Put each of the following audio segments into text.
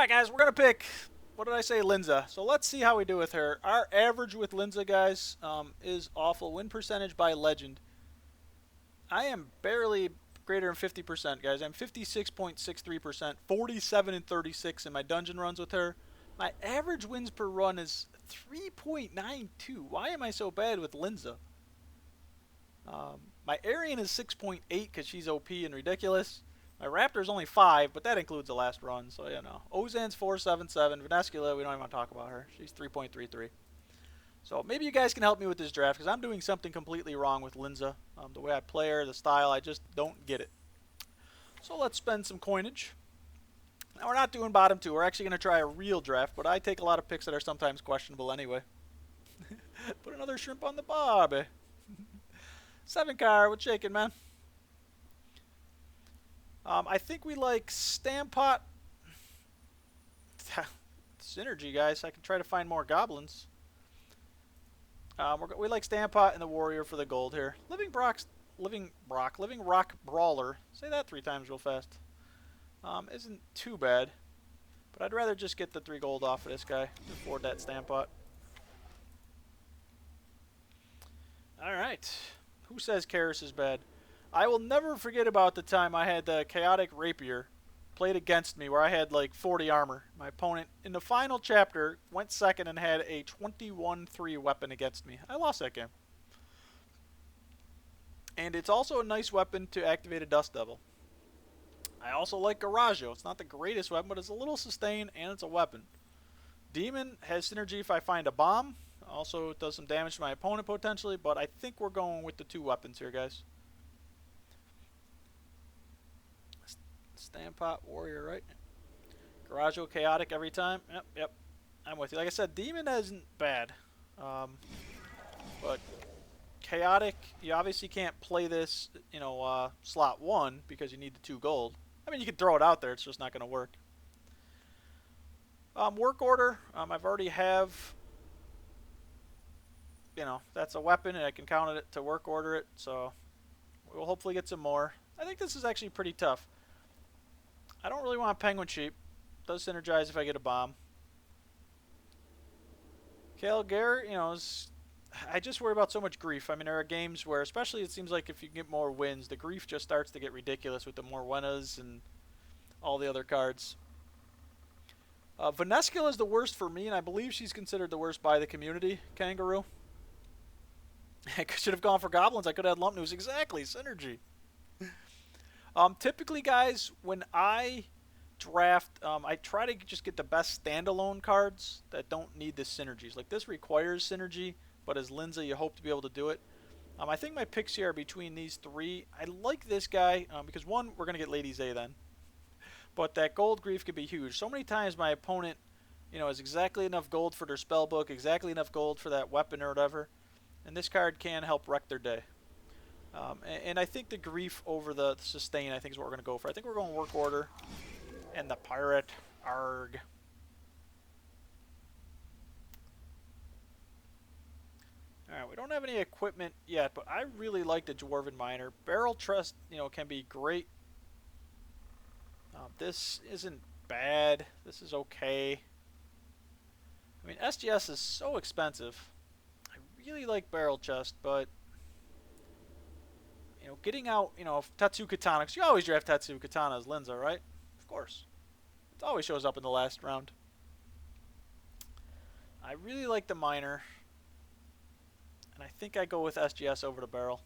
Alright guys, we're going to pick, what did I say, Linza. So let's see how we do with her. Our average with Linza, guys, is awful. Win percentage by legend. I am barely greater than 50%, guys. I'm 56.63%, 47 and 36 in my dungeon runs with her. My average wins per run is 3.92. Why am I so bad with Linza? My Aryan is 6.8 because she's OP and ridiculous. My Raptor's only 5, but that includes the last run, so you know. Ozan's 4.77. Vanescula, we don't even want to talk about her. She's 3.33. So maybe you guys can help me with this draft, because I'm doing something completely wrong with Linza. The way I play her, the style, I just don't get it. So let's spend some coinage. Now we're not doing bottom 2. We're actually going to try a real draft, but I take a lot of picks that are sometimes questionable anyway. Put another shrimp on the barbie. 7 car, what's shaking, man? I think we like Stampot. Synergy, guys. I can try to find more goblins. We like Stampot and the Warrior for the gold here. Living Rock Brawler. Say that 3 times real fast. Isn't too bad. But I'd rather just get the 3 gold off of this guy to afford that Stampot. Alright. Who says Karis is bad? I will never forget about the time I had the Chaotic Rapier played against me where I had like 40 armor. My opponent in the final chapter went second and had a 21-3 weapon against me. I lost that game. And it's also a nice weapon to activate a Dust Devil. I also like Garaggio. It's not the greatest weapon, but it's a little sustain and it's a weapon. Demon has synergy if I find a bomb. Also, it does some damage to my opponent potentially, but I think we're going with the 2 weapons here, guys. Stampot Warrior, right? Garaggio Chaotic every time. Yep. I'm with you. Like I said, Demon isn't bad. But Chaotic, you obviously can't play this, slot 1 because you need the 2 gold. I mean, you can throw it out there. It's just not going to work. Work order. I've already have, that's a weapon, and I can count it to work order it. So we'll hopefully get some more. I think this is actually pretty tough. I don't really want Penguin Sheep. Does synergize if I get a bomb. Calgar, I just worry about so much grief. I mean, there are games where, especially it seems like if you can get more wins, the grief just starts to get ridiculous with the more Wenas and all the other cards. Vanescula is the worst for me, and I believe she's considered the worst by the community, Kangaroo. I should have gone for Goblins. I could have had Lump News. Exactly, synergy. Typically, guys, when I draft, I try to just get the best standalone cards that don't need the synergies. Like this requires synergy, but as Linza, you hope to be able to do it. I think my picks here are between these 3. I like this guy because, 1, we're going to get Lady Zay then. But that gold grief could be huge. So many times my opponent, has exactly enough gold for their spellbook, exactly enough gold for that weapon or whatever. And this card can help wreck their day. And I think the grief over the sustain, I think, is what we're going to go for. I think we're going work order. And the pirate. Arg. Alright, we don't have any equipment yet, but I really like the Dwarven Miner. Barrel Trust, can be great. This isn't bad. This is okay. I mean, SGS is so expensive. I really like Barrel Chest, but getting out, Tetsu Katana, because you always draft Tetsu Katana as Linza, right? Of course. It always shows up in the last round. I really like the Miner. And I think I go with SGS over the Barrel.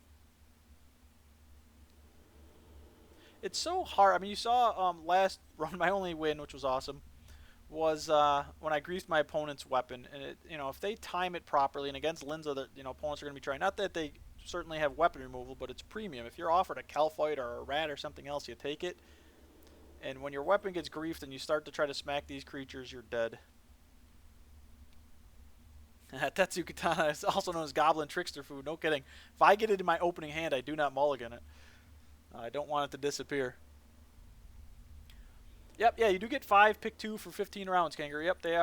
It's so hard. I mean, you saw last run, my only win, which was awesome, was when I griefed my opponent's weapon. And, if they time it properly, and against Linza, opponents are going to be trying, not that they certainly have weapon removal, but it's premium. If you're offered a Calphite or a Rat or something else, you take it. And when your weapon gets griefed and you start to try to smack these creatures, you're dead. Tetsu Katana is also known as Goblin Trickster Food. No kidding. If I get it in my opening hand, I do not mulligan it. I don't want it to disappear. Yep, yeah, you do get 5, pick 2 for 15 rounds, Kangaroo. Yep, they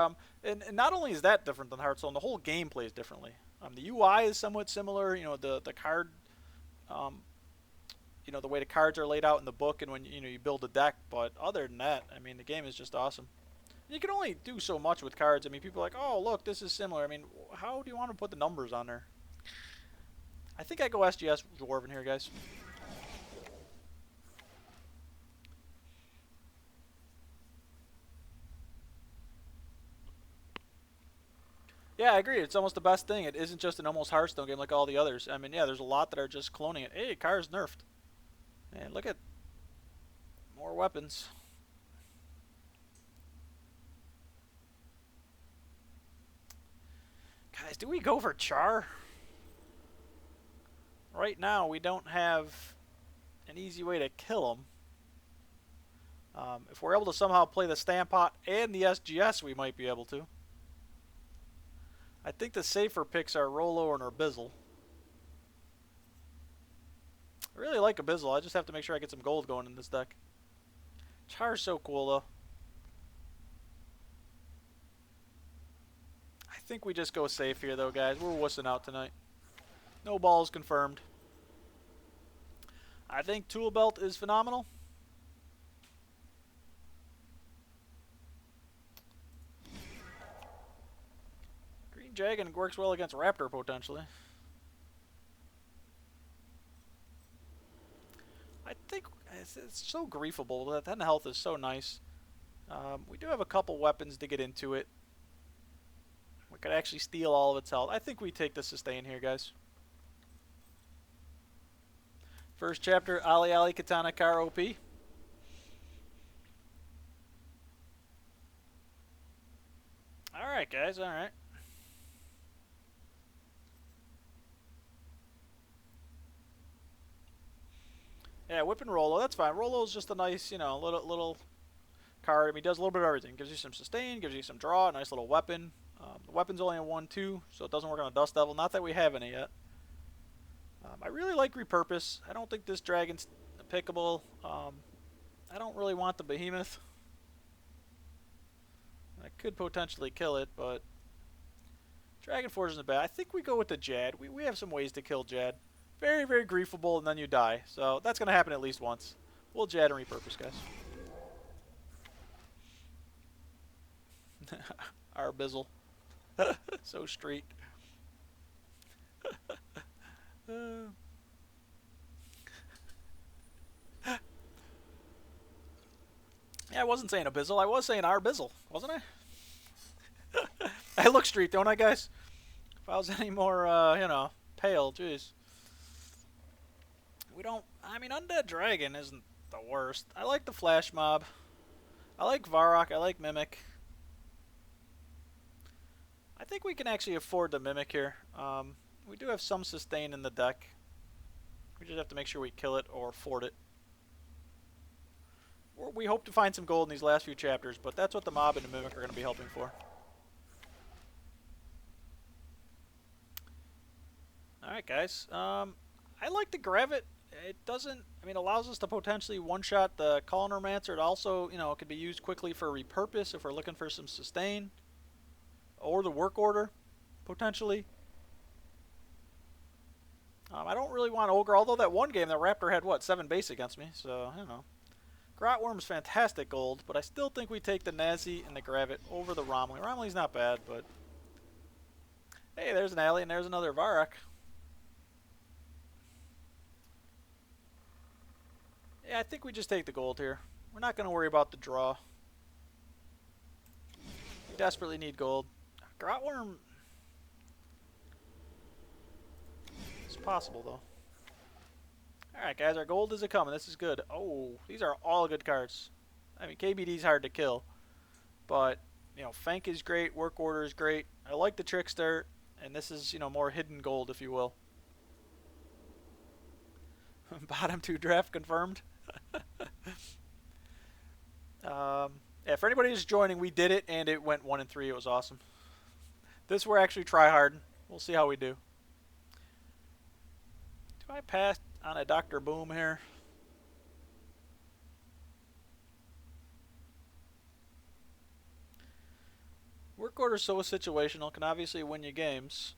and not only is that different than Hearthstone, the whole game plays differently. The UI is somewhat similar. The card, the way the cards are laid out in the book, and when you build a deck. But other than that, I mean, the game is just awesome. You can only do so much with cards. I mean, people are like, oh, look, this is similar. I mean, how do you want to put the numbers on there? I think I go SGS Dwarven here, guys. Yeah, I agree. It's almost the best thing. It isn't just an almost Hearthstone game like all the others. I mean, yeah, there's a lot that are just cloning it. Hey, car's nerfed. And look at more weapons. Guys, do we go for Char? Right now, we don't have an easy way to kill him. If we're able to somehow play the Stampot and the SGS, we might be able to. I think the safer picks are Rolo and Urbizzle. I really like Abyssal. I just have to make sure I get some gold going in this deck. Char's so cool, though. I think we just go safe here, though, guys. We're wussing out tonight. No balls confirmed. I think Tool Belt is phenomenal. Green Dragon works well against Raptor, potentially. I think it's so griefable. That 10 health is so nice. We do have a couple weapons to get into it. We could actually steal all of its health. I think we take the sustain here, guys. First chapter, Ali Ali Katana Kar OP. Alright, guys, alright. Yeah, Whip and Rolo, that's fine. Rolo's just a nice, you know, little card. I mean, he does a little bit of everything. Gives you some sustain, gives you some draw, a nice little weapon. The weapon's only a 1/2, so it doesn't work on a Dust Devil. Not that we have any yet. I really like Repurpose. I don't think this dragon's pickable. I don't really want the Behemoth. I could potentially kill it, but Dragon Forge isn't bad. I think we go with the Jad. We have some ways to kill Jad. Very, very griefable, and then you die. So that's going to happen at least once. We'll Jad and Repurpose, guys. Our Bizzle. So street. Yeah, I wasn't saying Abyssal. I was saying our Bizzle, wasn't I? I look street, don't I, guys? If I was any more, you know, pale, jeez. We don't... I mean, Undead Dragon isn't the worst. I like the Flash Mob. I like Varrock. I like Mimic. I think we can actually afford the Mimic here. We do have some sustain in the deck. We just have to make sure we kill it or fort it. We hope to find some gold in these last few chapters, but that's what the Mob and the Mimic are going to be helping for. Alright, guys. I like the Gravit. It doesn't... I mean, allows us to potentially one-shot the Colonromancer. It also, you know, it can be used quickly for Repurpose if we're looking for some sustain. Or the Work Order, potentially. I don't really want Ogre, although that one game, that Raptor had, what, 7 base against me, so, I don't know. Grotworm's fantastic gold, but I still think we take the Nazi and the Gravit over the Romley. Romley's not bad, but... Hey, there's an Alley, and there's another Varrock. Yeah, I think we just take the gold here. We're not going to worry about the draw. We desperately need gold. Grotworm... It's possible, though. Alright, guys, our gold is a-coming. This is good. Oh, these are all good cards. I mean, KBD's hard to kill. But, you know, Fenk is great. Work Order is great. I like the Trickster. And this is, you know, more hidden gold, if you will. Bottom 2 draft confirmed. Yeah, for anybody who's joining, we did it, and it went 1-3. It was awesome. This we're actually try-hard. We'll see how we do. Do I pass on a Dr. Boom here? Work Order is so situational, can obviously win you games.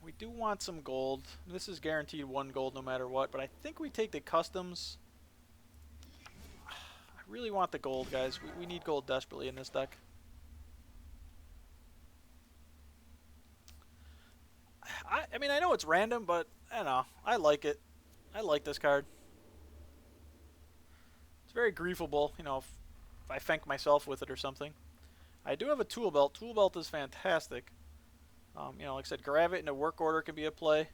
We do want some gold. This is guaranteed 1 gold no matter what, but I think we take the customs. I really want the gold, guys. We need gold desperately in this deck. I mean, I know it's random, but I don't know. I like it. I like this card. It's very griefable, you know, if I thank myself with it or something. I do have a tool belt. Tool belt is fantastic. You know, like I said, grab it in a work order can be a play.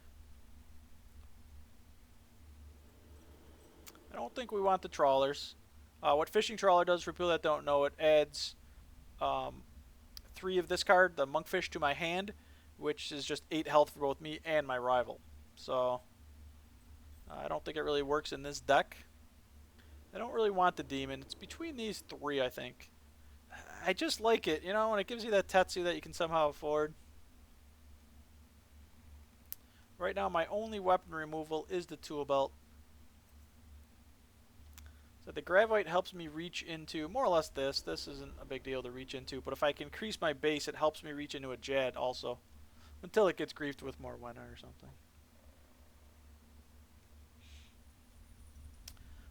I don't think we want the trawlers. What fishing trawler does, for people that don't know, it adds 3 of this card, the monkfish, to my hand, which is just 8 health for both me and my rival. So I don't think it really works in this deck. I don't really want the demon. It's between these 3, I think. I just like it, you know, when it gives you that Tetsu that you can somehow afford. Right now, my only weapon removal is the tool belt. So the Gravite helps me reach into more or less this. This isn't a big deal to reach into, but if I can increase my base, it helps me reach into a Jad also. Until it gets griefed with more Wenna or something.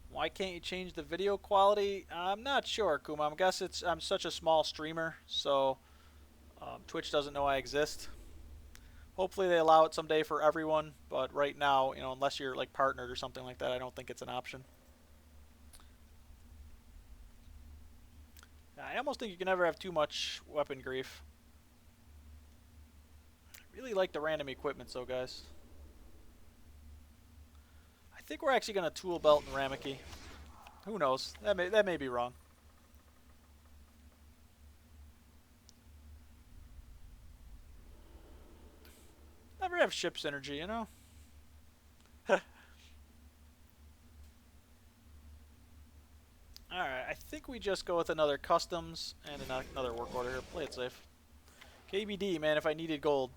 Why can't you change the video quality? I'm not sure, Kuma. I guess I'm such a small streamer, so Twitch doesn't know I exist. Hopefully they allow it someday for everyone, but right now, you know, unless you're like partnered or something like that, I don't think it's an option. I almost think you can never have too much weapon grief. I really like the random equipment, so guys. I think we're actually going to tool belt and Ramiki. Who knows? That may be wrong. Never have ship synergy, you know? Alright, I think we just go with another customs and another work order here. Play it safe. KBD, man, if I needed gold.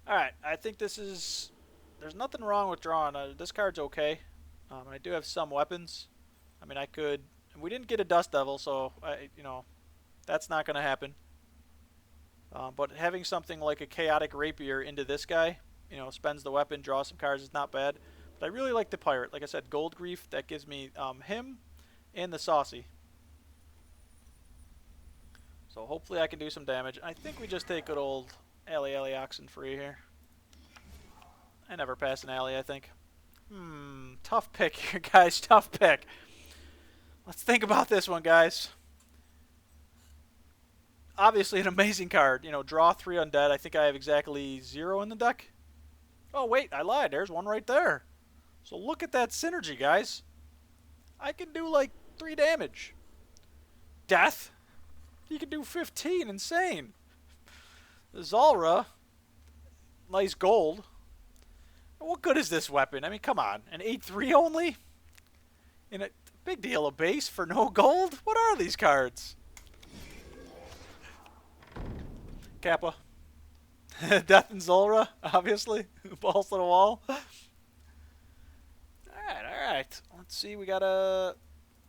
Alright, I think this is... There's nothing wrong with drawing. This card's okay. I do have some weapons. I mean, I could... We didn't get a Dust Devil, so, you know, that's not going to happen. But having something like a Chaotic Rapier into this guy, you know, spends the weapon, draws some cards, is not bad. But I really like the Pirate. Like I said, Gold Grief, that gives me him and the Saucy. So hopefully I can do some damage. I think we just take good old Alley Oxen free here. I never pass an alley, I think. Tough pick here, guys. Tough pick. Let's think about this one, guys. Obviously an amazing card. You know, draw 3 undead. I think I have exactly 0 in the deck. Oh, wait, I lied. There's one right there. So look at that synergy, guys. I can do like 3 damage. Death. You can do 15. Insane. Zalra. Nice gold. What good is this weapon? I mean, come on. An 8-3 only? In a big deal, a base for no gold? What are these cards? Kappa. Death and Zulra, obviously. Balls to the wall. Alright. Let's see. We gotta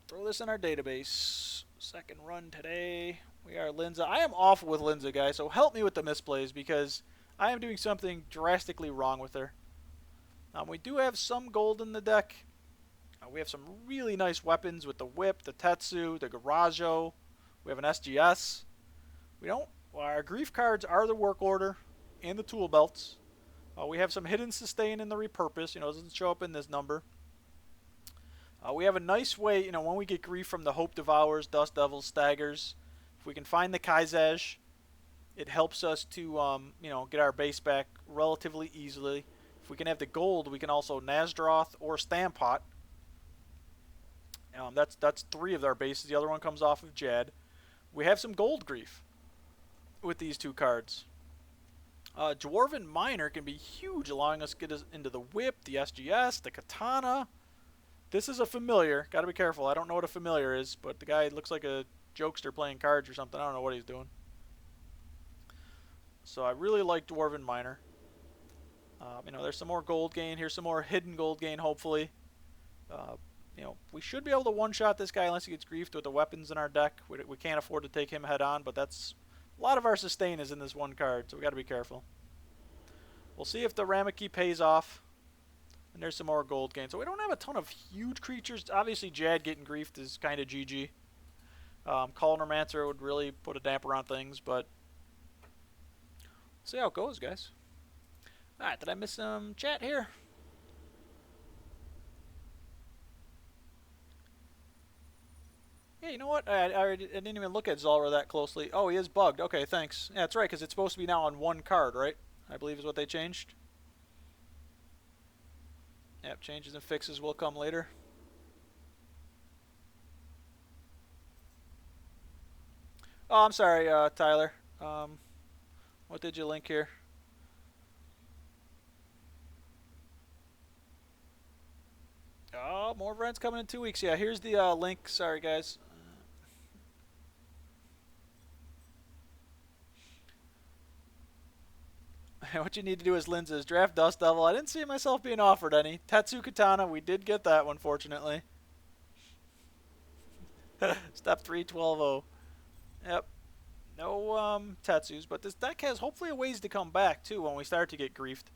throw this in our database. Second run today. We are Linza. I am awful with Linza, guys, so help me with the misplays because I am doing something drastically wrong with her. We do have some gold in the deck. We have some really nice weapons with the Whip, the Tetsu, the Garajo. We have an SGS. Our grief cards are the work order and the tool belts. We have some hidden sustain in the repurpose. You know, it doesn't show up in this number. We have a nice way, you know, when we get grief from the Hope Devours, Dust Devils, Staggers. If we can find the Kaizaj, it helps us to, you know, get our base back relatively easily. If we can have the gold, we can also Nazdroth or Stampot. That's 3 of our bases. The other one comes off of Jad. We have some gold grief with these 2 cards. Dwarven Miner can be huge, allowing us to get us into the Whip, the SGS, the Katana. This is a familiar. Got to be careful. I don't know what a familiar is, but the guy looks like a jokester playing cards or something. I don't know what he's doing. So I really like Dwarven Miner. You know, there's some more gold gain. Here's some more hidden gold gain, hopefully. You know, we should be able to one-shot this guy unless he gets griefed with the weapons in our deck. We can't afford to take him head-on, but that's... A lot of our sustain is in this one card, so we got to be careful. We'll see if the Ramiki pays off. And there's some more gold gain. So we don't have a ton of huge creatures. Obviously, Jad getting griefed is kind of GG. Colonromancer would really put a damper on things, but see how it goes, guys. Alright, did I miss some chat here? Yeah, you know what? I didn't even look at Zulrah that closely. Oh, he is bugged. Okay, thanks. Yeah, that's right, because it's supposed to be now on one card, right? I believe is what they changed. Yep, changes and fixes will come later. Oh, I'm sorry, Tyler. What did you link here? Oh, more events coming in 2 weeks. Yeah, here's the link. Sorry, guys. What you need to do is Linza's draft Dust Devil. I didn't see myself being offered any. Tetsu Katana, we did get that one, fortunately. Step 312-0. Yep. No Tetsus, but this deck has hopefully a ways to come back, too, when we start to get griefed.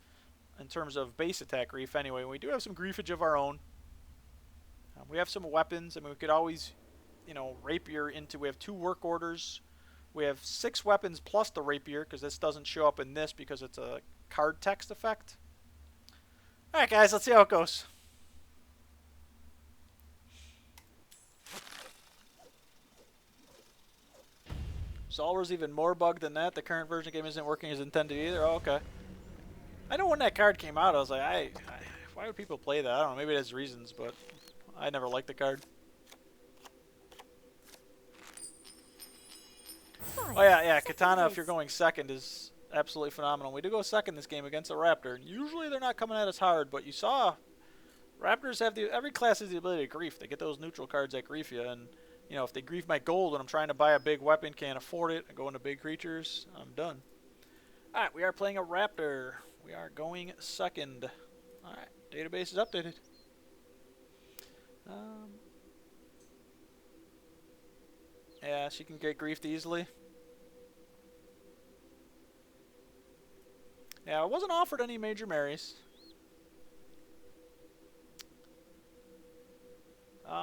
In terms of base attack grief, anyway. We do have some griefage of our own. We have some weapons. I mean, we could always, you know, rapier into... We have 2 work orders. We have 6 weapons plus the rapier, because this doesn't show up in this because it's a card text effect. Alright, guys, let's see how it goes. Zulrah's even more bugged than that. The current version of the game isn't working as intended either. Oh, okay. I know when that card came out, I was like, why would people play that? I don't know. Maybe it has reasons, but I never liked the card. Oh yeah, Katana, if you're going second, is absolutely phenomenal. We do go second this game against a Raptor. Usually they're not coming at us hard, but you saw Raptors have every class has the ability to grief. They get those neutral cards that grief you, and you know, if they grief my gold when I'm trying to buy a big weapon, can't afford it, I go into big creatures, I'm done. Alright, we are playing a Raptor. We are going second. Alright, database is updated. Yeah, she can get griefed easily. Yeah, I wasn't offered any major Marys.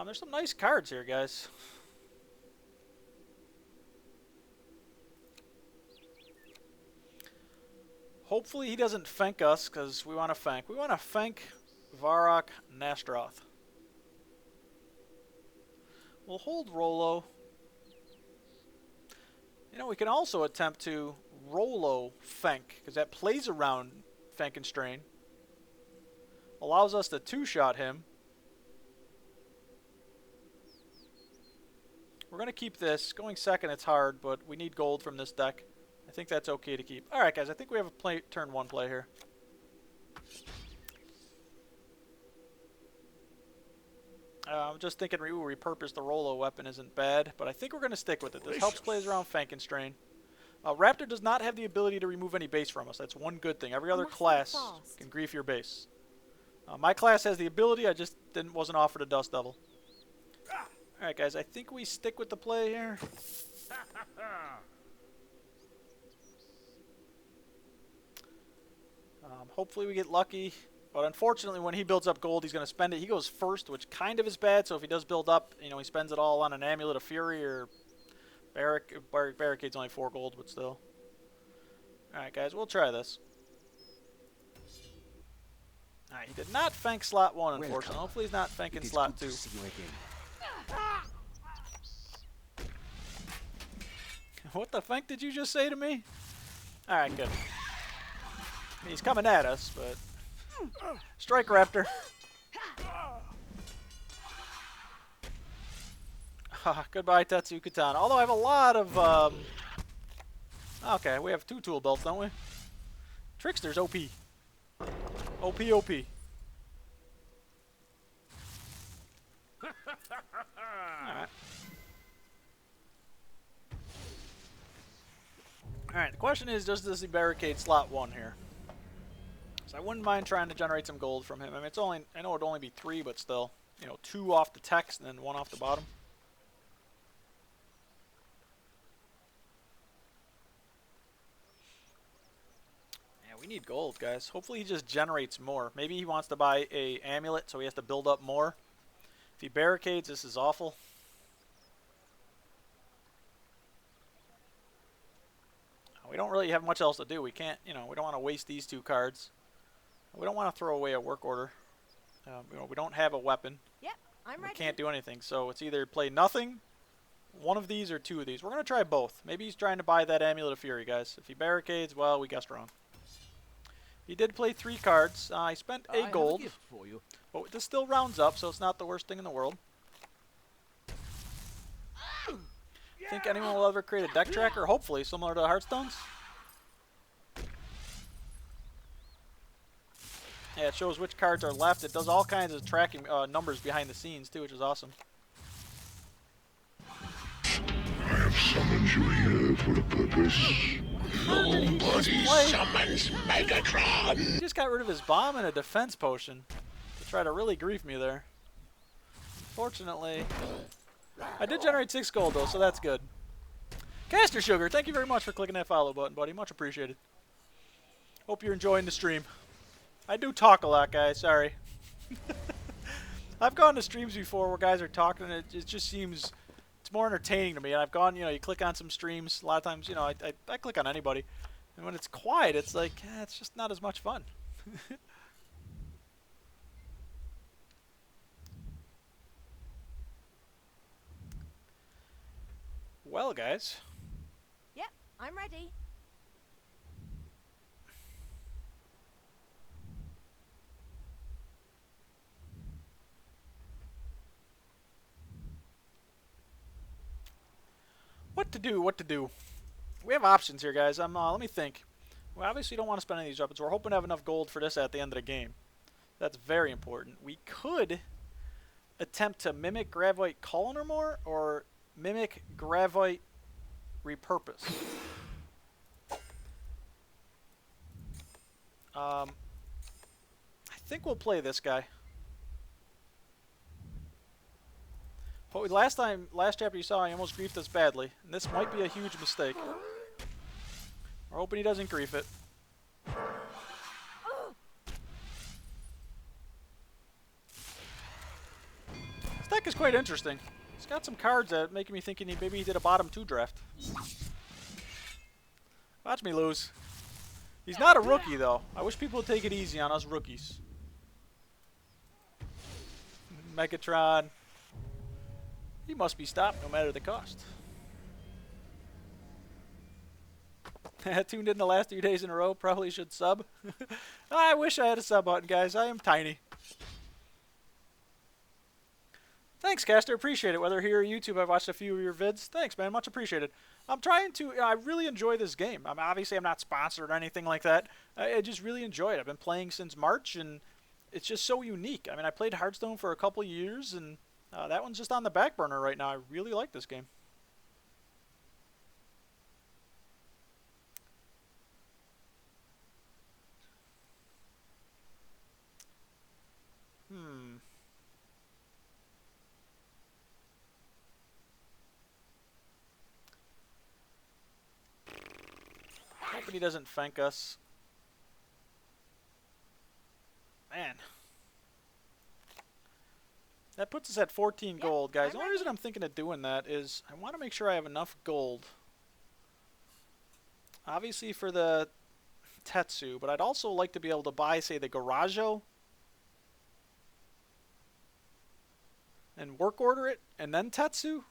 There's some nice cards here, guys. Hopefully he doesn't Fenk us, because we want to Fenk. We want to Fenk Varrock Nastroth. We'll hold Rolo. You know, we can also attempt to Rolo Fenk, because that plays around Fenk and Strain. Allows us to 2-shot him. We're going to keep this. Going second, it's hard, but we need gold from this deck. I think that's okay to keep. Alright, guys, I think we have a turn 1 play here. I'm just thinking repurpose the Rolo weapon isn't bad, but I think we're going to stick with it. This helps plays around Frankenstrain. Raptor does not have the ability to remove any base from us. That's one good thing. Every other class can grief your base. My class has the ability, I just wasn't offered a Dust Devil. Alright, guys, I think we stick with the play here. Hopefully we get lucky. But unfortunately, when he builds up gold, he's going to spend it. He goes first, which kind of is bad. So if he does build up, you know, he spends it all on an Amulet of Fury or Barricade's only 4 gold, but still. Alright, guys, we'll try this. Alright, he did not Fenk slot 1, unfortunately. Hopefully he's not Fenking slot 2. What the Fenk did you just say to me? Alright, good. He's coming at us, but... Strike Raptor. Goodbye, Tetsu Katana. Although I have a lot of... Okay, we have 2 tool belts, don't we? Trickster's OP. OP. Alright. Alright, the question is, does this barricade slot 1 here? So I wouldn't mind trying to generate some gold from him. I mean, it's only, I know it'd only be 3, but still, you know, 2 off the text and then 1 off the bottom. Yeah, we need gold, guys. Hopefully he just generates more. Maybe he wants to buy a amulet, so he has to build up more. If he barricades, this is awful. We don't really have much else to do. We can't, you know, we don't want to waste these 2 cards. We don't want to throw away a work order. You know, we don't have a weapon. Yep, I'm ready. We can't do anything, so it's either play nothing, one of these, or 2 of these. We're going to try both. Maybe he's trying to buy that Amulet of Fury, guys. If he barricades, well, we guessed wrong. He did play 3 cards. I spent a gold, for you. but this still rounds up, so it's not the worst thing in the world. Think anyone will ever create a deck tracker? Hopefully, similar to Hearthstone's. Yeah, it shows which cards are left. It does all kinds of tracking numbers behind the scenes, too, which is awesome. I have summoned you here for a purpose. Nobody summons Megatron. He just got rid of his bomb and a defense potion to try to really grief me there. Fortunately, I did generate 6 gold, though, so that's good. Caster Sugar, thank you very much for clicking that follow button, buddy. Much appreciated. Hope you're enjoying the stream. I do talk a lot, guys. Sorry. I've gone to streams before where guys are talking, and it just seems it's more entertaining to me. And I've gone, you know, you click on some streams. A lot of times, you know, I click on anybody, and when it's quiet, it's like it's just not as much fun. Well, guys. Yep, I'm ready. What to do, what to do. We have options here, guys. Let me think. We obviously don't want to spend any of these weapons. We're hoping to have enough gold for this at the end of the game. That's very important. We could attempt to mimic Gravite Colonor more, or mimic Gravite Repurpose. I think we'll play this guy. But last chapter you saw, he almost griefed us badly. And this might be a huge mistake. We're hoping he doesn't grief it. This deck is quite interesting. It's got some cards that make me thinking maybe he did a bottom 2 draft. Watch me lose. He's not a rookie, though. I wish people would take it easy on us rookies. Megatron. He must be stopped no matter the cost. Tuned in the last 3 days in a row. Probably should sub. I wish I had a sub button, guys. I am tiny. Thanks, Caster. Appreciate it. Whether here or YouTube, I've watched a few of your vids. Thanks, man. Much appreciated. I'm trying to... I really enjoy this game. Obviously, I'm not sponsored or anything like that. I just really enjoy it. I've been playing since March, and it's just so unique. I mean, I played Hearthstone for a couple years, and that one's just on the back burner right now. I really like this game. Hoping he doesn't flank us. Man. That puts us at 14 gold, guys. The only reason I'm thinking of doing that is I want to make sure I have enough gold. Obviously for the Tetsu, but I'd also like to be able to buy, say, the Garajo. And work order it, and then Tetsu.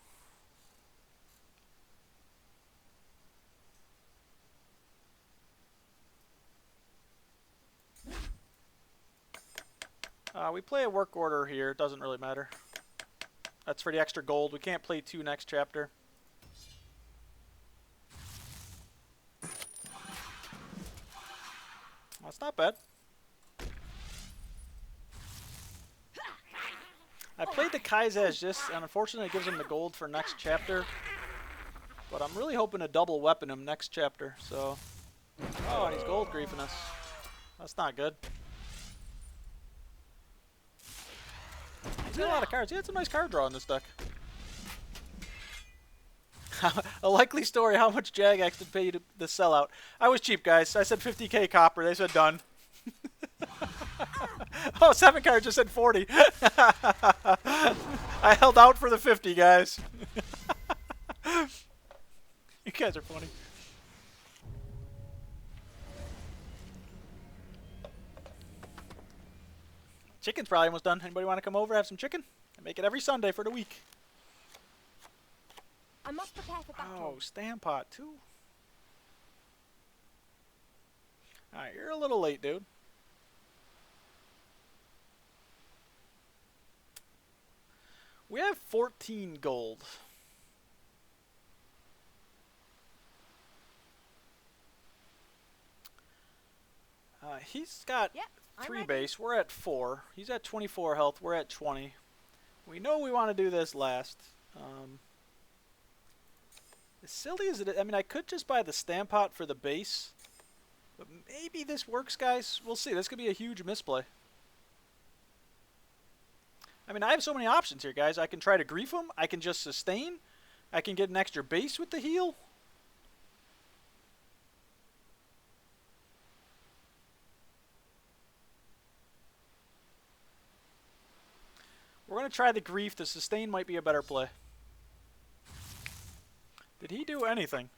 We play a work order here. It doesn't really matter. That's for the extra gold. We can't play 2 next chapter. That's not bad. I played the Kaizaz just, and unfortunately it gives him the gold for next chapter. But I'm really hoping to double weapon him next chapter. So, oh, and he's gold griefing us. That's not good. He's got a lot of cards. He had some nice card draw in this deck. A likely story, how much Jagex did pay you to the sellout? I was cheap, guys. I said 50k copper. They said done. Oh, 7 cards just said 40. I held out for the 50, guys. You guys are funny. Chicken's probably almost done. Anybody want to come over, have some chicken? I make it every Sunday for the week. I must prepare for battle. Oh, Stampot, too. Alright, you're a little late, dude. We have 14 gold. He's got Yep, I'm 3 ready. base. We're at 4. He's at 24 health. We're at 20. We know we want to do this last. As silly as it is, I mean, I could just buy the Stampot for the base. But maybe this works, guys. We'll see. This could be a huge misplay. I mean, I have so many options here, guys. I can try to grief him. I can just sustain. I can get an extra base with the heal. We're going to try the grief. The sustain might be a better play. Did he do anything?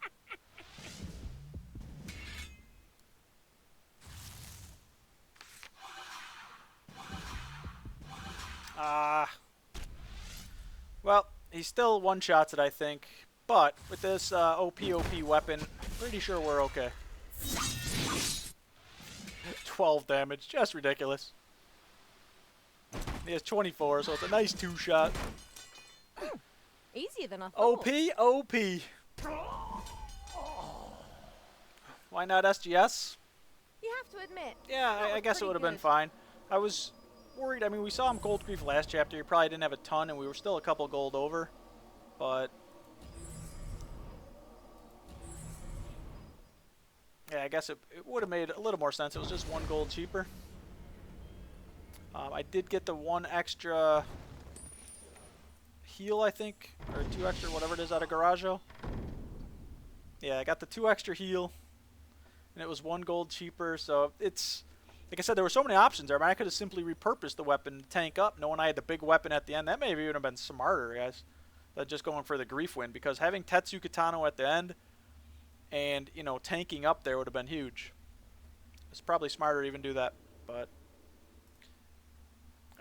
Well, he still one-shots it, I think. But with this OP weapon, pretty sure we're okay. 12 damage. Just ridiculous. He has 24, so it's a nice 2-shot. Easier than I thought. OP. Why not SGS? You have to admit. Yeah, that I was guess it pretty would have been good. fine. I was worried. I mean, we saw him gold grief last chapter. He probably didn't have a ton, and we were still a couple gold over. But yeah, I guess it would have made a little more sense. It was just 1 gold cheaper. I did get the 1 extra heal, I think, or 2 extra, whatever it is, out of Garajo. Yeah, I got the 2 extra heal, and it was 1 gold cheaper. So it's, like I said, there were so many options there. I mean, I could have simply repurposed the weapon to tank up, knowing I had the big weapon at the end. That may even have been smarter, guys, than just going for the grief win, because having Tetsu Kitano at the end and, you know, tanking up there would have been huge. It's probably smarter to even do that, but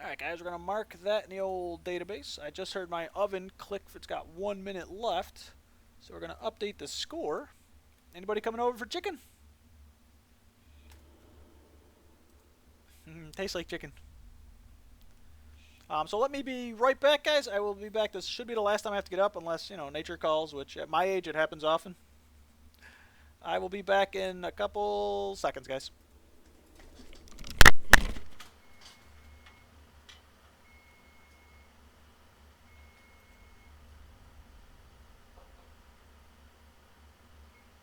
alright, guys, we're going to mark that in the old database. I just heard my oven click. It's got 1 minute left. So we're going to update the score. Anybody coming over for chicken? Tastes like chicken. So let me be right back, guys. I will be back. This should be the last time I have to get up, unless, you know, nature calls, which at my age it happens often. I will be back in a couple seconds, guys.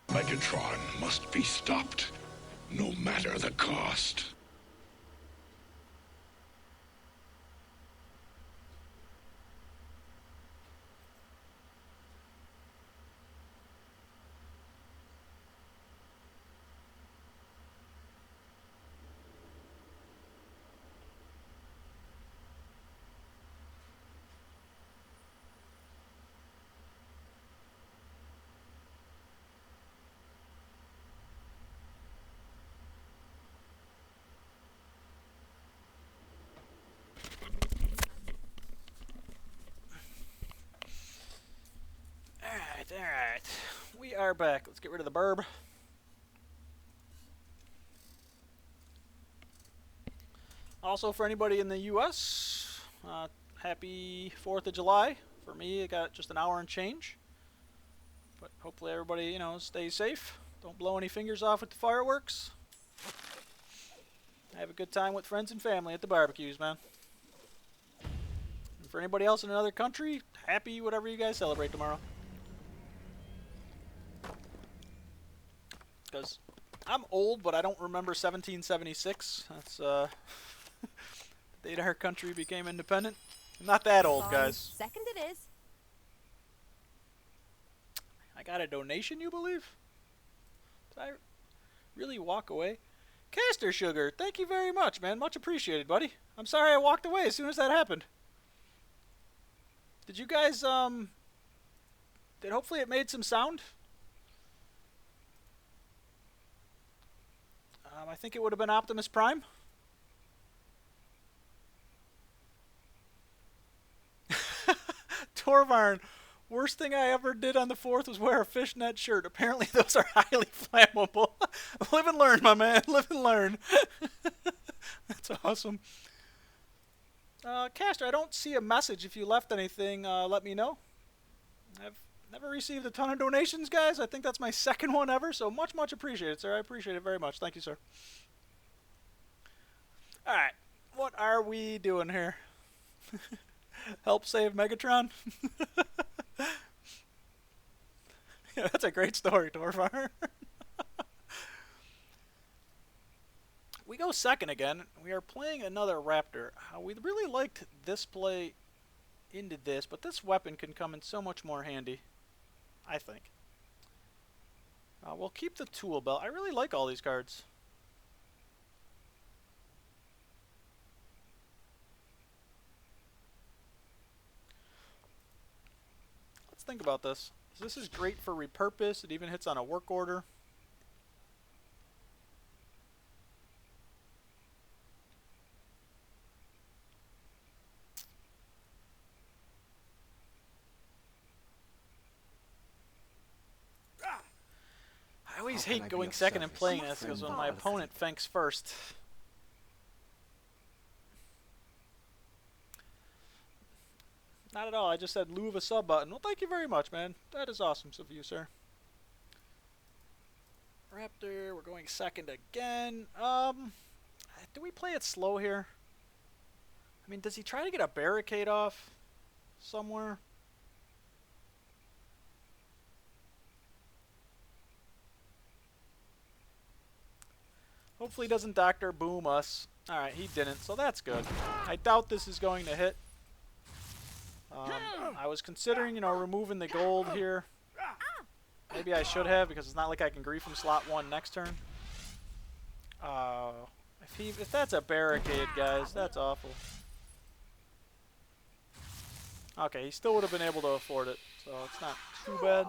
Megatron must be stopped, no matter the cost. Alright. We are back. Let's get rid of the burb. Also, for anybody in the U.S., happy 4th of July. For me, it got just an hour and change. But hopefully everybody, you know, stays safe. Don't blow any fingers off with the fireworks. Have a good time with friends and family at the barbecues, man. And for anybody else in another country, happy whatever you guys celebrate tomorrow. Because I'm old, but I don't remember 1776. That's the date our country became independent. I'm not that old, Fine. guys. Second it is. I got a donation, you believe? Did I really walk away? Caster Sugar, thank you very much, man. Much appreciated, buddy. I'm sorry I walked away as soon as that happened. Did you guys, did hopefully it made some sound? I think it would have been Optimus Prime. Torvarn, worst thing I ever did on the 4th was wear a fishnet shirt. Apparently those are highly flammable. Live and learn, my man. Live and learn. That's awesome. Caster, I don't see a message. If you left anything, let me know. I've never received a ton of donations, guys. I think that's my 2nd one ever, so much, much appreciated, sir. I appreciate it very much. Thank you, sir. Alright, what are we doing here? Help save Megatron? Yeah, that's a great story, Torfar. We go 2nd again. We are playing another Raptor. We really liked this play into this, but this weapon can come in so much more handy, I think. We'll keep the tool belt. I really like all these cards. Let's think about this. This is great for repurpose. It even hits on a work order. I always hate going 2nd and playing this because when my opponent thinks first. Not at all. I just said lieu of a sub button. Well, thank you very much, man. That is awesome of you, sir. Raptor, we're going 2nd again. Do we play it slow here? I mean, does he try to get a barricade off somewhere? Hopefully he doesn't Dr. Boom us. Alright, he didn't, so that's good. I doubt this is going to hit. I was considering, you know, removing the gold here. Maybe I should have, because it's not like I can grief him slot 1 next turn. If that's a barricade, guys, that's awful. Okay, he still would have been able to afford it, so it's not too bad.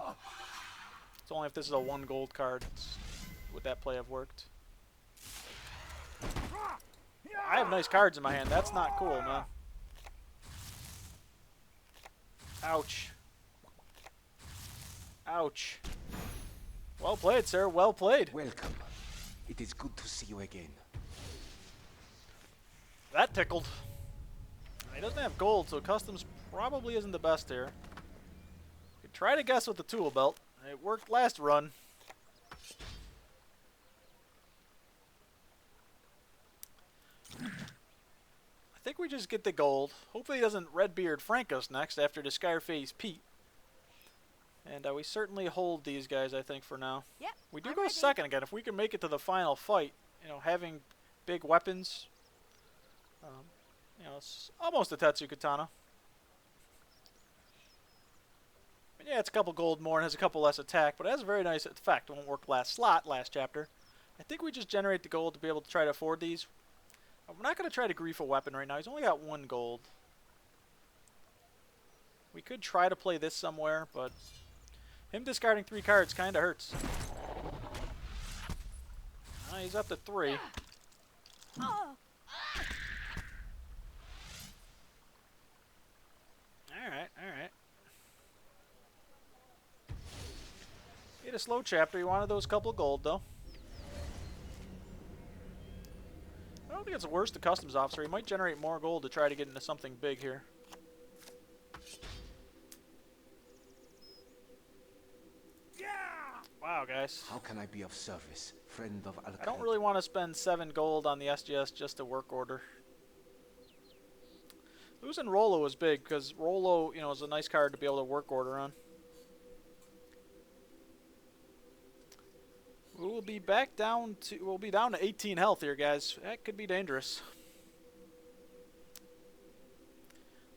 It's only if this is a 1 gold card would that play have worked. I have nice cards in my hand. That's not cool, man. Ouch. Ouch. Well played, sir. Well played. Welcome. It is good to see you again. That tickled. He doesn't have gold, so customs probably isn't the best here. Could try to guess with the tool belt. It worked last run. I think we just get the gold. Hopefully he doesn't Redbeard Frank us next after the Scarface Pete. And we certainly hold these guys, I think, for now. Yep, We do I'm go ready. 2nd again. If we can make it to the final fight, you know, having big weapons, you know, it's almost a Tetsu Katana. And yeah, it's a couple gold more and has a couple less attack, but it has a very nice effect. It won't work last slot, last chapter. I think we just generate the gold to be able to try to afford these. We're not going to try to grief a weapon right now. He's only got 1 gold. We could try to play this somewhere, but him discarding 3 cards kind of hurts. He's up to 3. Oh, Alright, alright. He had a slow chapter. He wanted those couple gold, though. I don't think it's worse to customs officer. He might generate more gold to try to get into something big here. Wow, guys. How can I be of service, friend of Al-Qaeda? I don't really want to spend 7 gold on the SGS just to work order. Losing Rolo is big because Rolo, you know, is a nice card to be able to work order on. We'll be back down to we'll be down to 18 health here, guys. That could be dangerous.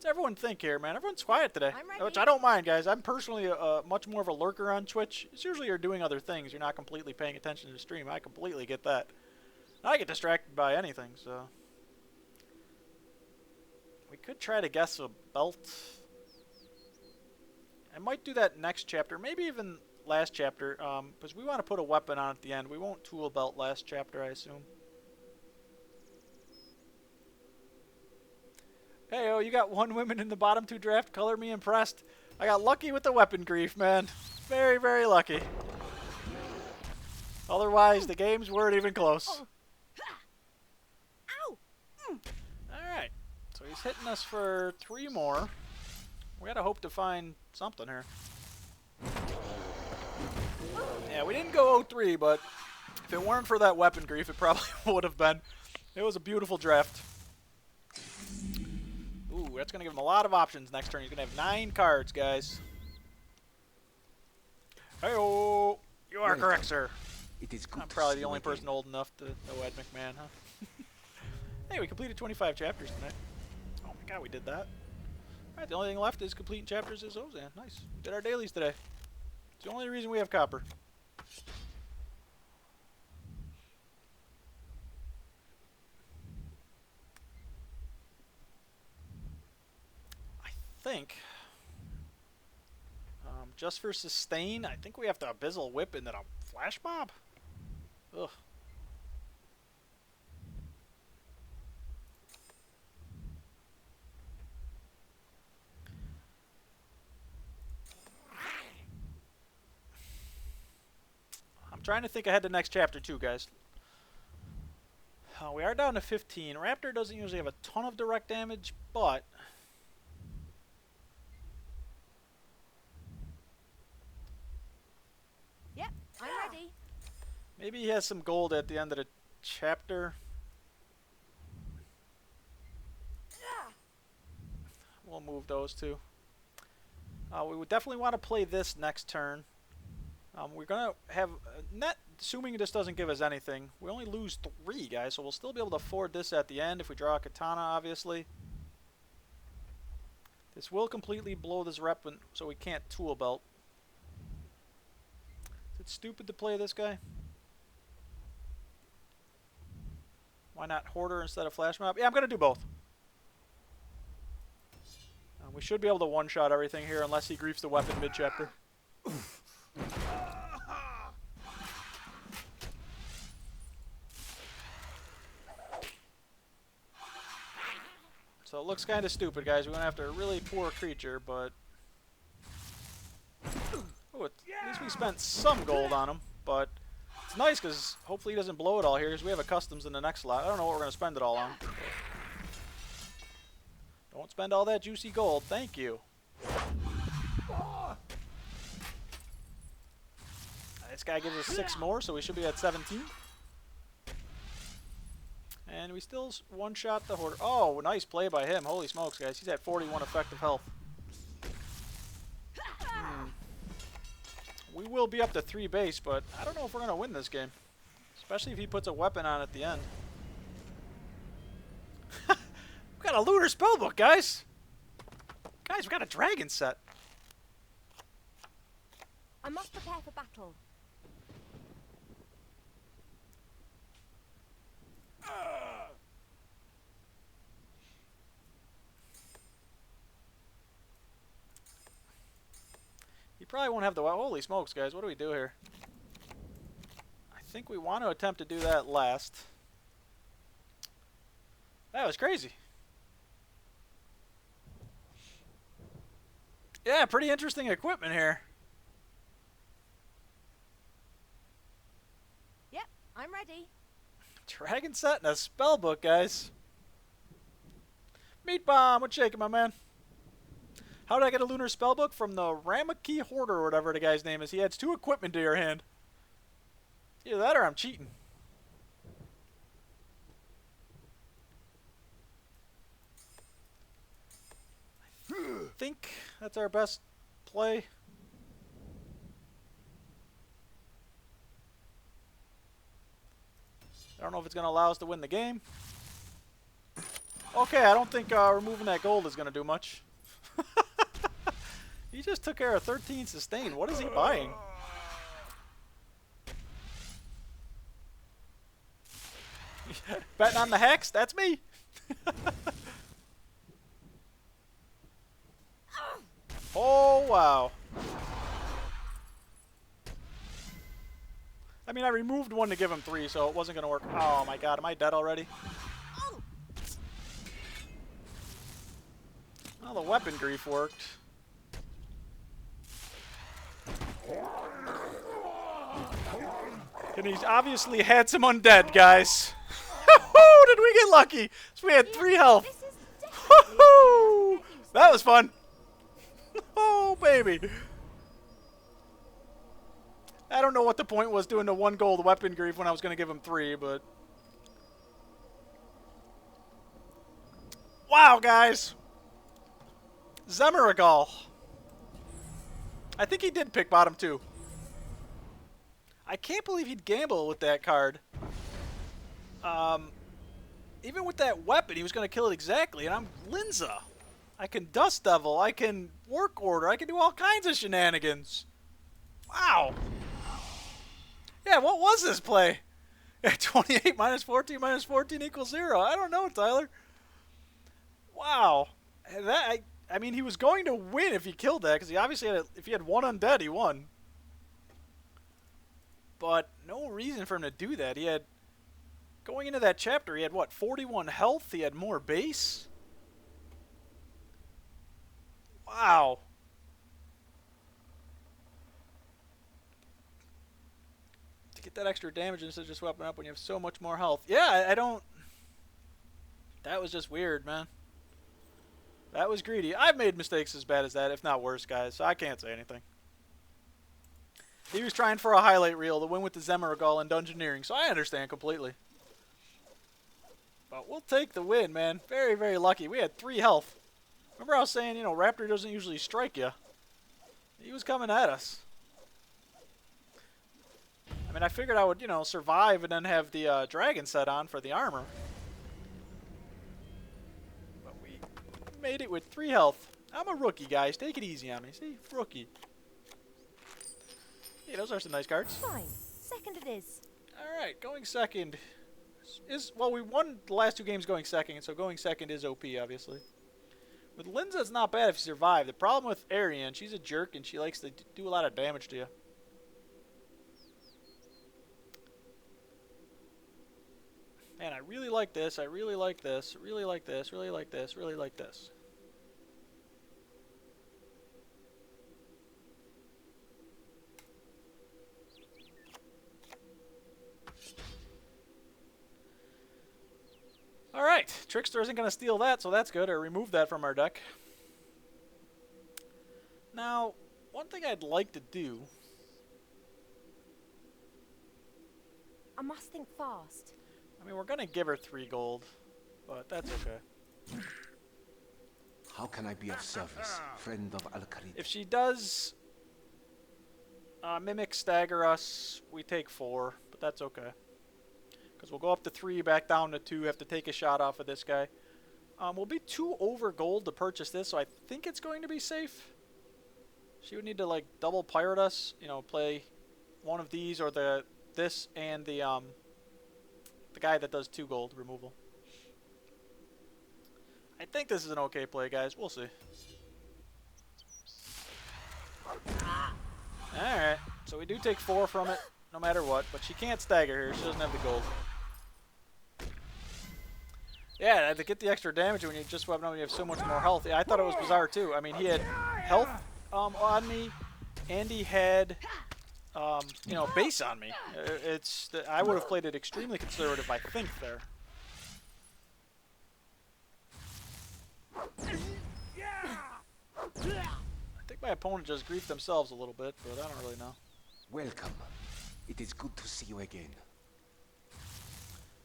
What's everyone think here, man? Everyone's quiet today, I'm ready. which I don't mind, guys. I'm personally much more of a lurker on Twitch. It's usually you're doing other things. You're not completely paying attention to the stream. I completely get that. I get distracted by anything, so... We could try to guess a belt. I might do that next chapter, maybe even last chapter, because we want to put a weapon on at the end. We won't tool belt last chapter, I assume. Hey, oh, you got one woman in the bottom 2 draft. Color me impressed. I got lucky with the weapon grief, man. Very, very lucky. Otherwise, the games weren't even close. Ow! Alright, so he's hitting us for 3 more. We gotta hope to find something here. Yeah, we didn't go 0-3, but if it weren't for that weapon grief, it probably would have been. It was a beautiful draft. Ooh, that's gonna give him a lot of options next turn. He's gonna have 9 cards, guys. Hey-oh! You are correct, sir. It is good I'm to probably see the only you person again. old enough to know Ed McMahon, huh? Hey, we completed 25 chapters tonight. Oh my god, we did that. Alright, the only thing left is completing chapters is Ozan. Nice. We did our dailies today. It's the only reason we have copper. I think... just for sustain, I think we have to Abyssal Whip and then a Flash Mob. Ugh. I'm trying to think ahead to next chapter too, guys. We are down to 15. Raptor doesn't usually have a ton of direct damage, but... Yep, I'm ready. maybe he has some gold at the end of the chapter. We'll move those two. We would definitely want to play this next turn. We're going to have... net, assuming this doesn't give us anything, we only lose 3, guys, so we'll still be able to afford this at the end if we draw a katana, obviously. This will completely blow this rep, so we can't tool belt. Is it stupid to play this guy? Why not Hoarder instead of Flash Mob? Yeah, I'm going to do both. We should be able to one-shot everything here unless he griefs the weapon mid-chapter. So it looks kind of stupid, guys. We went after a really poor creature, but... oh, at least we spent some gold on him, but... it's nice because hopefully he doesn't blow it all here because we have a customs in the next slot. I don't know what we're going to spend it all on. Don't spend all that juicy gold. Thank you. This guy gives us 6 more, so we should be at 17. And we still one-shot the Hoarder. Oh, nice play by him. Holy smokes, guys. He's at 41 effective health. We will be up to 3 base, but I don't know if we're going to win this game. Especially if he puts a weapon on at the end. We've got a Lunar Spellbook, guys! Guys, we've got a dragon set. I must prepare for battle. He probably won't have the... holy smokes, guys. What do we do here? I think we want to attempt to do that last. That was crazy. Yeah, pretty interesting equipment here. Yep, I'm ready. Dragon set and a spellbook, guys. Meat Bomb, what's shaking, my man? How did I get a Lunar Spellbook? From the Ramaki Hoarder, or whatever the guy's name is. He adds 2 equipment to your hand. Either that or I'm cheating. I think that's our best play. I don't know if it's going to allow us to win the game. Okay, I don't think removing that gold is going to do much. He just took care of 13 sustain. What is he buying? Betting on the hex? That's me. Oh, wow. I mean, I removed one to give him 3, so it wasn't going to work. Oh, my God. Am I dead already? Well, the weapon grief worked. And he's obviously had some undead, guys. Did we get lucky? So we had 3 health. That was fun. Oh, baby. I don't know what the point was doing the 1 gold weapon grief when I was going to give him 3, but... Wow, guys. Zemiragal. I think he did pick bottom 2. I can't believe he'd gamble with that card. Even with that weapon, he was going to kill it exactly, and I'm Linza. I can Dust Devil, I can Work Order, I can do all kinds of shenanigans. Wow. Yeah, what was this play? 28 minus 14 equals 0. I don't know, Tyler. Wow. I mean, he was going to win if he killed that, because he obviously had if he had 1 undead, he won. But no reason for him to do that. He had, going into that chapter, he had what, 41 health? He had more base? Wow. To get that extra damage instead of just weapon up when you have so much more health. Yeah, I don't... That was just weird, man. That was greedy. I've made mistakes as bad as that, if not worse, guys, so I can't say anything. He was trying for a highlight reel to win with the Zemiragal and Dungeoneering, so I understand completely. But we'll take the win, man. Very, very lucky. We had 3 health. Remember I was saying, you know, Raptor doesn't usually strike you. He was coming at us. I mean, I figured I would, you know, survive and then have the dragon set on for the armor. But we made it with 3 health. I'm a rookie, guys. Take it easy on me. See? Rookie. Hey, those are some nice cards. Fine. Second it is. Alright, going second is... Well, we won the last 2 games going second, so going second is OP, obviously. With Linza, it's not bad if you survive. The problem with Arian, she's a jerk, and she likes to do a lot of damage to you. Man, I really like this. I really like this. Really like this. Really like this. Really like this. Alright, Trickster isn't going to steal that, so that's good, or remove that from our deck. Now, one thing I'd like to do... I must think fast. I mean, we're going to give her 3 gold, but that's okay. How can I be of service, friend of Al-Kharid? If she does Mimic stagger us, we take 4, but that's okay. Because we'll go up to 3, back down to 2, have to take a shot off of this guy. We'll be 2 over gold to purchase this, so I think it's going to be safe. She would need to, like, double pirate us, you know, play one of these or this and the guy that does 2 gold removal. I think this is an okay play, guys. We'll see. Alright, so we do take 4 from it, no matter what, but she can't stagger here. She doesn't have the gold. Yeah, to get the extra damage when you just weapon up when you have so much more health. Yeah, I thought it was bizarre too. I mean, he had health on me, and he had you know, base on me. I would have played it extremely conservative, I think, there. I think my opponent just griefed themselves a little bit, but I don't really know. Welcome. It is good to see you again.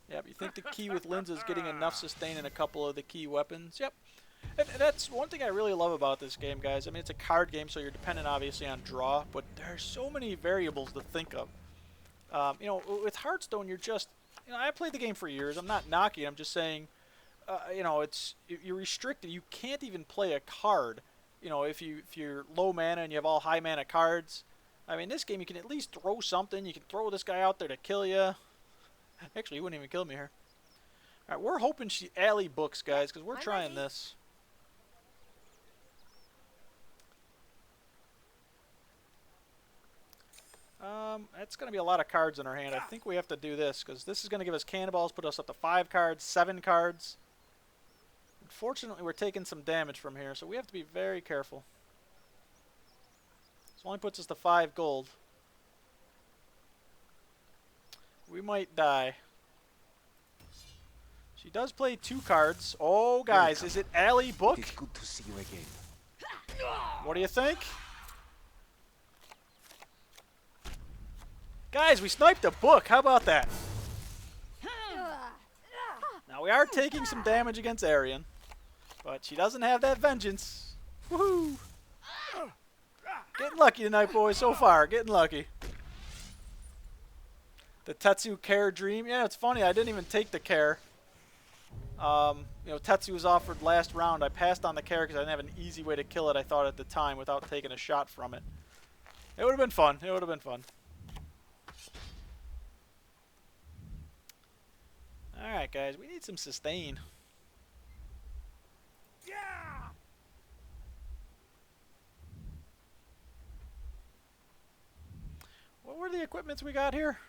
Yep, you think the key with Linza is getting enough sustain in a couple of the key weapons? Yep. And that's one thing I really love about this game, guys. I mean, it's a card game, so you're dependent, obviously, on draw, but there's so many variables to think of. You know, with Hearthstone, you're just... You know, I played the game for years. I'm not knocking. I'm just saying you know, you're restricted. You can't even play a card. You know, if you're low mana and you have all high mana cards. I mean, this game you can at least throw something. You can throw this guy out there to kill you. Actually, he wouldn't even kill me here. All right, we're hoping she alley books, guys, because we're trying this. That's going to be a lot of cards in our hand. I think we have to do this, because this is going to give us cannonballs, put us up to 5 cards, 7 cards. Unfortunately, we're taking some damage from here, so we have to be very careful. This only puts us to 5 gold. We might die. She does play 2 cards. Oh, guys, is it alley book? It's good to see you again. What do you think? Guys, we sniped a book. How about that? Now, we are taking some damage against Arian, but she doesn't have that vengeance. Woohoo! Getting lucky tonight, boys, so far. Getting lucky. The Tetsu Care Dream. Yeah, it's funny. I didn't even take the Care. You know, Tetsu was offered last round. I passed on the Care because I didn't have an easy way to kill it, I thought, at the time, without taking a shot from it. It would have been fun. It would have been fun. Alright, guys. We need some sustain. Yeah! What were the equipments we got here?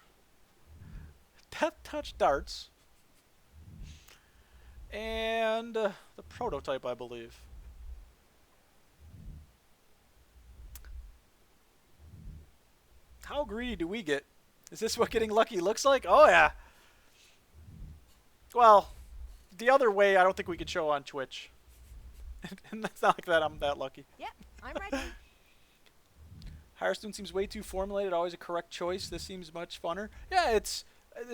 Death Touch Darts. And the prototype, I believe. How greedy do we get? Is this what getting lucky looks like? Oh, yeah. Well, the other way I don't think we could show on Twitch. And that's not like that I'm that lucky. Yep, I'm ready. Hearthstone seems way too formulated, always a correct choice. This seems much funner. Yeah, it's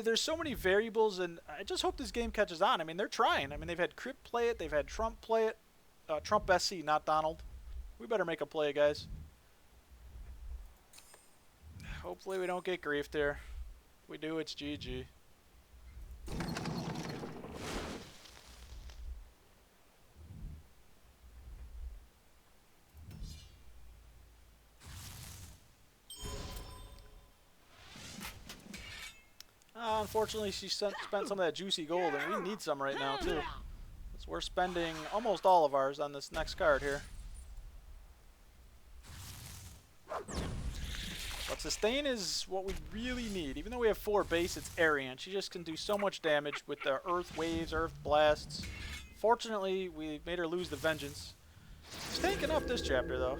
there's so many variables, and I just hope this game catches on. I mean, they're trying. I mean, they've had Crypt play it, they've had Trump play it. Trump SC, not Donald. We better make a play, guys. Hopefully we don't get griefed here. If we do, it's GG. Unfortunately, she spent some of that juicy gold, and we need some right now, too. So we're spending almost all of ours on this next card here. But sustain is what we really need. Even though we have 4 base, it's Arian. She just can do so much damage with the Earth Waves, Earth Blasts. Fortunately, we made her lose the Vengeance. She's tanking up this chapter, though.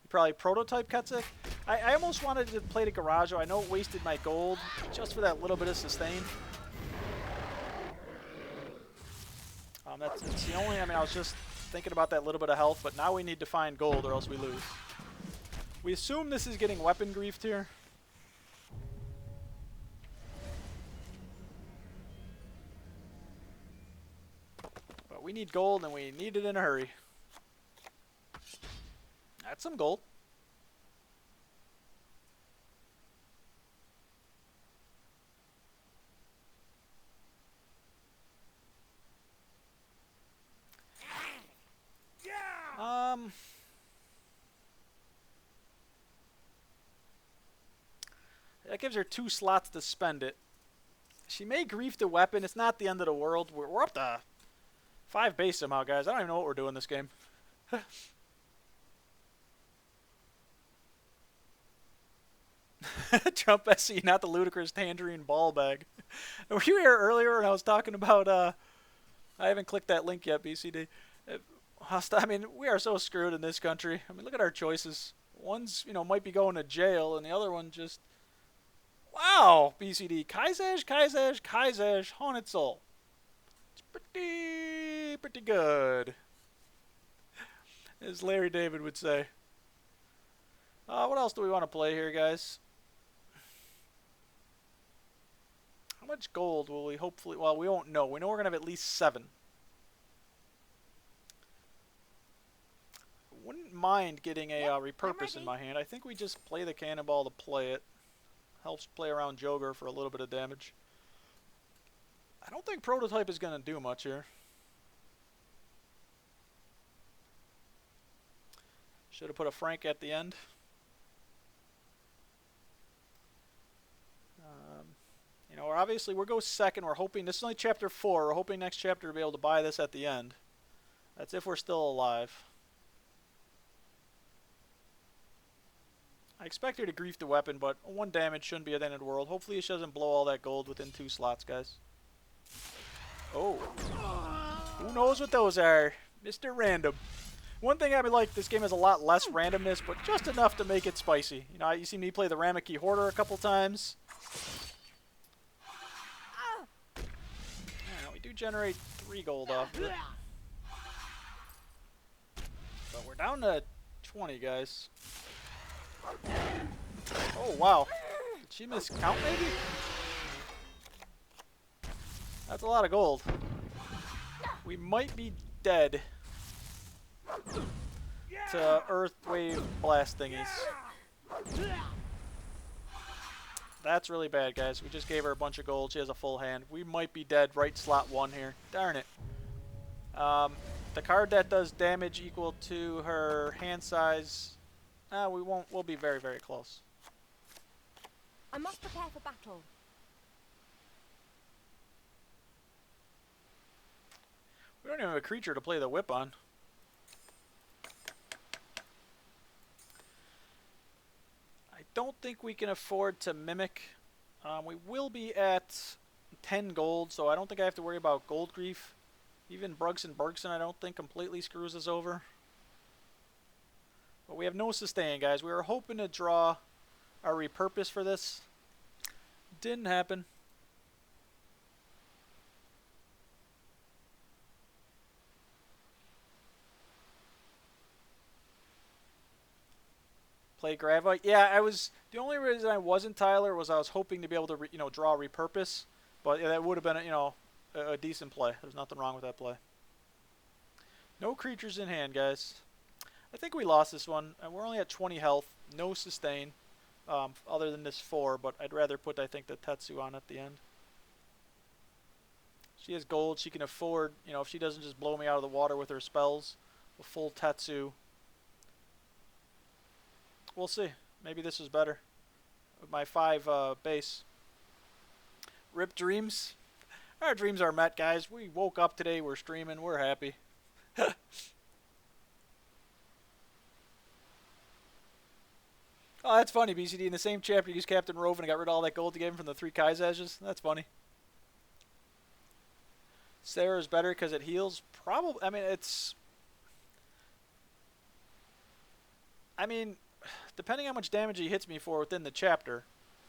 Probably prototype Ketsik. I almost wanted to play the Garage. I know it wasted my gold just for that little bit of sustain. That's the only. I mean, I was just thinking about that little bit of health, but now we need to find gold or else we lose. We assume this is getting weapon griefed here. But we need gold, and we need it in a hurry. That's some gold. That gives her 2 slots to spend it. She may grief the weapon. It's not the end of the world. We're up to 5 base somehow, guys. I don't even know what we're doing this game. Trump SC, not the ludicrous tangerine ball bag. Were you here earlier when I was talking about, I haven't clicked that link yet, BCD. I mean, we are so screwed in this country. I mean, look at our choices. One's, you know, might be going to jail, and the other one just... Wow, BCD. Kaisesh, Honitzel. It's pretty good. As Larry David would say. What else do we want to play here, guys? How much gold will we hopefully... Well, we won't know. We know we're going to have at least 7. Wouldn't mind getting a repurpose in my hand. I think we just play the cannonball to play it. Helps play around Joker for a little bit of damage. I don't think Prototype is going to do much here. Should have put a Frank at the end. You know, obviously we'll go second. We're hoping, this is only chapter 4. We're hoping next chapter to be able to buy this at the end. That's if we're still alive. I expect her to grief the weapon, but 1 damage shouldn't be at the end of the world. Hopefully she doesn't blow all that gold within 2 slots, guys. Oh. Who knows what those are? Mr. Random. One thing I would like, this game has a lot less randomness, but just enough to make it spicy. You know, you see me play the Ramaki Hoarder a couple times. Yeah, we do generate 3 gold off of it. But we're down to 20, guys. Oh, wow. Did she miscount, maybe? That's a lot of gold. We might be dead to Earth Wave Blast thingies. That's really bad, guys. We just gave her a bunch of gold. She has a full hand. We might be dead right slot 1 here. Darn it. The card that does damage equal to her hand size, we won't. We'll be very, very close. I must prepare for battle. We don't even have a creature to play the whip on. I don't think we can afford to mimic. We will be at 10 gold, so I don't think I have to worry about gold grief. Even Brugson Bergson I don't think completely screws us over. But we have no sustain, guys. We were hoping to draw our repurpose for this. Didn't happen. Play Gravite. Yeah, I was. The only reason I wasn't Tyler was I was hoping to be able to, draw repurpose. But yeah, that would have been, a decent play. There's nothing wrong with that play. No creatures in hand, guys. I think we lost this one. We're only at 20 health. No sustain, other than this 4. But I'd rather put, I think, the Tetsu on at the end. She has gold. She can afford, if she doesn't just blow me out of the water with her spells, a full Tetsu. We'll see. Maybe this is better. With my 5 base. Rip dreams. Our dreams are met, guys. We woke up today. We're streaming. We're happy. Oh, that's funny, BCD. In the same chapter, you used Captain Rove and got rid of all that gold to give him from the 3 Kaisages. That's funny. Sarah's better because it heals. Probably. I mean, depending how much damage he hits me for within the chapter,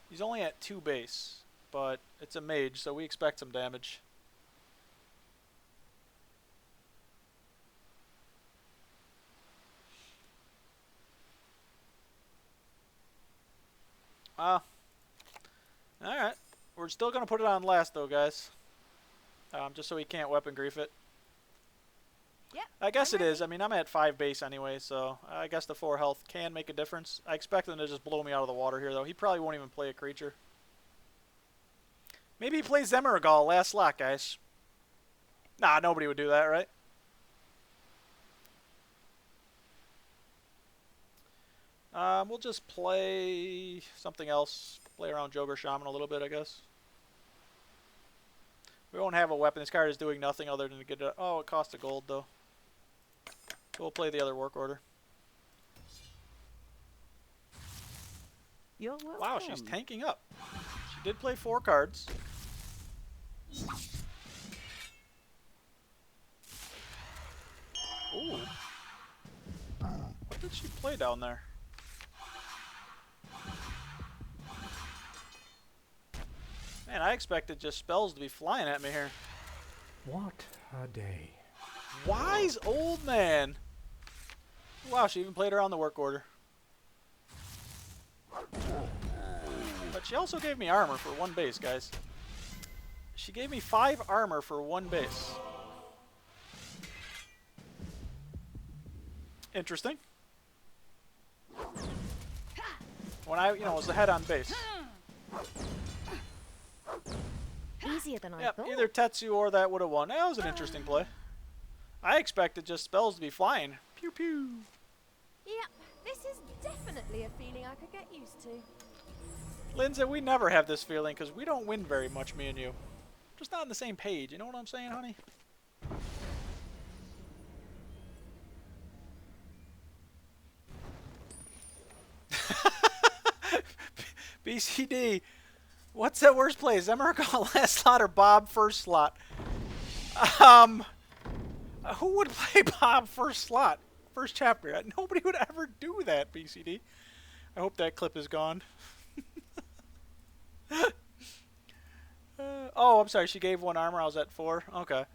he's only at 2 base. But it's a mage, so we expect some damage. Alright. We're still going to put it on last, though, guys. Just so he can't weapon grief it. Yep, I guess I'm it is. ready. I mean, I'm at 5 base anyway, so I guess the 4 health can make a difference. I expect him to just blow me out of the water here, though. He probably won't even play a creature. Maybe he plays Zemaragal last slot, guys. Nah, nobody would do that, right? We'll just play something else. Play around Joker Shaman a little bit, I guess. We won't have a weapon. This card is doing nothing other than to get it. Oh, it costs a gold, though. So we'll play the other work order. You're welcome. Wow, she's tanking up. She did play 4 cards. Ooh. What did she play down there? Man, I expected just spells to be flying at me here. What a day. Wise old man. Wow, she even played around the work order. But she also gave me armor for 1 base, guys. She gave me 5 armor for 1 base. Interesting. When I, was the head on base. Easier than I Yep, thought. either Tetsu or that would have won. That was an interesting play. I expected just spells to be flying. Pew pew. Yep, this is definitely a feeling I could get used to. Linza, we never have this feeling because we don't win very much, me and you. Just not on the same page. You know what I'm saying, honey? BCD. What's that worst play? Zemurka last slot or Bob first slot? Who would play Bob first slot? First chapter. Nobody would ever do that, BCD. I hope that clip is gone. Oh, I'm sorry. She gave 1 armor. I was at 4. Okay.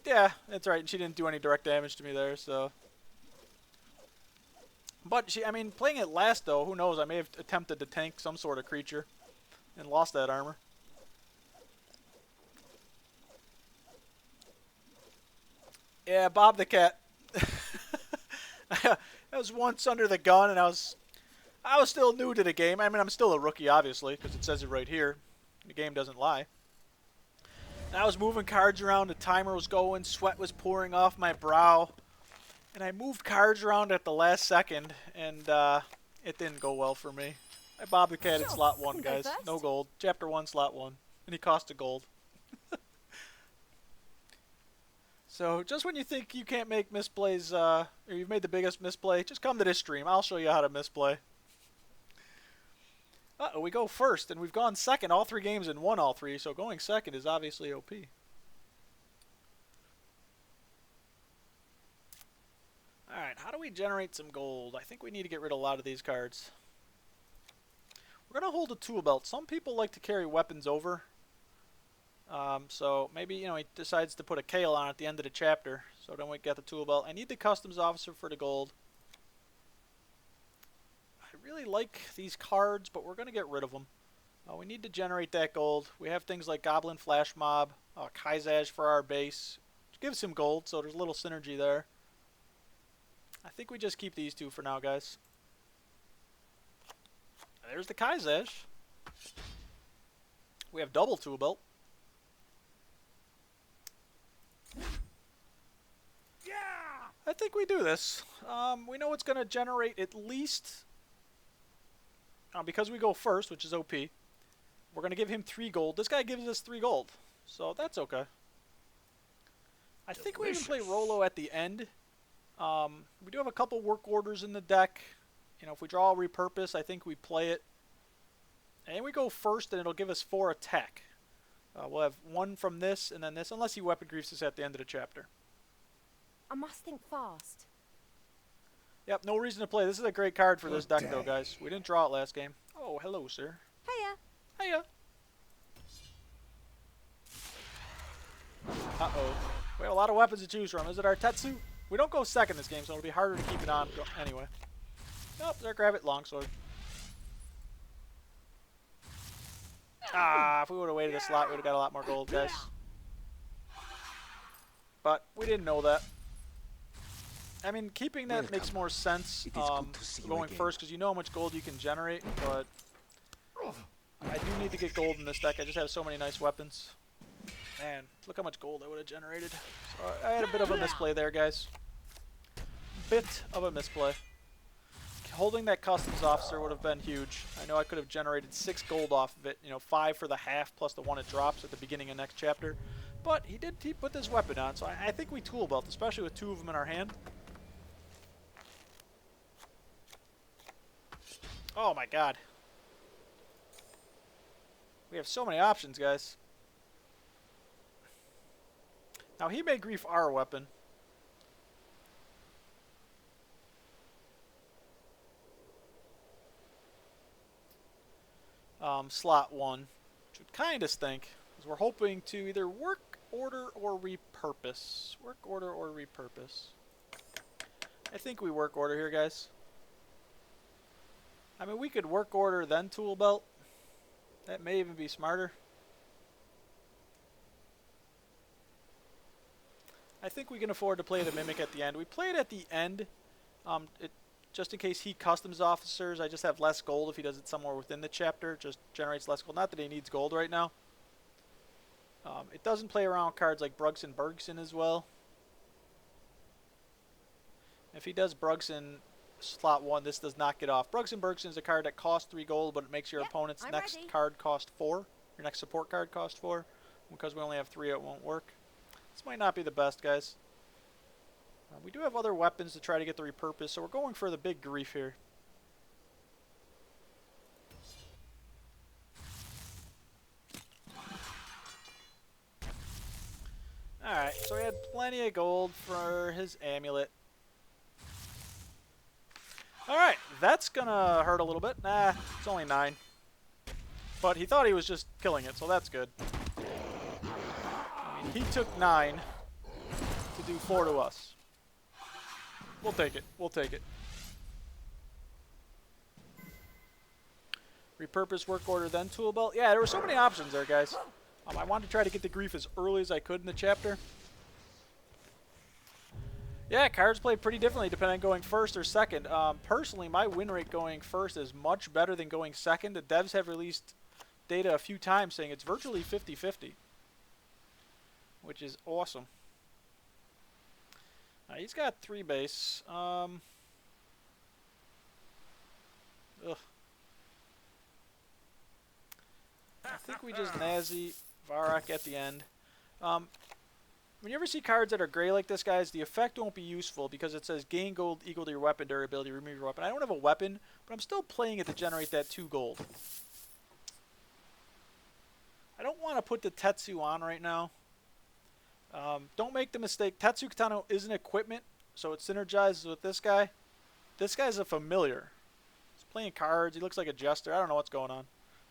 Yeah, that's right. She didn't do any direct damage to me there, so. But I mean, playing it last though, who knows? I may have attempted to tank some sort of creature and lost that armor. Yeah, Bob the Cat. I was once under the gun, and I was still new to the game. I mean, I'm still a rookie, obviously, because it says it right here. The game doesn't lie. And I was moving cards around. The timer was going. Sweat was pouring off my brow. And I moved cards around at the last second, and it didn't go well for me. I bobbed the cat at slot 1, guys. No gold. Chapter 1, slot 1. And he cost a gold. So, just when you think you can't make misplays, or you've made the biggest misplay, just come to this stream. I'll show you how to misplay. Uh-oh, we go first, and we've gone second all 3 games and won all 3, so going second is obviously OP. Alright, how do we generate some gold? I think we need to get rid of a lot of these cards. We're going to hold a tool belt. Some people like to carry weapons over. So maybe, you know, he decides to put a Kale on at the end of the chapter. So then we get the tool belt. I need the customs officer for the gold. I really like these cards, but we're going to get rid of them. We need to generate that gold. We have things like Goblin Flash Mob, Kaizaj for our base, which gives him gold, so there's a little synergy there. I think we just keep these 2 for now, guys. There's the Kaizaj. We have double tool belt. I think we do this. We know it's going to generate at least, because we go first, which is OP, we're going to give him 3 gold. This guy gives us 3 gold, so that's okay. I think we even play Rolo at the end. We do have a couple work orders in the deck. You know, if we draw a repurpose, I think we play it. And we go first, and it'll give us 4 attack. We'll have 1 from this, and then this, unless he weapon griefs us at the end of the chapter. I must think fast. Yep, no reason to play. This is a great card for this deck, though, guys. We didn't draw it last game. Oh, hello, sir. Hiya. Hiya. Uh-oh. We have a lot of weapons to choose from. Is it our Tetsu? We don't go second this game, so it'll be harder to keep it on anyway. Nope, there, grab it, longsword. If we would have waited a slot, we would have got a lot more gold, guys. But we didn't know that. I mean, keeping that makes more sense going first, because you know how much gold you can generate, but I do need to get gold in this deck. I just have so many nice weapons. Man, look how much gold I would have generated. So I had a bit of a misplay there, guys. Bit of a misplay. Holding that customs officer would have been huge. I know I could have generated 6 gold off of it. You know, 5 for the half plus the 1 it drops at the beginning of next chapter. But he put this weapon on, so I think we tool belt, especially with 2 of them in our hand. Oh my god. We have so many options, guys. Now he may grief our weapon. Slot 1, which would kind of stink, because we're hoping to either work order or repurpose. Work order or repurpose. I think we work order here, guys. I mean, we could work order then tool belt. That may even be smarter. I think we can afford to play the Mimic at the end. We play it at the end. It just in case he customs officers, I just have less gold if he does it somewhere within the chapter. Just generates less gold. Not that he needs gold right now. It doesn't play around with cards like Brugson Bergson as well. If he does Brugson slot 1, this does not get off. Brugson Bergson is a card that costs 3 gold, but it makes your opponent's next card cost 4. Your next support card cost 4. Because we only have 3, it won't work. This might not be the best, guys. We do have other weapons to try to get the repurpose, so we're going for the big grief here. Alright, so we had plenty of gold for his amulet. Alright, that's gonna hurt a little bit. Nah, it's only 9. But he thought he was just killing it, so that's good. I mean, he took 9 to do 4 to us. We'll take it. We'll take it. Repurpose work order, then tool belt. Yeah, there were so many options there, guys. I wanted to try to get the grief as early as I could in the chapter. Yeah, cards play pretty differently depending on going first or second. Personally, my win rate going first is much better than going second. The devs have released data a few times saying it's virtually 50-50, which is awesome. He's got 3 base. Ugh. I think we just Nazi Varrock at the end. When you ever see cards that are gray like this, guys, the effect won't be useful because it says gain gold equal to your weapon durability, remove your weapon. I don't have a weapon, but I'm still playing it to generate that 2 gold. I don't want to put the Tetsu on right now. Don't make the mistake. Tetsu Katana is an equipment, so it synergizes with this guy. This guy's a familiar. He's playing cards. He looks like a jester. I don't know what's going on.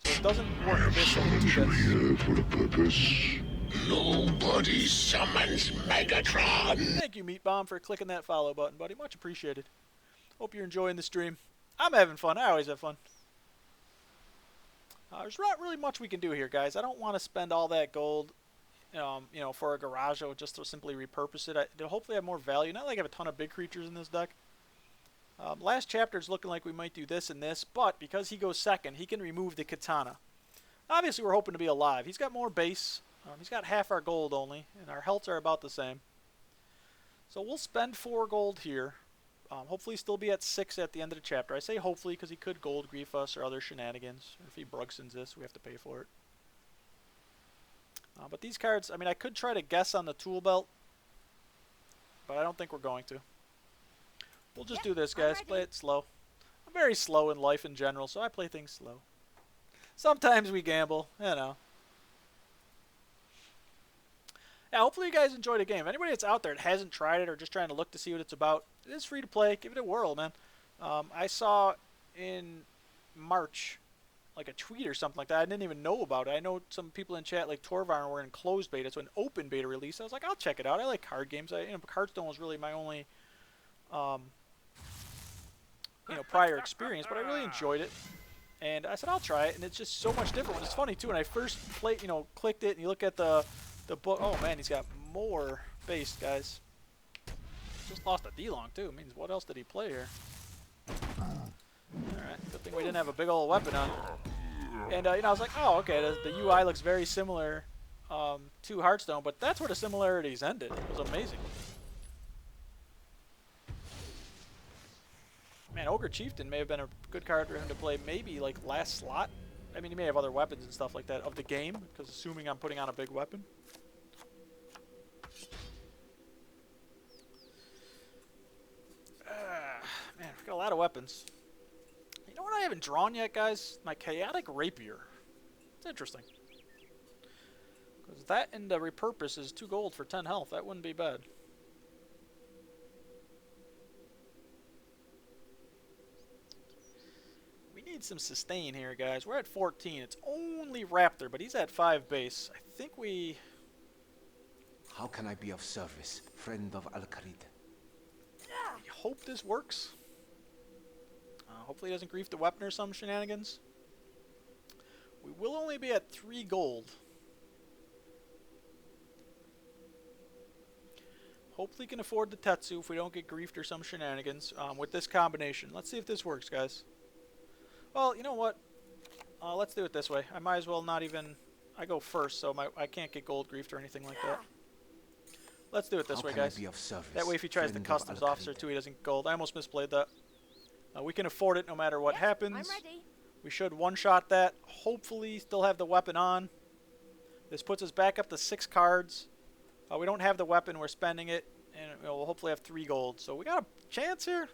So it doesn't work this into this. Here for a purpose. Nobody summons Megatron. Thank you, Meat Bomb, for clicking that follow button, buddy. Much appreciated. Hope you're enjoying the stream. I'm having fun. I always have fun. There's not really much we can do here, guys. I don't want to spend all that gold, you know, for a Garajo just to simply repurpose it. It'll hopefully have more value. Not like I have a ton of big creatures in this deck. Last chapter is looking like we might do this and this, but because he goes second, he can remove the Katana. Obviously, we're hoping to be alive. He's got more base. He's got half our gold only, and our healths are about the same. So we'll spend 4 gold here. Hopefully still be at 6 at the end of the chapter. I say hopefully because he could gold grief us or other shenanigans. Or if he Brugsons this, we have to pay for it. But these cards, I mean, I could try to guess on the tool belt, but I don't think we're going to. We'll just do this, guys. Play it slow. I'm very slow in life in general, so I play things slow. Sometimes we gamble, you know. Yeah, hopefully you guys enjoyed the game. If anybody that's out there that hasn't tried it or just trying to look to see what it's about, it is free to play. Give it a whirl, man. I saw in March, like a tweet or something like that. I didn't even know about it. I know some people in chat, like Torvarn, were in closed beta, so an open beta release. I was like, I'll check it out. I like card games. You know, Hearthstone was really my only, you know, prior experience, but I really enjoyed it. And I said, I'll try it, and it's just so much different. It's funny, too, when I first played, you know, clicked it, and you look at the book. Oh, man, he's got more base, guys. Just lost a D-Long, too. It means what else did he play here? Alright, good thing we didn't have a big old weapon on. And, you know, I was like, oh, okay, the UI looks very similar to Hearthstone, but that's where the similarities ended. It was amazing. Man, Ogre Chieftain may have been a good card for him to play maybe, like, last slot. I mean, he may have other weapons and stuff like that of the game, because assuming I'm putting on a big weapon. Man, we've got a lot of weapons. You know what I haven't drawn yet, guys? My Chaotic Rapier. It's interesting. Because that and the repurpose is 2 gold for 10 health. That wouldn't be bad. We need some sustain here, guys. We're at 14. It's only Raptor, but he's at 5 base. I think we... How can I be of service, friend of Al-Kharid? I hope this works. Hopefully he doesn't grief the weapon or some shenanigans. We will only be at 3 gold. Hopefully can afford the Tetsu if we don't get griefed or some shenanigans with this combination. Let's see if this works, guys. Well, you know what? Let's do it this way. I might as well not even... I go first, so I can't get gold griefed or anything like that. Let's do it this way, guys. That way if he tries the customs officer too, he doesn't get gold. I almost misplayed that. We can afford it no matter what happens. I'm ready. We should one-shot that. Hopefully still have the weapon on. This puts us back up to 6 cards. We don't have the weapon. We're spending it. And we'll hopefully have 3 gold. So we got a chance here.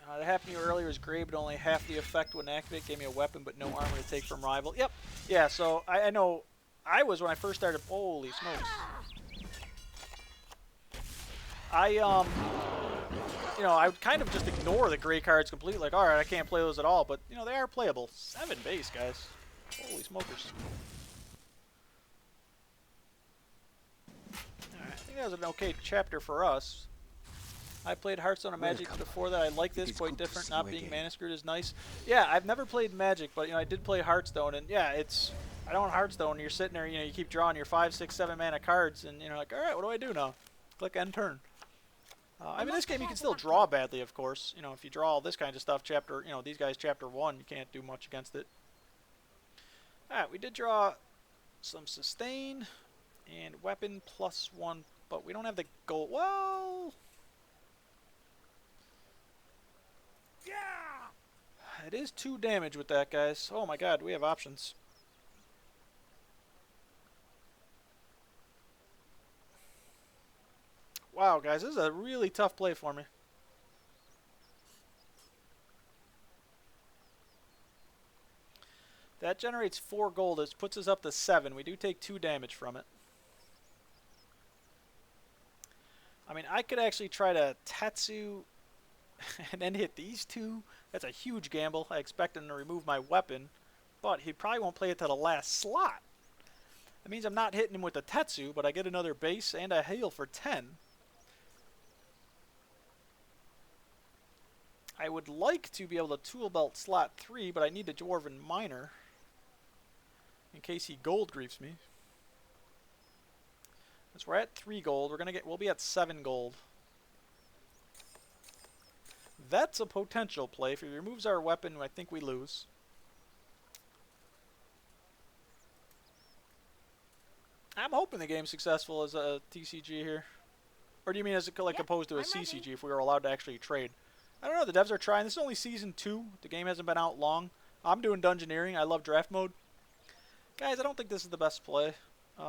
That happened to you earlier. Was great, but only half the effect when activate. Gave me a weapon, but no armor to take from rival. Yep. Yeah, so I know I was when I first started. Holy smokes. You know, I would kind of just ignore the gray cards completely. Like, alright, I can't play those at all. But, you know, they are playable. 7 base, guys. Holy smokers. Alright, I think that was an okay chapter for us. I played Hearthstone and Magic before that. I like this, quite different. Not being mana screwed is nice. Yeah, I've never played Magic, but, you know, I did play Hearthstone. And, yeah, it's... I don't Hearthstone. You're sitting there, you know, you keep drawing your 5, 6, 7 mana cards. And, you know, like, alright, what do I do now? Click end turn. I mean, this game you can still draw badly, of course. You know, if you draw all this kind of stuff, chapter, you know, these guys chapter 1, you can't do much against it. Alright, we did draw some sustain and weapon +1, but we don't have the gold. Well, yeah, it is 2 damage with that, guys. Oh my god, we have options. Wow, guys, this is a really tough play for me. That generates 4 gold. This puts us up to 7. We do take 2 damage from it. I mean, I could actually try to Tetsu and then hit these 2. That's a huge gamble. I expect him to remove my weapon, but he probably won't play it to the last slot. That means I'm not hitting him with the Tetsu, but I get another base and a heal for 10. I would like to be able to tool belt slot 3, but I need the Dwarven Miner in case he gold griefs me. Because we're at 3 gold, we'll be at 7 gold. That's a potential play. If he removes our weapon, I think we lose. I'm hoping the game's successful as a TCG here. Or do you mean as a, like opposed to a CCG if we were allowed to actually trade? I don't know, the devs are trying. This is only Season 2. The game hasn't been out long. I'm doing Dungeoneering. I love draft mode. Guys, I don't think this is the best play. Do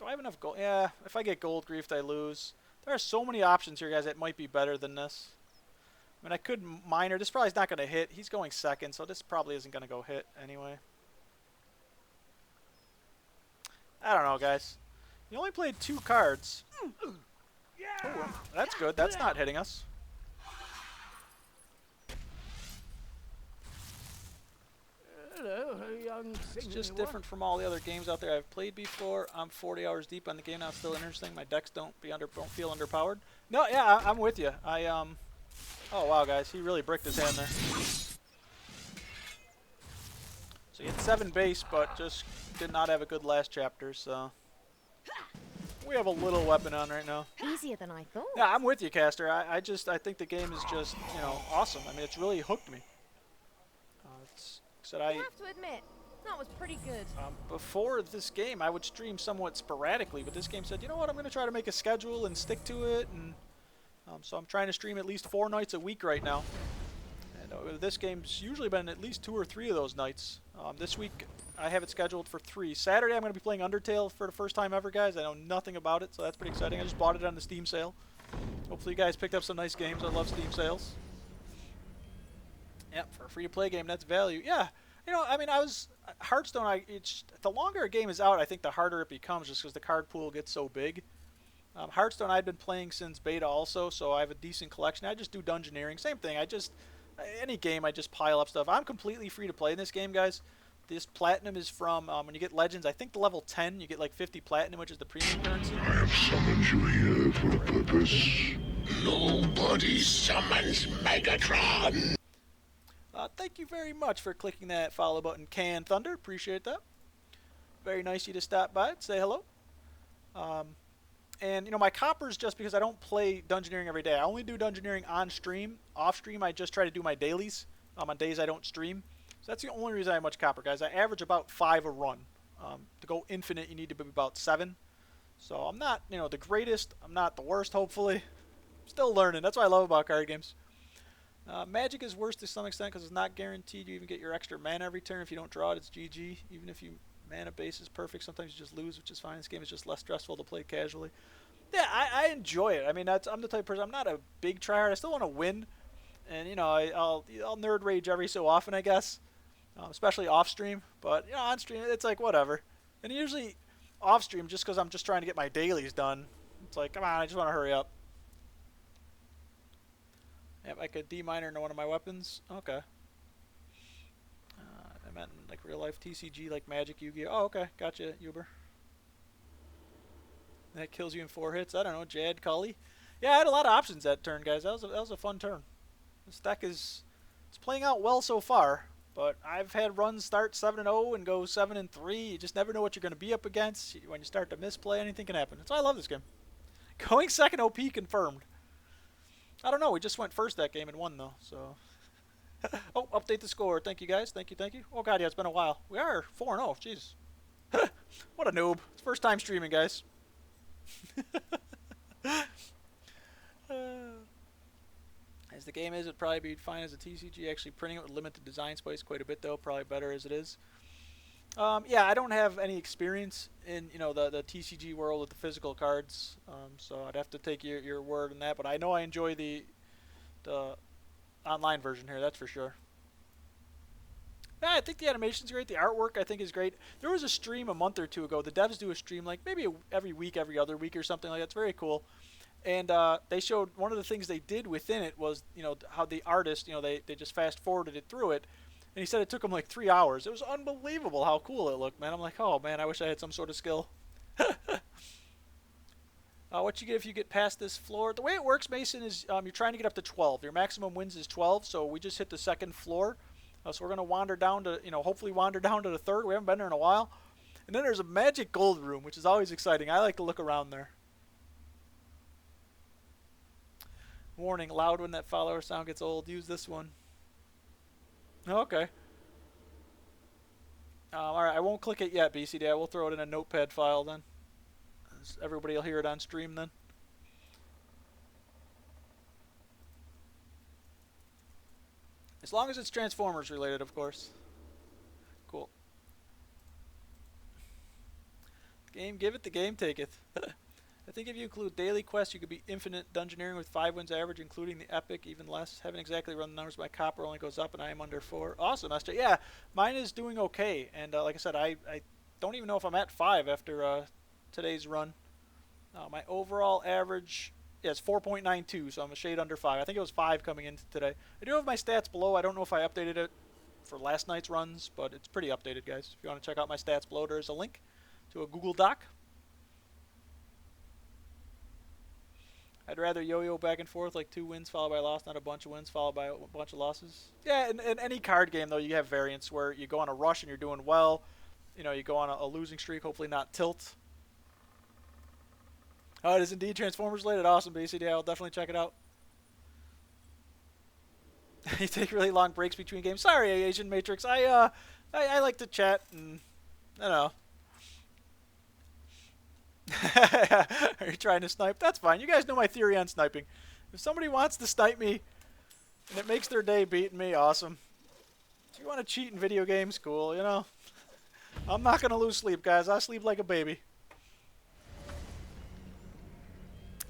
I have enough gold? Yeah, if I get gold griefed, I lose. There are so many options here, guys, that might be better than this. I mean, I could miner. This probably is not going to hit. He's going second, so this probably isn't going to go hit anyway. I don't know, guys. You only played 2 cards. Oh, that's good. That's not hitting us. Hello, young It's just different from all the other games out there I've played before. I'm 40 hours deep on the game now. It's still interesting. My decks don't feel underpowered. No, yeah, I'm with you. Oh wow, guys, he really bricked his hand there. So he had 7 base, but just did not have a good last chapter. So we have a little weapon on right now. Easier than I thought. Yeah, I'm with you, Caster. I think the game is just, you know, awesome. I mean, it's really hooked me. I have to admit, that was pretty good. Before this game, I would stream somewhat sporadically, but this game said, you know what, I'm going to try to make a schedule and stick to it, and so I'm trying to stream at least 4 nights a week right now. And this game's usually been at least 2 or 3 of those nights. This week, I have it scheduled for 3. Saturday, I'm going to be playing Undertale for the first time ever, guys. I know nothing about it, so that's pretty exciting. I just bought it on the Steam sale. Hopefully you guys picked up some nice games. I love Steam sales. Yep, for a free-to-play game, that's value. Yeah, you know, I mean, Hearthstone, the longer a game is out, I think the harder it becomes just because the card pool gets so big. Hearthstone I've been playing since beta also, so I have a decent collection. I just do Dungeoneering. Same thing. Any game, I just pile up stuff. I'm completely free to play in this game, guys. This platinum is from, when you get Legends, I think the level 10, you get like 50 platinum, which is the premium currency. I have summoned you here for a purpose. Nobody summons Megatron. Thank you very much for clicking that follow button, Can Thunder. Appreciate that. Very nice of you to stop by and say hello. And, you know, my copper's just because I don't play Dungeoneering every day. I only do Dungeoneering on stream. Off stream, I just try to do my dailies on days I don't stream. So that's the only reason I have much copper, guys. I average about 5 a run. To go infinite, you need to be about 7. So I'm not, you know, the greatest. I'm not the worst, hopefully. Still learning. That's what I love about card games. Magic is worse to some extent because it's not guaranteed you even get your extra mana every turn. If you don't draw it, it's GG. Even if you mana base is perfect, sometimes you just lose, which is fine. This game is just less stressful to play casually. Yeah, I enjoy it. I mean, I'm the type of person. I'm not a big tryhard. I still want to win, and you know, I'll nerd rage every so often, I guess, especially off stream. But you know, on stream, it's like whatever. And usually off stream, just because I'm just trying to get my dailies done, it's like, come on, I just want to hurry up. Yep, I could D minor into one of my weapons. Okay. I meant in, like real life TCG, like Magic, Yu-Gi-Oh. Oh, okay, gotcha, Uber. That kills you in 4 hits. I don't know, Jad, Cully. Yeah, I had a lot of options that turn, guys. That was a fun turn. This deck it's playing out well so far, but I've had runs start 7-0 and go 7-3. You just never know what you're going to be up against. When you start to misplay, anything can happen. That's why I love this game. Going second OP confirmed. I don't know. We just went first that game and won, though. So, oh, update the score. Thank you, guys. Thank you, thank you. Oh, God, yeah, it's been a while. We are 4-0. Jeez. What a noob. It's first time streaming, guys. As the game is, it'd probably be fine as a TCG. Actually, printing it would limit the design space quite a bit, though. Probably better as it is. Yeah, I don't have any experience in the TCG world with the physical cards, so I'd have to take your word on that. But I know I enjoy the online version here, that's for sure. Yeah, I think the animation's great. The artwork I think is great. There was a stream a month or two ago. The devs do a stream like maybe every week, every other week or something like that. It's very cool. And they showed one of the things they did within it was how the artist they just fast forwarded it through it. And he said it took him like 3 hours. It was unbelievable how cool it looked, man. I'm like, oh, man, I wish I had some sort of skill. What you get if you get past this floor? The way it works, Mason, is you're trying to get up to 12. Your maximum wins is 12, so we just hit the second floor. So we're going to wander down to, hopefully wander down to the third. We haven't been there in a while. And then there's a magic gold room, which is always exciting. I like to look around there. Warning, loud when that follower sound gets old. Use this one. Okay. Alright, I won't click it yet, BCD. I will throw it in a notepad file then. Everybody will hear it on stream then. As long as it's Transformers related, of course. Cool. Game giveth, the game taketh. I think if you include daily quests, you could be infinite Dungeoneering with 5 wins average, including the epic, even less. Haven't exactly run the numbers. My copper only goes up, and I am under 4. Awesome, SJ. Yeah, mine is doing okay. And like I said, I don't even know if I'm at 5 after today's run. My overall average is 4.92, so I'm a shade under 5. I think it was 5 coming into today. I do have my stats below. I don't know if I updated it for last night's runs, but it's pretty updated, guys. If you want to check out my stats below, there's a link to a Google Doc. I'd rather yo-yo back and forth, like 2 wins followed by a loss, not a bunch of wins followed by a bunch of losses. Yeah, in any card game, though, you have variants where you go on a rush and you're doing well. You go on a losing streak, hopefully not tilt. Oh, it is indeed Transformers related. Awesome, BCD. I'll definitely check it out. You take really long breaks between games. Sorry, Asian Matrix. I like to chat and, I don't know. Are you trying to snipe? That's fine. You guys know my theory on sniping. If somebody wants to snipe me and it makes their day beating me, awesome. If you want to cheat in video games, cool, I'm not going to lose sleep, guys. I sleep like a baby.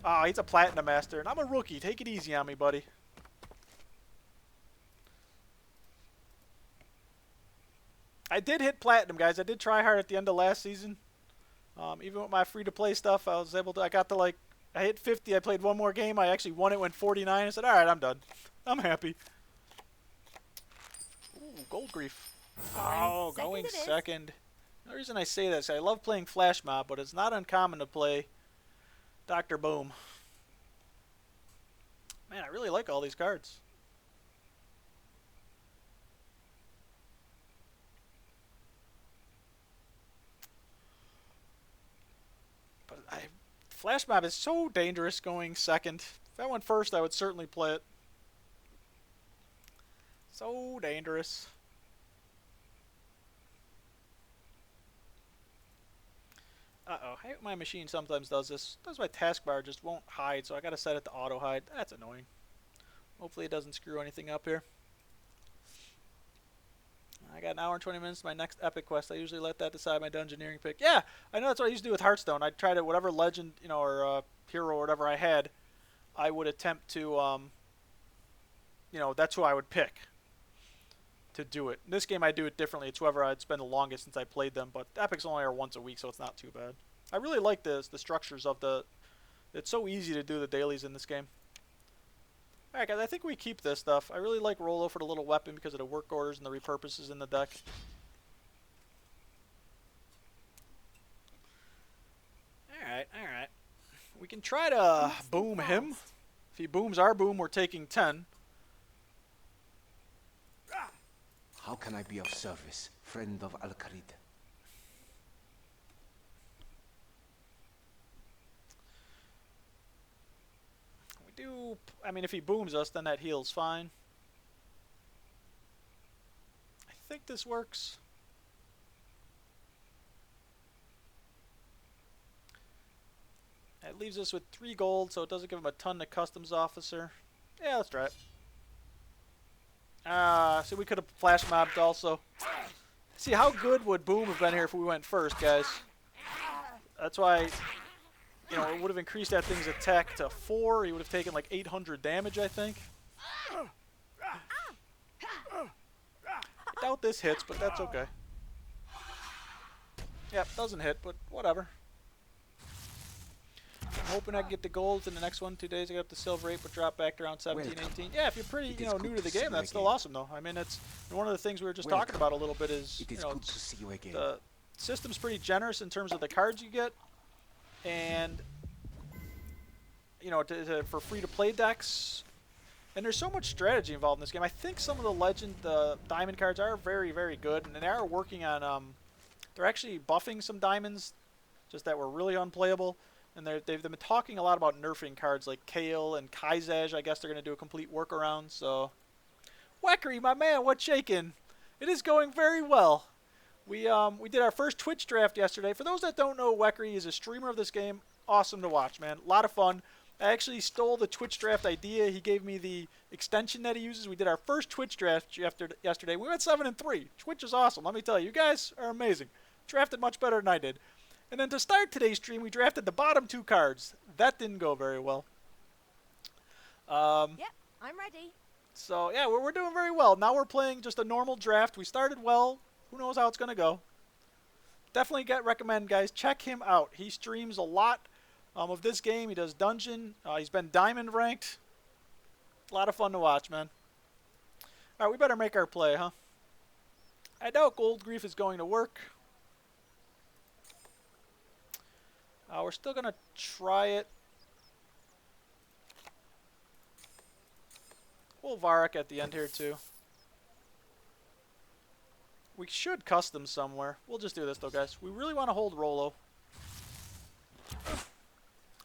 Oh, he's a Platinum Master, and I'm a rookie. Take it easy on me, buddy. I did hit Platinum, guys. I did try hard at the end of last season. Even with my free-to-play stuff, I was able to, I hit 50, I played one more game, I actually won it, went 49, I said, alright, I'm done. I'm happy. Ooh, Gold Grief. Oh, going second. The reason I say this, I love playing Flash Mob, but it's not uncommon to play Dr. Boom. Man, I really like all these cards. But Flash Mob is so dangerous going second. If I went first, I would certainly play it. So dangerous. Uh-oh. Hey, my machine sometimes does this. Does my taskbar just won't hide, so I gotta set it to auto hide. That's annoying. Hopefully it doesn't screw anything up here. I got an hour and 20 minutes to my next epic quest. I usually let that decide my dungeoneering pick. Yeah, I know that's what I used to do with Hearthstone. I'd try to, whatever legend, you know, or hero or whatever I had, I would attempt to, you know, that's who I would pick to do it. In this game, I do it differently. It's whoever I'd spend the longest since I played them, but epics only are once a week, so it's not too bad. I really like the structures of the... It's so easy to do the dailies in this game. Alright guys, I think we keep this stuff. I really like Rollo for the little weapon because of the work orders and the repurposes in the deck. Alright, alright. We can try to boom him. If he booms our boom, we're taking 10. How can I be of service, friend of Al-Kharid? I mean, if he booms us, then that heals fine. I think this works. It leaves us with 3 gold, so it doesn't give him a ton to customs officer. Yeah, let's try it. So we could have flash mobbed also. See, how good would boom have been here if we went first, guys? That's why... You know, it would have increased that thing's attack to 4. He would have taken like 800 damage, I think. I doubt this hits, but that's okay. Yep, doesn't hit, but whatever. I'm hoping I can get the gold in the next 1-2 days. I got up to silver 8, but drop back to around 17, 18. Yeah, if you're pretty, you know, new to the game, that's still awesome, though. I mean, it's one of the things we were just talking about a little bit is, you know, the system's pretty generous in terms of the cards you get. And, you know, for free-to-play decks, and there's so much strategy involved in this game. I think some of the diamond cards are very, very good, and they are working on, they're actually buffing some diamonds, just that were really unplayable, and they've been talking a lot about nerfing cards like Kale and Kaizaj. I guess they're going to do a complete workaround, so... Wackery, my man, what's shaking? It is going very well. We did our first Twitch draft yesterday. For those that don't know, Weckery is a streamer of this game. Awesome to watch, man. A lot of fun. I actually stole the Twitch draft idea. He gave me the extension that he uses. We did our first Twitch draft yesterday. We went 7-3. Twitch is awesome. Let me tell you, you guys are amazing. Drafted much better than I did. And then to start today's stream, we drafted the bottom 2 cards. That didn't go very well. Yep, I'm ready. So, yeah, we're doing very well. Now we're playing just a normal draft. We started well. Who knows how it's going to go. Definitely recommend, guys. Check him out. He streams a lot of this game. He does dungeon. He's been diamond ranked. A lot of fun to watch, man. All right, we better make our play, huh? I doubt Gold Grief is going to work. We're still going to try it. We'll Varrock at the end here, too. We should custom somewhere. We'll just do this, though, guys. We really want to hold Rollo.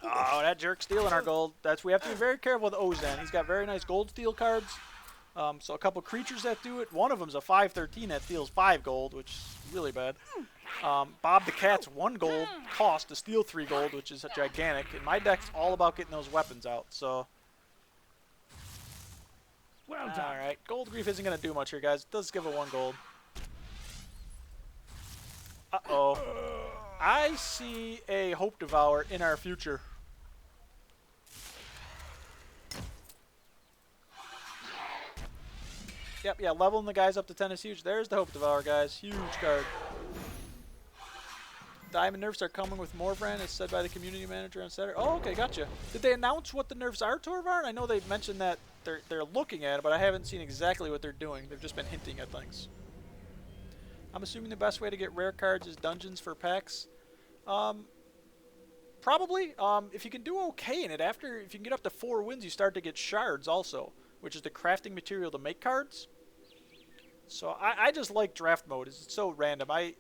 Oh, that jerk's stealing our gold. We have to be very careful with Ozan. He's got very nice gold steal cards. So a couple creatures that do it. One of them's a 5/13 that steals 5 gold, which is really bad. Bob the Cat's 1 gold cost to steal 3 gold, which is gigantic. And my deck's all about getting those weapons out, so... Well done. Alright, Gold Grief isn't going to do much here, guys. It does give it 1 gold. Uh-oh. I see a Hope Devour in our future. Yep, yeah, leveling the guys up to 10 is huge. There's the Hope Devour, guys. Huge card. Diamond nerfs are coming with Morvran, as said by the community manager on Saturday. Oh, okay, gotcha. Did they announce what the nerfs are, Torvarn? I know they've mentioned that they're looking at it, but I haven't seen exactly what they're doing. They've just been hinting at things. I'm assuming the best way to get rare cards is dungeons for packs. Probably. If you can do okay in it, if you can get up to 4 wins, you start to get shards also, which is the crafting material to make cards. So I just like draft mode. It's so random. I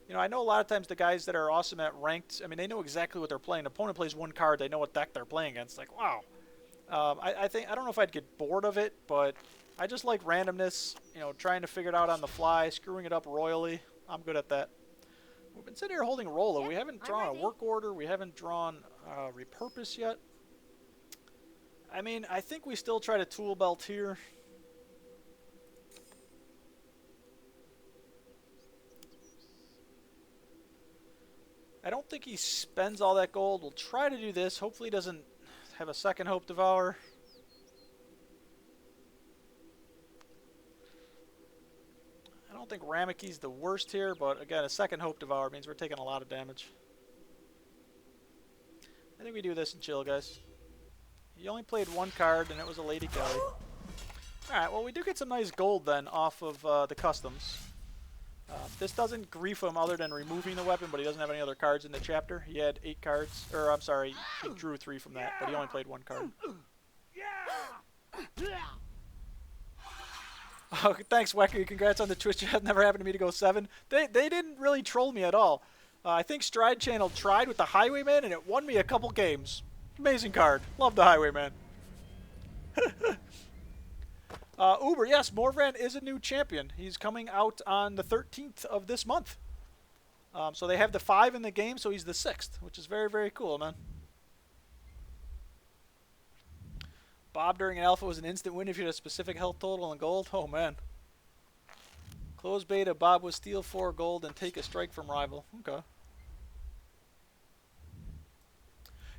know a lot of times the guys that are awesome at ranked, I mean, they know exactly what they're playing. The opponent plays one card, they know what deck they're playing against. Like, wow. I don't know if I'd get bored of it, but I just like randomness, trying to figure it out on the fly, screwing it up royally. I'm good at that. We've been sitting here holding Rolla. Yep, We haven't drawn a work order. We haven't drawn repurpose yet. I mean, I think we still try to tool belt here. I don't think he spends all that gold. We'll try to do this. Hopefully he doesn't have a second Hope Devour. I don't think Ramaki's the worst here, but again, a second Hope Devour means we're taking a lot of damage. I think we do this and chill, guys. He only played 1 card, and it was a Lady Kelly. Alright, well, we do get some nice gold then off of the customs. This doesn't grief him other than removing the weapon, but he doesn't have any other cards in the chapter. He had 8 cards, or I'm sorry, he drew 3 from that, but he only played 1 card. Oh, thanks, Wecker. Congrats on the Twitch chat. Never happened to me to go 7. They didn't really troll me at all. I think Stride Channel tried with the Highwayman, and it won me a couple games. Amazing card. Love the Highwayman. Uber, yes, Morvan is a new champion. He's coming out on the 13th of this month. So they have the 5 in the game, so he's the 6th, which is very, very cool, man. Bob during an alpha was an instant win if you had a specific health total and gold. Oh, man. Close beta, Bob was steal 4 gold and take a strike from rival. Okay.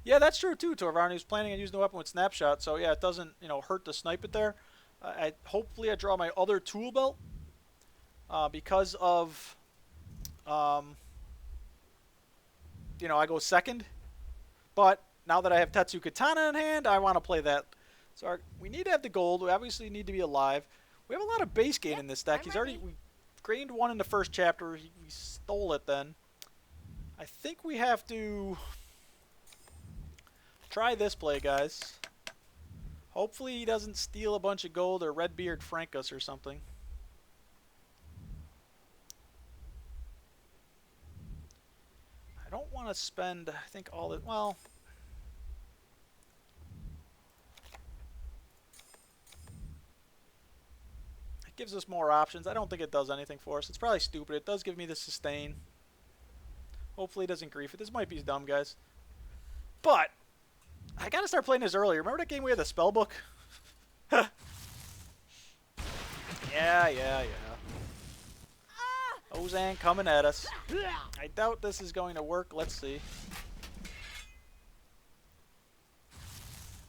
Yeah, that's true, too, Torvarn. He was planning on using the weapon with snapshot, so yeah, it doesn't, hurt to snipe it there. Hopefully I draw my other tool belt because of, I go second. But now that I have Tetsu Katana in hand, I want to play that. So we need to have the gold. We obviously need to be alive. We have a lot of base gain in this deck. We gained 1 in the first chapter. We stole it then. I think we have to try this play, guys. Hopefully he doesn't steal a bunch of gold or Redbeard Frank us or something. I don't want to spend, I think, all the... Well... It gives us more options. I don't think it does anything for us. It's probably stupid. It does give me the sustain. Hopefully it doesn't grief it. This might be dumb, guys. But... I gotta start playing this earlier. Remember that game we had the spell book? Yeah. Ozan coming at us. I doubt this is going to work. Let's see.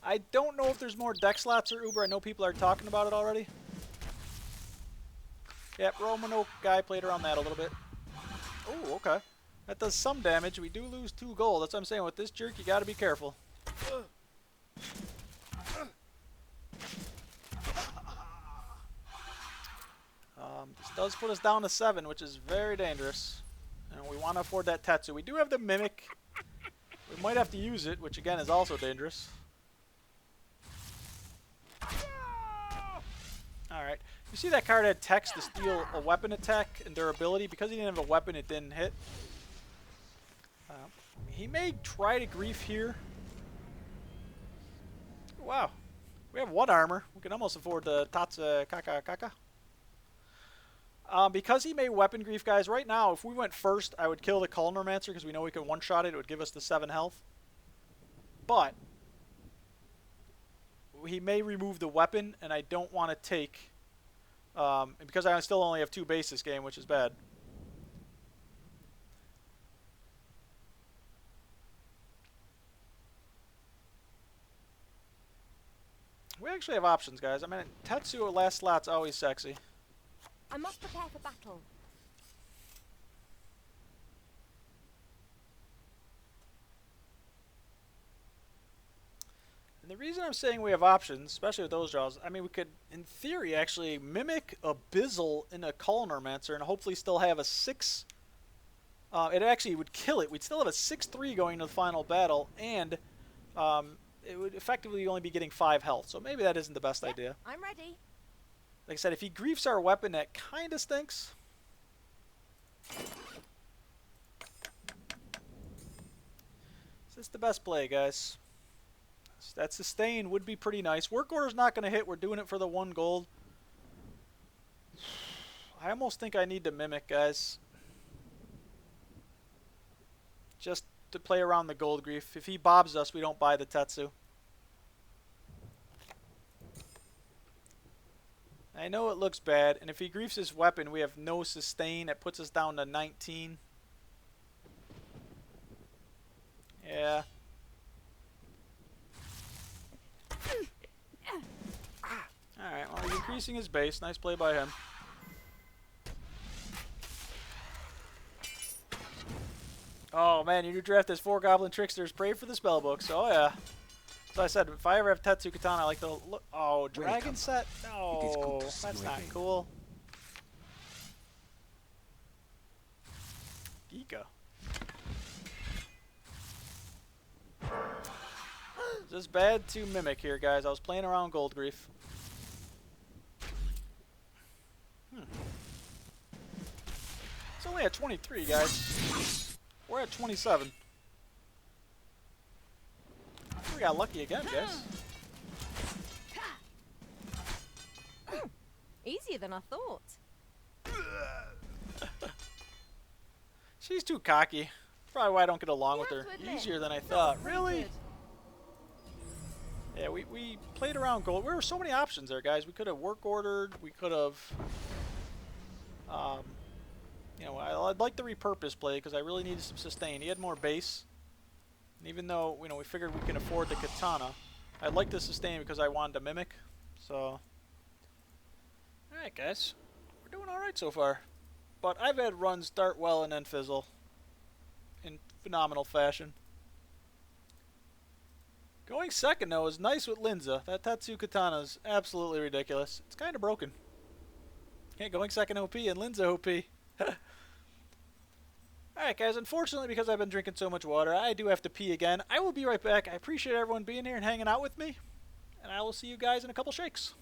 I don't know if there's more deck slots or Uber. I know people are talking about it already. Yep, Romano guy played around that a little bit. Oh, okay. That does some damage. We do lose 2 gold. That's what I'm saying. With this jerk, you gotta be careful. This does put us down to 7, which is very dangerous. And we want to afford that Tetsu. We do have the Mimic. We might have to use it, which again is also dangerous. Alright. You see that card had text to steal a weapon attack and durability. Because he didn't have a weapon, it didn't hit. He may try to grief here. Wow. We have 1 armor. We can almost afford the Tatsu Kaka. Because he may weapon grief, guys, right now, if we went first, I would kill the Culnermancer because we know we can one-shot it. It would give us the 7 health. But he may remove the weapon, and I don't want to take... because I still only have 2 base this game, which is bad. We actually have options, guys. I mean, Tetsu last slot's always sexy. I must prepare for battle. And the reason I'm saying we have options, especially with those draws, I mean, we could, in theory, actually mimic Abyssal in a Culnermancer and hopefully still have a 6 it actually would kill it. We'd still have a 6-3 going into the final battle, and it would effectively only be getting 5 health. So maybe that isn't the best idea. I'm ready. Like I said, if he griefs our weapon, that kind of stinks. Is this the best play, guys? That sustain would be pretty nice. Work order's not going to hit. We're doing it for the 1 gold. I almost think I need to mimic, guys. Just to play around the gold grief. If he bobs us, we don't buy the Tetsu. I know it looks bad, and if he griefs his weapon, we have no sustain. That puts us down to 19. Yeah. Alright, well, he's increasing his base. Nice play by him. Oh, man, your new draft has 4 Goblin Tricksters. Pray for the spellbooks. Oh, yeah. As I said, if I ever have Tetsu Katana, I like to look. Oh, Dragon Set? No, that's not cool. Geeka. Is this bad to mimic here, guys? I was playing around Gold Grief. It's only at 23, guys. We're at 27. We got lucky again, guys. Easier than I thought. She's too cocky. Probably why I don't get along with her. Easier than I thought. Really? Yeah, we played around gold. There were so many options there, guys. We could have work ordered. We could have... you know, I'd like the repurpose play because I really needed some sustain. He had more base. And even though, you know, we figured we can afford the katana, I'd like to sustain because I wanted to mimic. So, alright guys, we're doing alright so far. But I've had runs start well and then fizzle in phenomenal fashion. Going second though is nice with Linza. That Tetsu katana is absolutely ridiculous. It's kind of broken. Okay, going second OP and Linza OP. Alright guys, unfortunately because I've been drinking so much water, I do have to pee again. I will be right back. I appreciate everyone being here and hanging out with me. And I will see you guys in a couple shakes.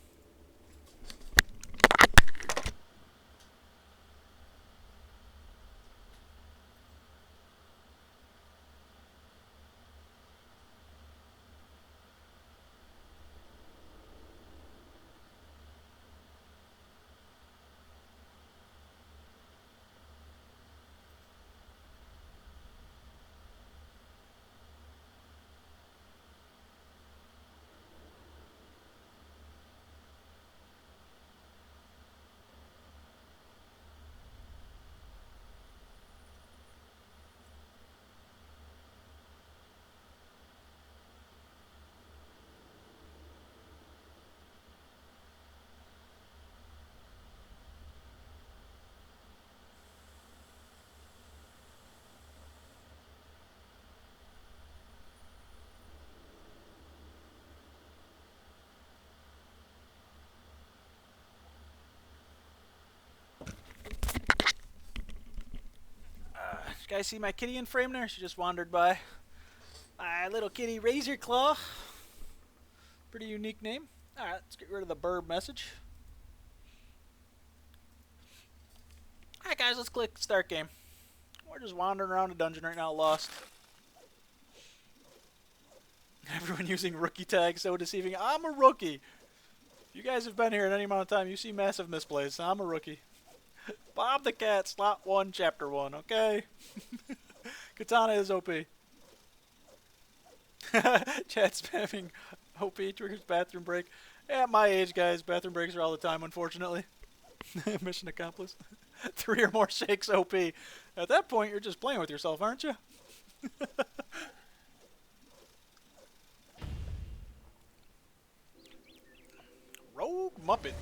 You guys see my kitty in frame there? She just wandered by. My little kitty Razor Claw. Pretty unique name. Alright, let's get rid of the burb message. Alright guys, let's click start game. We're just wandering around a dungeon right now, lost. Everyone using rookie tags, so deceiving. I'm a rookie. If you guys have been here at any amount of time, you see massive misplays. I'm a rookie. Bob the Cat, slot 1, chapter 1, okay? Katana is OP. Chat spamming OP triggers bathroom break. At my age, guys, bathroom breaks are all the time, unfortunately. Mission accomplished. 3 or more shakes OP. At that point, you're just playing with yourself, aren't you? Rogue Muppet.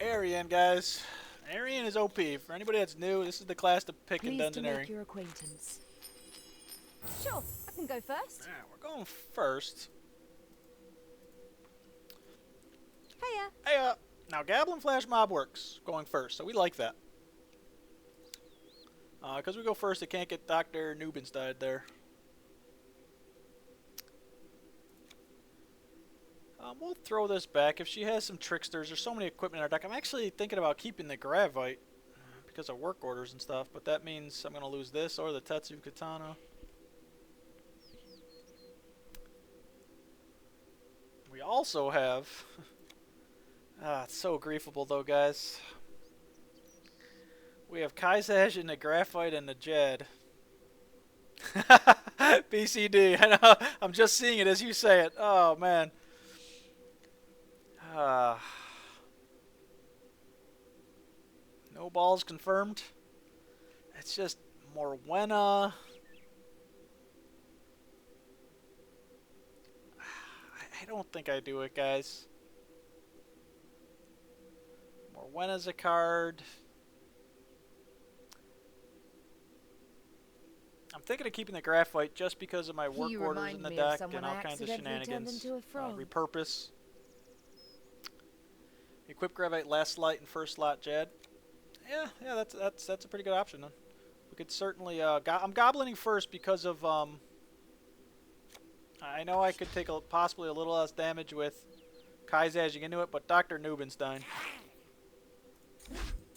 Arian, guys. Arian is OP. For anybody that's new, this is the class to pick in Pleased to Dungeoneering. make your acquaintance. Sure, I can go first. Alright, we're going first. Hiya. Hey, now Goblin Flash Mob works going first, so we like that. Because we go first, it can't get Dr. Nubenstein there. We'll throw this back. If she has some tricksters, there's so many equipment in our deck. I'm actually thinking about keeping the Gravite because of work orders and stuff, but that means I'm going to lose this or the Tetsu Katana. We also have... it's so griefable though, guys. We have Kaizaj and the Graphite and the Jad. BCD, I know. I'm just seeing it as you say it. Oh, man. No balls confirmed. It's just Morwenna. I don't think I do it, guys. Morwenna's a card. I'm thinking of keeping the Graphite just because of my work orders in the deck and all kinds of shenanigans. Repurpose. Equip Gravite last slot and first slot Jad. Yeah, that's a pretty good option then. We could certainly I'm goblining first because of I know I could take possibly a little less damage with Kaizajing into it, but Dr. Nubenstein.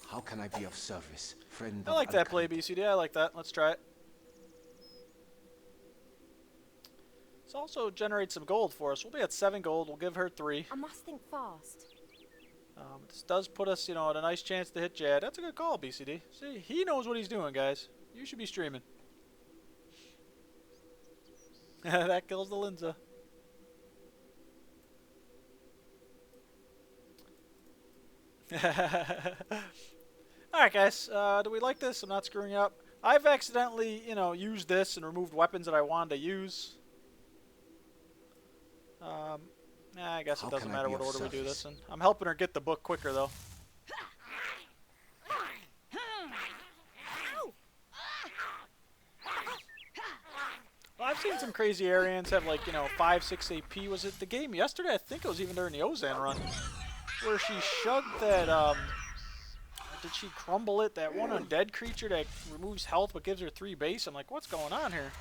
How can I be of service, friend I of like that Al-Khalid? play, BCD. I like that. Let's try it. This also generates some gold for us. We'll be at 7 gold. We'll give her 3. I must think fast. This does put us, at a nice chance to hit Jad. That's a good call, BCD. See, he knows what he's doing, guys. You should be streaming. That kills the Linza. Alright, guys. Do we like this? I'm not screwing up. I've accidentally, used this and removed weapons that I wanted to use. I guess it doesn't matter what order we do this in. I'm helping her get the book quicker, though. Well, I've seen some crazy Aryans have, 5, 6 AP. Was it the game yesterday? I think it was even during the Ozan run. Where she shugged that, did she crumble it? That one undead creature that removes health but gives her 3 base. I'm like, what's going on here?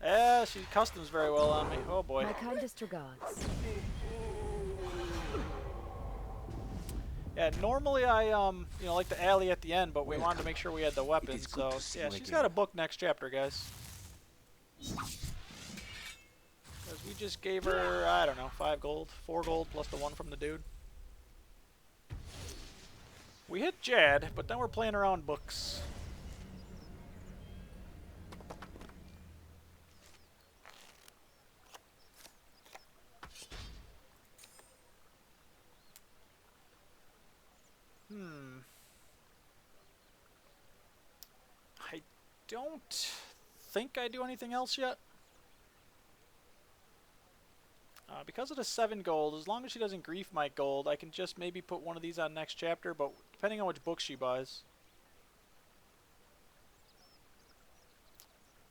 Yeah, she customs very well on me. Oh boy. My kindest regards. Yeah, normally I like the alley at the end, but we wanted to make sure we had the weapons. So yeah, she's got a book next chapter, guys. Because we just gave her, I don't know, 5 gold, 4 gold plus the 1 from the dude. We hit Jad, but then we're playing around books. I don't think I do anything else yet. Because of the 7 gold, as long as she doesn't grief my gold, I can just maybe put one of these on next chapter, but depending on which book she buys.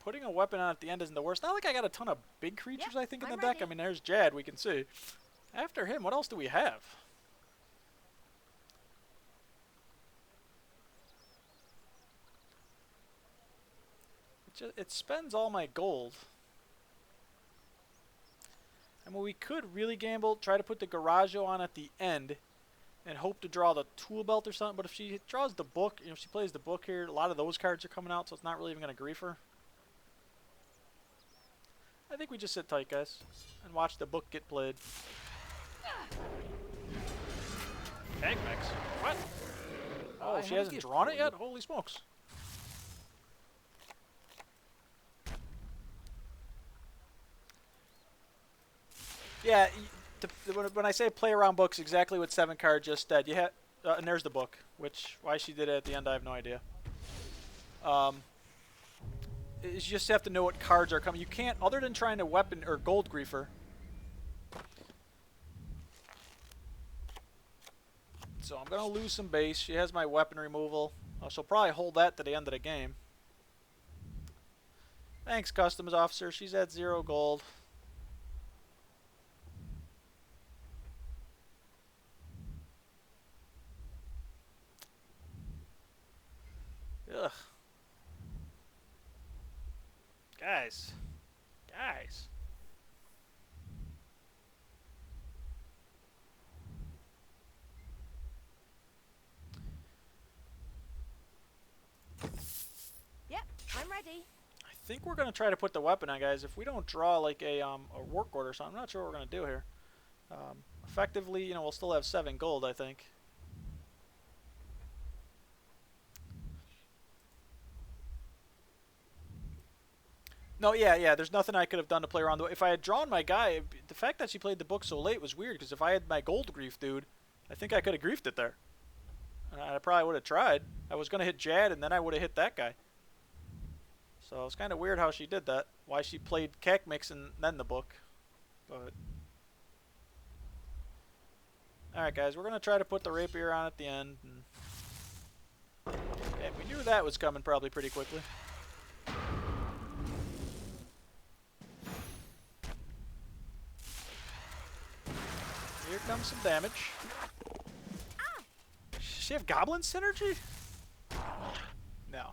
Putting a weapon on at the end isn't the worst. Not like I got a ton of big creatures, I think, in the deck. I mean, there's Jad, we can see. After him, what else do we have? It spends all my gold. I mean, we could really gamble, try to put the Garaggio on at the end, and hope to draw the tool belt or something. But if she draws the book, if she plays the book here, a lot of those cards are coming out, so it's not really even going to grief her. I think we just sit tight, guys, and watch the book get played. Tank mix? What? Oh, she hasn't drawn it yet? Holy smokes. Yeah, when I say play around books, exactly what 7 card just said. You and there's the book, which why she did it at the end, I have no idea. You just have to know what cards are coming. You can't, other than trying to weapon or gold griefer. So I'm gonna lose some base. She has my weapon removal. She'll probably hold that to the end of the game. Thanks, customs officer. She's at 0 gold. Guys. Guys. Yep, I'm ready. I think we're going to try to put the weapon on, guys. If we don't draw like a work order or something, I'm not sure what we're going to do here. Effectively, you know, we'll still have 7 gold, I think. No, yeah, there's nothing I could have done to play around. If I had drawn my guy, the fact that she played the book so late was weird, because if I had my gold grief dude, I think I could have griefed it there. And I probably would have tried. I was going to hit Jad, and then I would have hit that guy. So it's kind of weird how she did that. Why she played Kakmix and then the book. But alright, guys, we're going to try to put the rapier on at the end. And we knew that was coming probably pretty quickly. Here comes some damage. Does she have goblin synergy? No.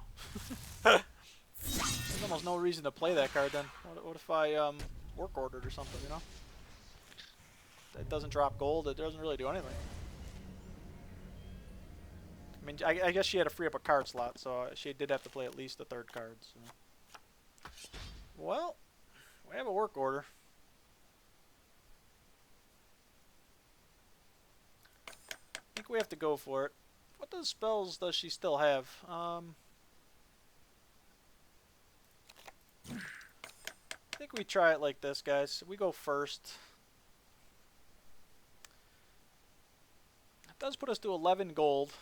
There's almost no reason to play that card then. What if I work ordered or something, you know? It doesn't drop gold, it doesn't really do anything. I mean, I guess she had to free up a card slot, so she did have to play at least the 3rd card. So. Well, we have a work order. I think we have to go for it. What those spells does she still have? I think we try it like this, guys. We go first. It does put us to 11 gold.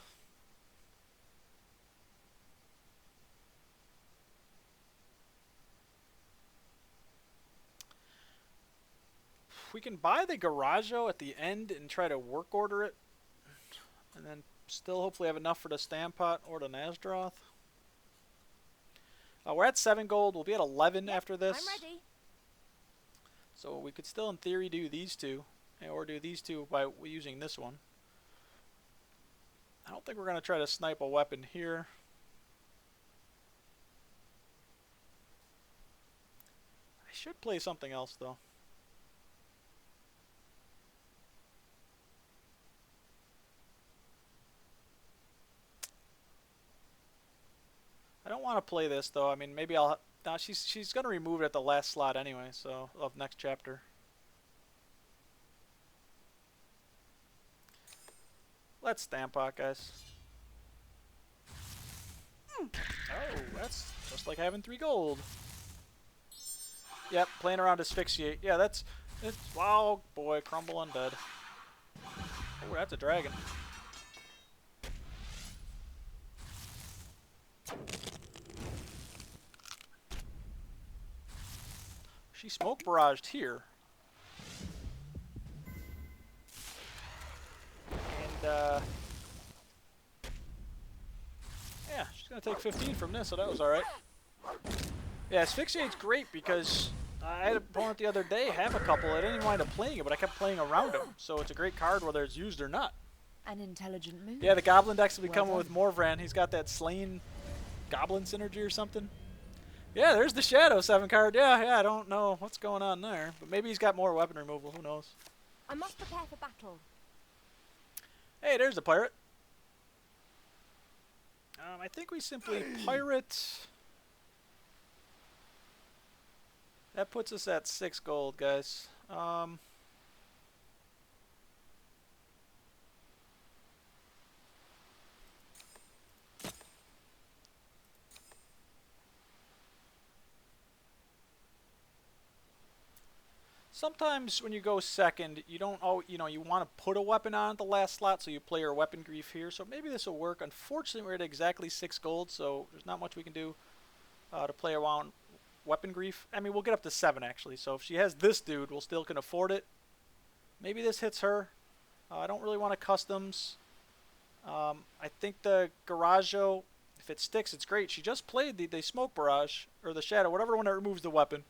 We can buy the Garajo at the end and try to work order it. And then still hopefully have enough for the Stampot or the Nasdroth. We're at 7 gold. We'll be at 11 after this. I'm ready. So we could still in theory do these two. Or do these two by using this one. I don't think we're going to try to snipe a weapon here. I should play something else though. I don't want to play this though. I mean, maybe I'll. Nah, she's gonna remove it at the last slot anyway. So of next chapter. Let's Stampot, guys. Oh, that's just like having 3 gold. Yep, playing around Asphyxiate. Yeah, it's. Wow, boy, Crumble Undead. Oh, that's a dragon. She smoke barraged here. And, yeah, she's going to take 15 from this, so that was alright. Yeah, Asphyxiate's great because I had an opponent the other day have a couple. I didn't even wind up playing it, but I kept playing around him. So it's a great card whether it's used or not. An intelligent move. Yeah, the Goblin decks will be Well coming with done. Morvran. He's got that Slain Goblin synergy or something. Yeah, there's the Shadow 7 card. Yeah, I don't know what's going on there. But maybe he's got more weapon removal. Who knows? I must prepare for battle. Hey, there's the pirate. I think we simply pirate. That puts us at 6 gold, guys. Sometimes when you go second, you don't. Oh, you know, you want to put a weapon on at the last slot, so you play your weapon grief here. So maybe this will work. Unfortunately, we're at exactly 6 gold, so there's not much we can do to play around weapon grief. I mean, we'll get up to 7 actually. So if she has this dude, we'll still can afford it. Maybe this hits her. I don't really want to customs. I think the Garajo, if it sticks, it's great. She just played the Smoke Barrage, or the Shadow, whatever one that removes the weapon.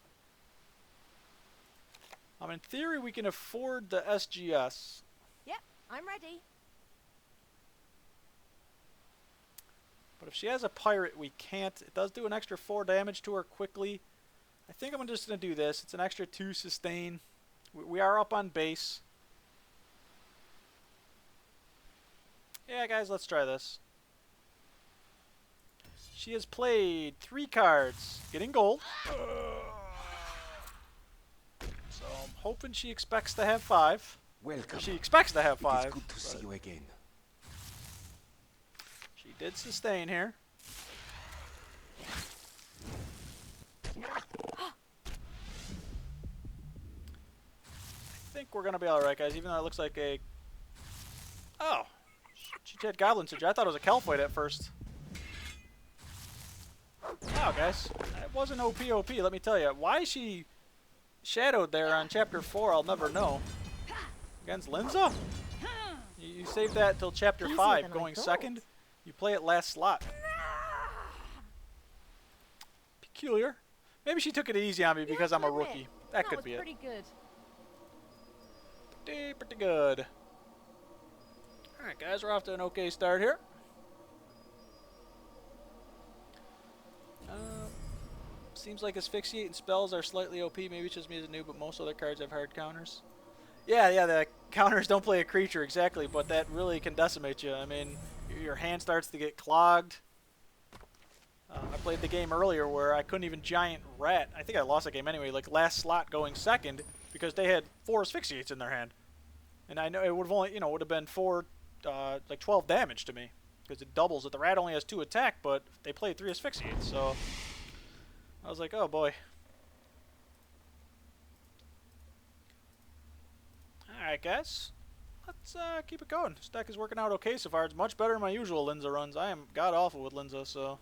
In theory, we can afford the SGS. Yep, I'm ready. But if she has a pirate, we can't. It does do an extra 4 damage to her quickly. I think I'm just going to do this. It's an extra 2 sustain. We are up on base. Yeah, guys, let's try this. She has played 3 cards, getting gold. So I'm hoping she expects to have 5. Welcome. She expects to have 5. It is good to see you again. She did sustain here. I think we're going to be alright, guys, even though it looks like a... Oh! She had Goblin Siege. I thought it was a Kelphoid at first. Wow, guys. It wasn't OP, let me tell you. Why she shadowed there on Chapter 4, I'll never know. Against Linza? You saved that till Chapter 5, going second. You play it last slot. Peculiar. Maybe she took it easy on me because I'm a rookie. That could be it. Pretty good. Pretty good. Alright, guys, we're off to an okay start here. Seems like Asphyxiate and spells are slightly OP. Maybe it's just me as a noob, but most other cards have hard counters. Yeah, the counters don't play a creature, exactly, but that really can decimate you. I mean, your hand starts to get clogged. I played the game earlier where I couldn't even Giant Rat. I think I lost the game anyway, like last slot going second, because they had 4 Asphyxiates in their hand. And I know it would have only, would have been like 12 damage to me, because it doubles it. The rat only has 2 attack, but they played 3 Asphyxiates, so I was like, oh boy. Alright, guys. Let's keep it going. This deck is working out okay so far. It's much better than my usual Linza runs. I am god-awful with Linza, so...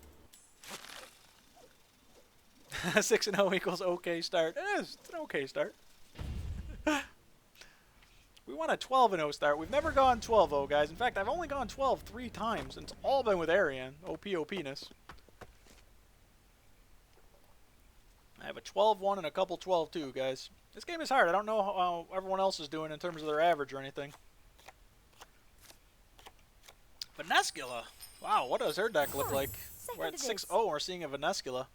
6-0 equals okay start. It's an okay start. We want a 12-0 start. We've never gone 12-0, guys. In fact, I've only gone 12 3 times, and it's all been with Arian. OP-ness. I have a 12-1 and a couple 12-2, guys. This game is hard. I don't know how everyone else is doing in terms of their average or anything. Venescula. Wow, what does her deck look like? We're at 6-0. We're seeing a Venescula.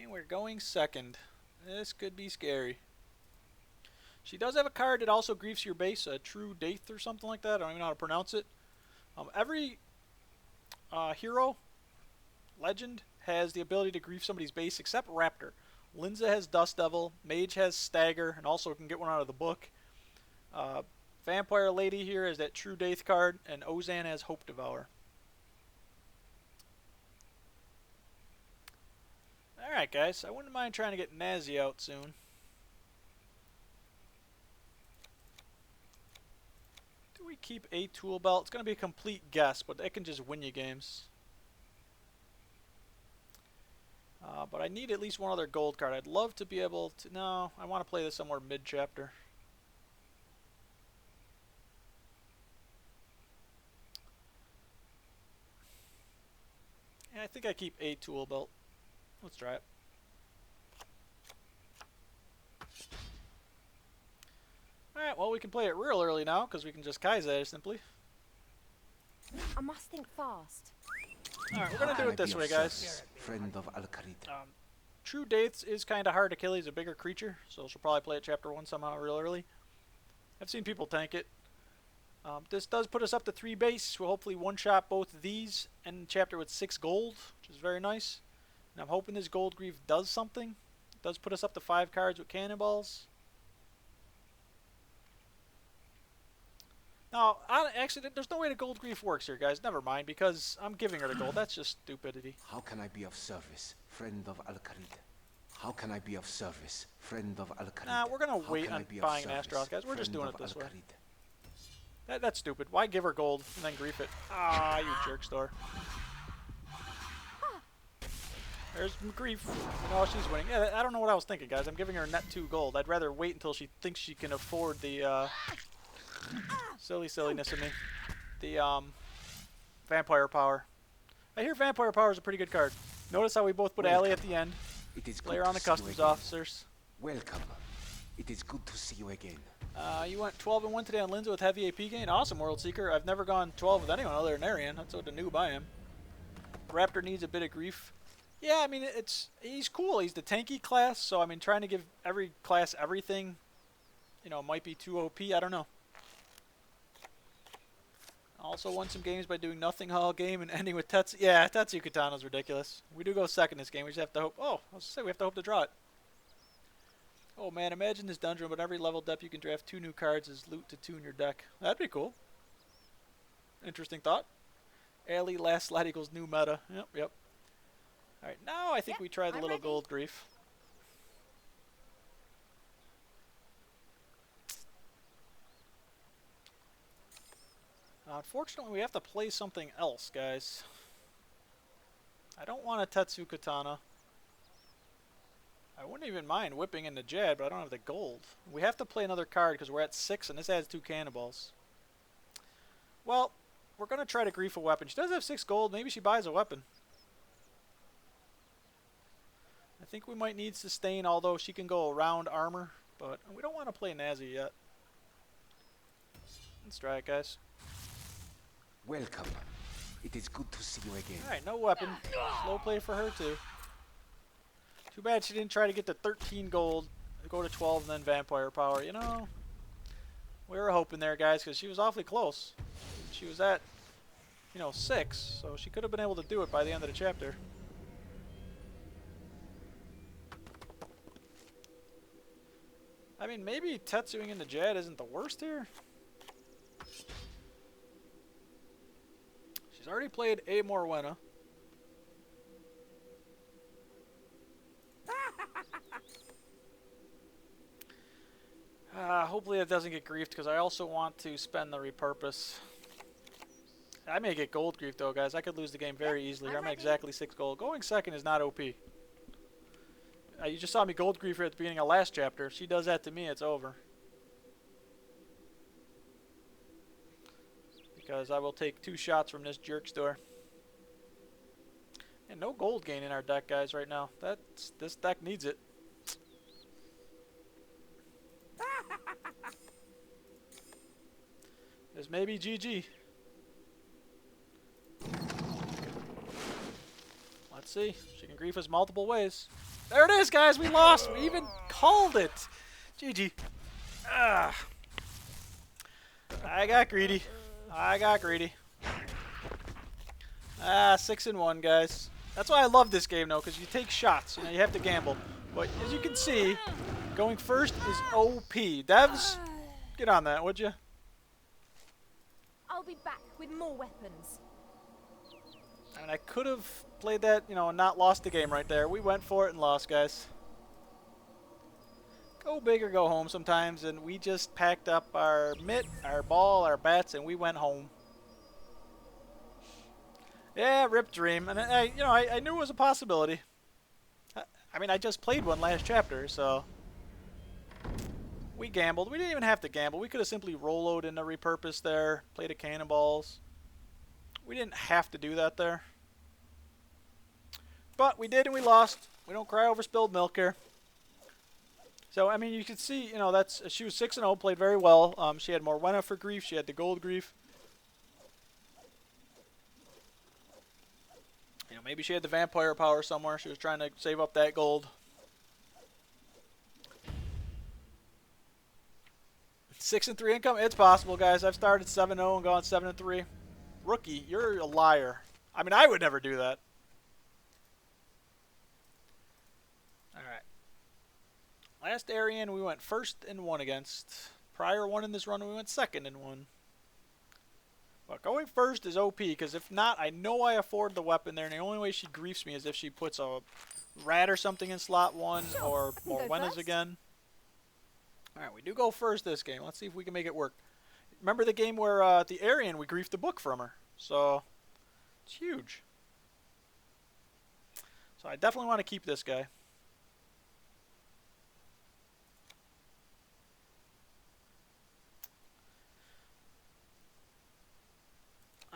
And we're going second. This could be scary. She does have a card that also griefs your base, a True Daith or something like that. I don't even know how to pronounce it. Every hero, legend, has the ability to grief somebody's base except Raptor. Linza has Dust Devil, Mage has Stagger, and also can get one out of the book. Vampire Lady here has that True Daith card, and Ozan has Hope Devour. Alright, guys, I wouldn't mind trying to get Nazi out soon. Do we keep a tool belt? It's going to be a complete guess, but it can just win you games. But I need at least one other gold card. I'd love to be able to... No, I want to play this somewhere mid-chapter. Yeah, I think I keep a tool belt. Let's try it. Alright, well, we can play it real early now, because we can just Kaiser it simply. I must think fast. Alright, we're going to do it this way, guys. Friend of Al-Kharid. True Daith is kind of hard to kill. He's a bigger creature, so she'll probably play it Chapter 1 somehow real early. I've seen people tank it. This does put us up to 3 base. We'll hopefully one-shot both of these and Chapter with 6 gold, which is very nice. And I'm hoping this Gold Grief does something. It does put us up to 5 cards with cannonballs. No, actually, there's no way the Gold Grief works here, guys. Never mind, because I'm giving her the gold. That's just stupidity. How can I be of service, friend of Al-Kharid? How can I be of service, friend of Al-Kharid? Nah, we're going to wait on buying an Astaroth, guys. We're just doing it this way. That's stupid. Why give her gold and then grief it? Ah, you jerk store. There's grief. Oh, she's winning. Yeah, I don't know what I was thinking, guys. I'm giving her net 2 gold. I'd rather wait until she thinks she can afford the silliness of me. The vampire power. I hear vampire power is a pretty good card. Notice how we both put Allie at the end. It is Play her on the customs officers. Welcome. It is good to see you again. You went 12-1 today on Linza with heavy AP gain. Awesome, World Seeker. I've never gone 12 with anyone other than Arian. That's what the noob I am. Raptor needs a bit of grief. Yeah, I mean, he's cool. He's the tanky class, so I mean, trying to give every class everything, might be too OP. I don't know. Also won some games by doing nothing all game and ending with Tetsu. Yeah, Tetsu Katana's ridiculous. We do go second this game. We just have to hope. Oh, I was gonna say we have to hope to draw it. Oh man, imagine this dungeon, but every level up you can draft 2 new cards as loot to tune your deck. That'd be cool. Interesting thought. Alley last slide equals new meta. Yep. Alright, now I think we try the little gold grief. Unfortunately, we have to play something else, guys. I don't want a Tetsu Katana. I wouldn't even mind whipping in the Jad, but I don't have the gold. We have to play another card because we're at 6, and this adds 2 cannonballs. Well, we're going to try to grief a weapon. She does have 6 gold. Maybe she buys a weapon. I think we might need sustain, although she can go around armor. But we don't want to play Nazi yet. Let's try it, guys. Welcome. It is good to see you again. Alright, no weapon. Slow play for her, too. Too bad she didn't try to get to 13 gold, go to 12, and then vampire power. We were hoping there, guys, because she was awfully close. She was at, 6, so she could have been able to do it by the end of the chapter. I mean, maybe Tetsuing in the Jad isn't the worst here. She's already played a Morwenna. Hopefully it doesn't get griefed, because I also want to spend the repurpose. I may get gold griefed, though, guys. I could lose the game very easily here. I'm at exactly 6 gold. Going second is not OP. You just saw me gold grief her at the beginning of last chapter. If she does that to me, it's over. Because I will take 2 shots from this jerk store. And no gold gain in our deck, guys, right now. This deck needs it. This may be GG. Let's see. She can grief us multiple ways. There it is, guys. We lost. We even called it. GG. I got greedy. 6-1, guys. That's why I love this game, though, because you take shots. You have to gamble. But as you can see, going first is OP. Devs, get on that, would you? I'll be back with more weapons. I mean, I could have played that, and not lost the game right there. We went for it and lost, guys. Go big or go home sometimes, and we just packed up our mitt, our ball, our bats, and we went home. Yeah, rip dream. And I knew it was a possibility. I mean, I just played one last chapter, so we gambled. We didn't even have to gamble. We could have simply rolloed in the repurpose there, played a cannonballs. We didn't have to do that there. But we did and we lost. We don't cry over spilled milk here. So, I mean, you can see, she was 6-0, played very well. She had Morwenna for grief. She had the gold grief. Maybe she had the vampire power somewhere. She was trying to save up that gold. 6-3 income? It's possible, guys. I've started 7-0 and gone 7-3. Rookie, you're a liar. I mean, I would never do that. Alright. Last Aryan we went 1st and 1 against. Prior one in this run we went 2nd and 1. But going first is OP, because if not, I know I afford the weapon there, and the only way she griefs me is if she puts a rat or something in slot 1, or Morwenna's again. Alright, we do go first this game. Let's see if we can make it work. Remember the game where the Aryan, we griefed the book from her. So, it's huge. So I definitely want to keep this guy.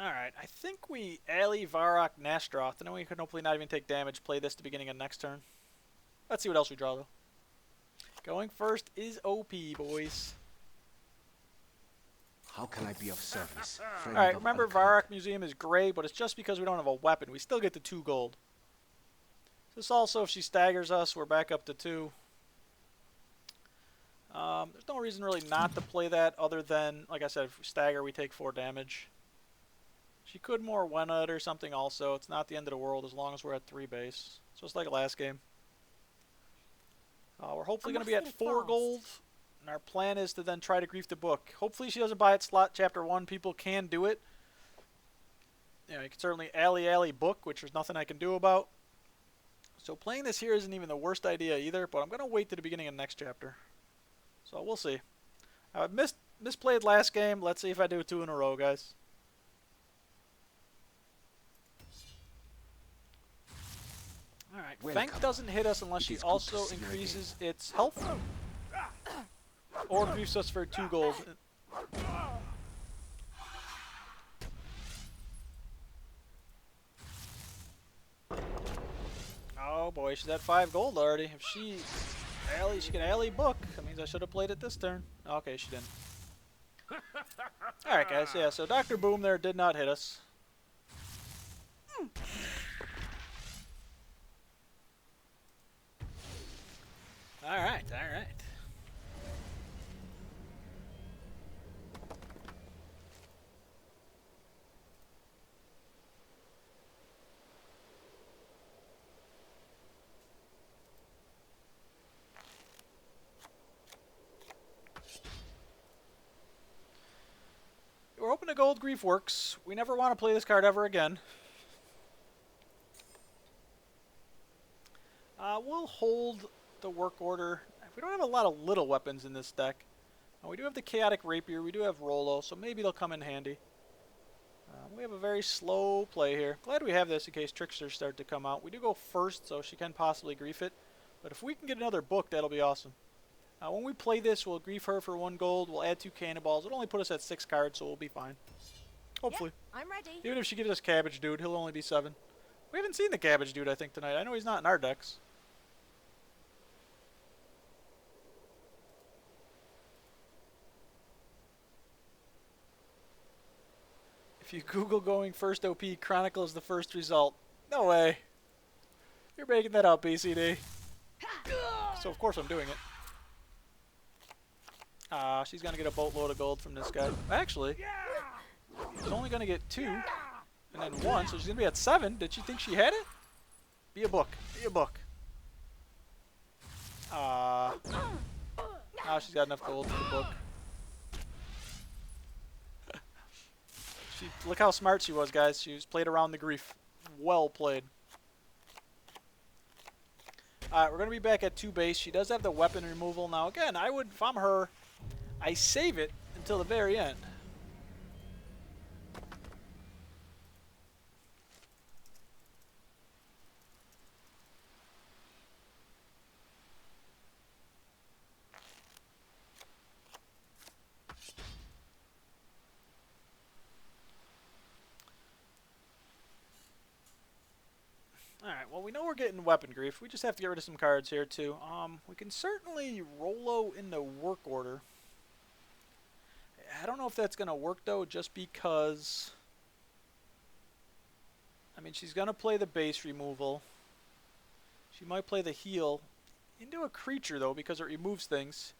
Alright, I think we Ali, Varrock, Nastroth, and then we can hopefully not even take damage, play this at the beginning of next turn. Let's see what else we draw, though. Going first is OP, boys. How can I be of service? Alright, remember Varrock Museum is gray, but it's just because we don't have a weapon. We still get the 2 gold. This also, if she staggers us, we're back up to 2. There's no reason really not to play that other than, like I said, if we stagger, we take 4 damage. She could more Wenna it or something also. It's not the end of the world as long as we're at 3 base. Just like last game. We're hopefully going to be at 4 gold. And our plan is to then try to grief the book. Hopefully she doesn't buy it slot chapter 1. People can do it. You know, you can certainly alley book, which there's nothing I can do about. So playing this here isn't even the worst idea either, but I'm going to wait to the beginning of the next chapter. So we'll see. I misplayed last game. Let's see if I do 2 in a row, guys. Alright, Fenk doesn't hit us unless she also increases its health. Or griefs us for 2 gold. Oh boy, she's at 5 gold already. If she can alley book. That means I should have played it this turn. Okay, she didn't. Alright guys, yeah, so Dr. Boom there did not hit us. Alright. We're hoping the gold grief works. We never want to play this card ever again. We'll hold the work order. We don't have a lot of little weapons in this deck. We do have the Chaotic Rapier. We do have Rollo, so maybe they'll come in handy. We have a very slow play here. Glad we have this in case tricksters start to come out. We do go first, so she can possibly grief it. But if we can get another book, that'll be awesome. When we play this, we'll grief her for 1 gold. We'll add 2 cannonballs. It'll only put us at 6 cards, so we'll be fine. Hopefully. Yep, I'm ready. Even if she gives us Cabbage Dude, he'll only be 7. We haven't seen the Cabbage Dude, I think, tonight. I know he's not in our decks. If you Google going first OP, Chronicle is the first result. No way. You're making that up, BCD. So of course I'm doing it. She's gonna get a boatload of gold from this guy. Actually, she's only gonna get 2, and then 1, so she's gonna be at 7. Did she think she had it? Be a book. Be a book. She's got enough gold for the book. Look how smart she was, guys. She was played around the grief. Well played. Alright, we're going to be back at 2 base. She does have the weapon removal. Now, again, if I'm her, I save it until the very end. Alright, well we know we're getting weapon grief. We just have to get rid of some cards here too. We can certainly Rollo in the work order. I don't know if that's going to work though, just because... I mean, she's going to play the base removal. She might play the heal into a creature though, because it removes things.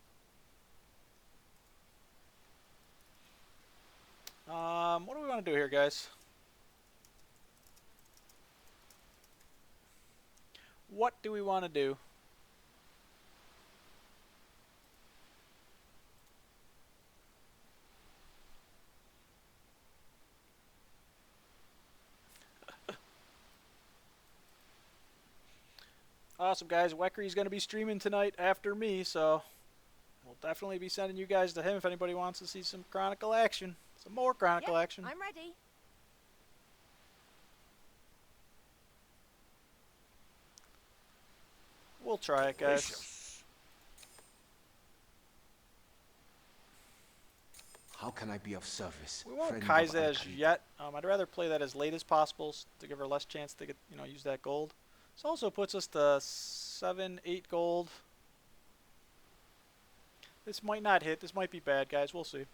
What do we want to do here, guys? What do we want to do? Awesome, guys. Weckery's going to be streaming tonight after me, so we'll definitely be sending you guys to him if anybody wants to see some Chronicle action. Some more Chronicle action. I'm ready. We'll try it, guys. How can I be of service? We won't friend of Kaizaz Al-Khalid? yet. I'd rather play that as late as possible to give her less chance to get, use that gold. This also puts us to 7, 8 gold. This might not hit. This might be bad, guys. We'll see.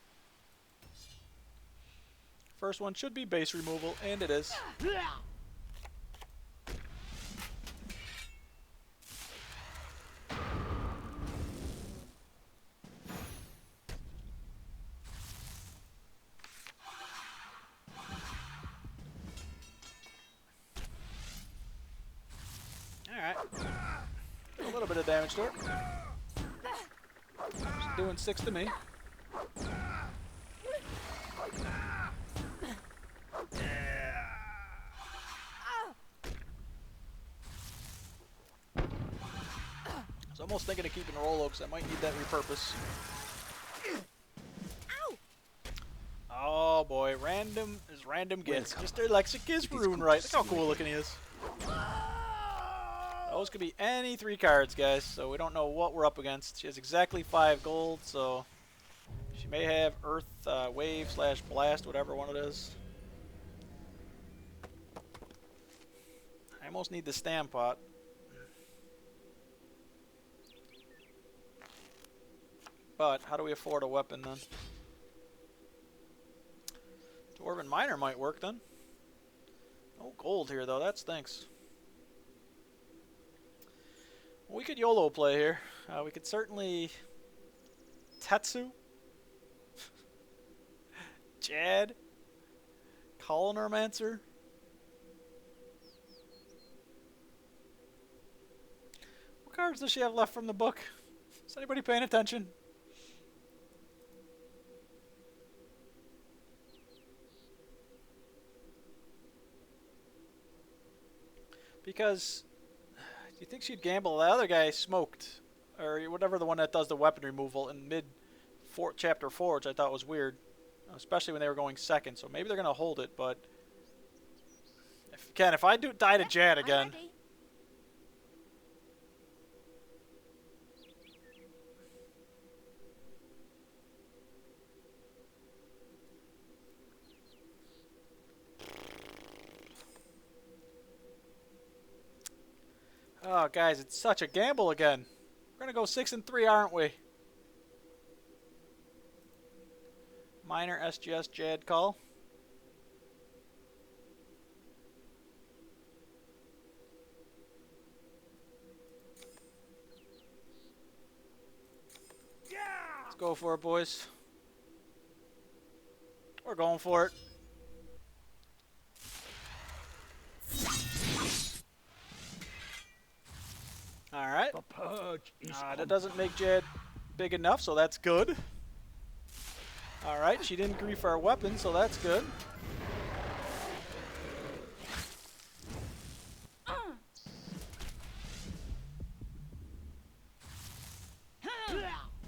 First one should be base removal, and it is. Alright. A little bit of damage to her. She's doing 6 to me. I was almost thinking of keeping Rolo because I might need that repurpose. Oh boy, random gets. Just their Lexicus rune right. Look how cool looking he is. Those could be any 3 cards, guys, so we don't know what we're up against. She has exactly 5 gold, so she may have Earth Wave / Blast, whatever one it is. I almost need the Stam Pot. But how do we afford a weapon then? Dwarven Miner might work then. No gold here though, that stinks. We could YOLO play here. We could certainly Tetsu, Jad, Colonarmancer. What cards does she have left from the book? Is anybody paying attention? Because do you think she'd gamble? The other guy smoked, or whatever, the one that does the weapon removal in chapter 4, which I thought was weird, especially when they were going second. So maybe they're gonna hold it. But if I die to Jad again, oh guys, it's such a gamble again. We're gonna go 6 and 3, aren't we? Minor SGS Jad call. Let's go for it, boys. We're going for it. Alright. That doesn't make Jad big enough, so that's good. Alright, she didn't grief our weapon, so that's good.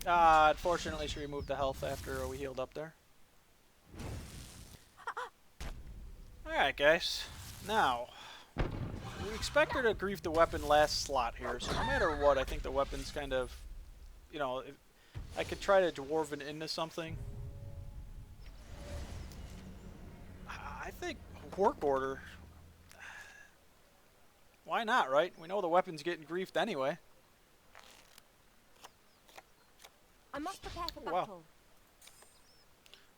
Unfortunately, she removed the health after we healed up there. Alright, guys. Now, we expect her to grief the weapon last slot here, so no matter what, I think the weapon's kind of, you know, I could try to dwarven into something. I think work order. Why not, right? We know the weapon's getting griefed anyway. I must prepare for Wow. battle.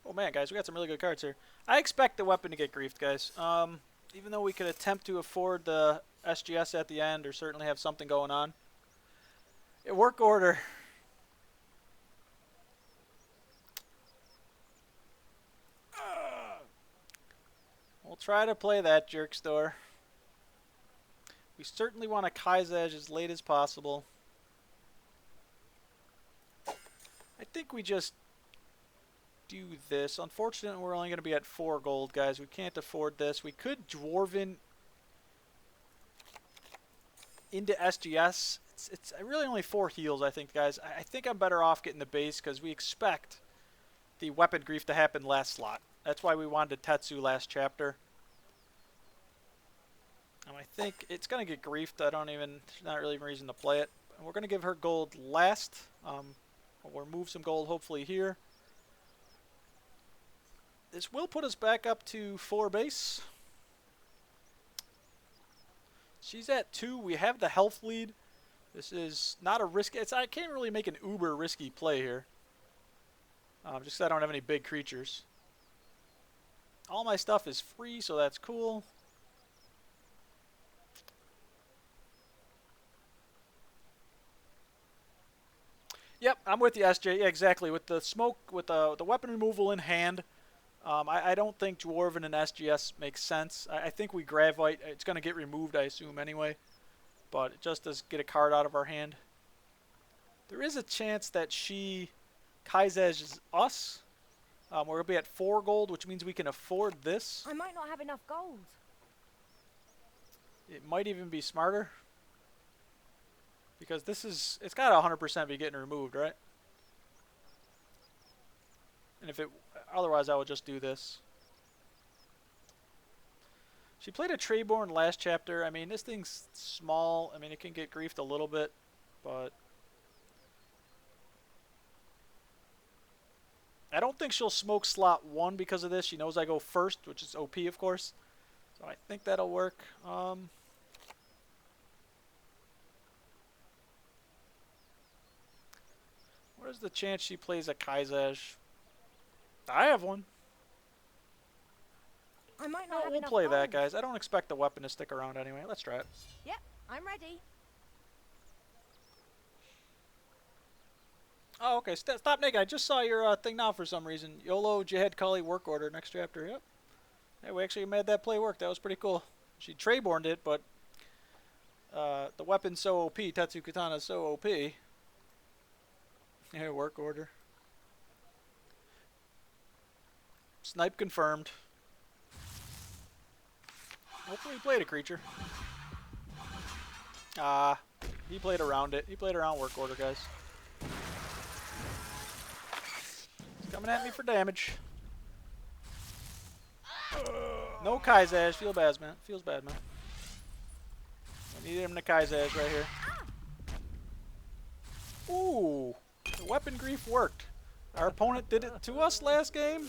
Oh man, guys, we got some really good cards here. I expect the weapon to get griefed, guys. Even though we could attempt to afford the SGS at the end, or certainly have something going on. Work order. We'll try to play that jerk store. We certainly want to Kai's Edge as late as possible. I think we just do this. Unfortunately, we're only going to be at 4 gold, guys. We can't afford this. We could Dwarven into SGS. It's really only 4 heals, I think, guys. I think I'm better off getting the base because we expect the weapon grief to happen last slot. That's why we wanted Tetsu last chapter. I think it's going to get griefed. There's not really a reason to play it. And we're going to give her gold last. We'll remove some gold hopefully here. This will put us back up to 4 base. She's at 2. We have the health lead. This is not a risky. I can't really make an uber risky play here. Just because I don't have any big creatures. All my stuff is free, so that's cool. Yep, I'm with you, SJ. Yeah, exactly. With the smoke, with the weapon removal in hand, I don't think Dwarven and SGS makes sense. I think we Gravite. It's going to get removed, I assume, anyway. but just to get a card out of our hand. There is a chance that she Kaisages us. We're going to be at 4 gold, which means we can afford this. I might not have enough gold. It might even be smarter. Because this is, it's got to 100% be getting removed, right? And if it, otherwise I would just do this. She played a Treyborn last chapter. I mean, this thing's small. I mean, it can get griefed a little bit, but I don't think she'll smoke slot 1 because of this. She knows I go first, which is OP, of course. So I think that'll work. What is the chance she plays a Kaizaj? I have one. I might No, not have we'll enough play gold. that, guys. I don't expect the weapon to stick around anyway. Let's try it. Yep, I'm ready. Oh, okay. Stop naked. I just saw your thing now for some reason. YOLO, Jihad Kali, work order, next chapter. Yep. Hey, we actually made that play work. That was pretty cool. She Treyborned it, but the weapon's so OP. Tetsu Katana's so OP. Yeah, work order. Snipe confirmed. Hopefully he played a creature. He played around it. He played around work order, guys. He's coming at me for damage. No Kaizaj. Feels bad, man. Feels bad, man. I need him to Kaizaj right here. Ooh. The weapon grief worked. Our opponent did it to us last game.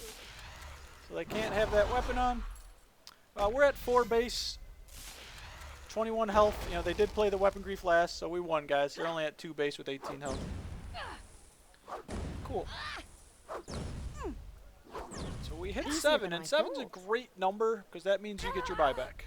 So they can't have that weapon on. We're at 4 base, 21 health. You know, they did play the weapon grief last, so we won, guys. They're only at 2 base with 18 health. Cool. So we hit 7, and 7's a great number because that means you get your buyback.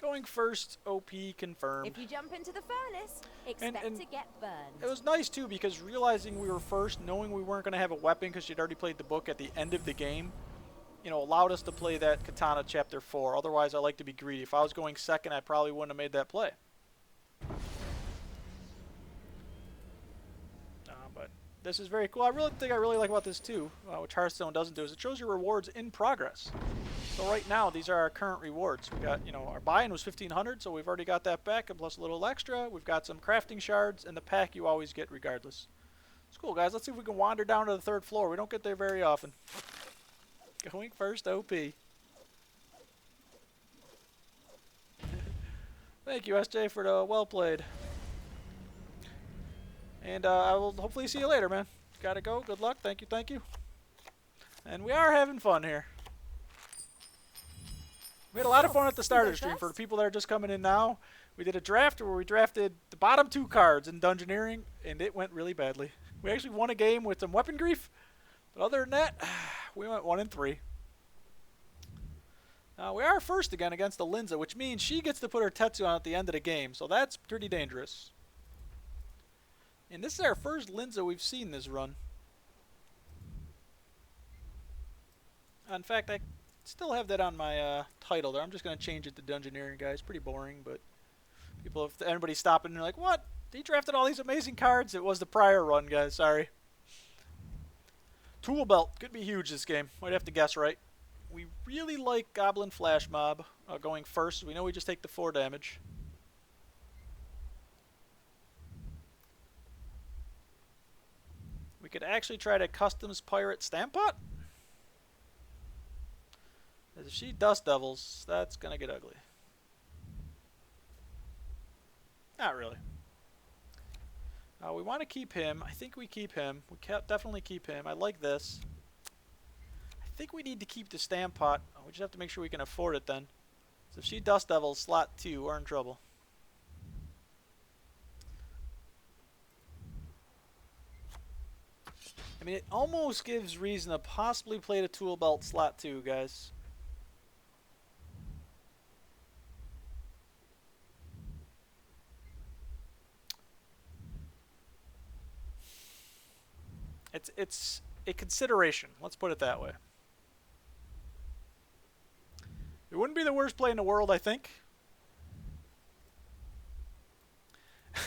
Going first, OP confirmed. If you jump into the furnace, expect And to get burned. it was nice too because realizing we were first, knowing we weren't going to have a weapon because she'd already played the book at the end of the game, you know, allowed us to play that Katana Chapter 4. Otherwise, I like to be greedy. If I was going second, I probably wouldn't have made that play. But this is very cool. I really think I really like about this too, which Hearthstone doesn't do, is it shows your rewards in progress. So right now, these are our current rewards. We got, you know, our buy-in was 1,500, so we've already got that back, and plus a little extra. We've got some crafting shards, and the pack you always get regardless. It's cool, guys. Let's see if we can wander down to the 3rd floor. We don't get there very often. Going first, OP. Thank you, SJ, for the well played. And I will hopefully see you later, man. Gotta go. Good luck. Thank you, thank you. And we are having fun here. We had a lot of fun at the start of the stream. For the people that are just coming in now, we did a draft where we drafted the bottom 2 cards in Dungeoneering, and it went really badly. We actually won a game with some weapon grief, but other than that, we went 1 and 3. Now we are first again against the Linza, which means she gets to put her Tetsu on at the end of the game, so that's pretty dangerous. And this is our first Linza we've seen this run. In fact, I still have that on my title there. I'm just going to change it to Dungeoneering, guys. Pretty boring, but people, if anybody's stopping and they're like, what? He drafted all these amazing cards? It was the prior run, guys. Sorry. Tool Belt. Could be huge this game. Might have to guess right. We really like Goblin Flash Mob going first. We know we just take the 4 damage. We could actually try to Customs Pirate Stampot. As if she Dust Devils, that's going to get ugly. Not really. We want to keep him. I think we keep him. We definitely keep him. I like this. I think we need to keep the Stampot. We just have to make sure we can afford it then. So if she Dust Devils slot 2, we're in trouble. I mean, it almost gives reason to possibly play the Tool Belt slot 2, guys. It's a consideration. Let's put it that way. It wouldn't be the worst play in the world, I think.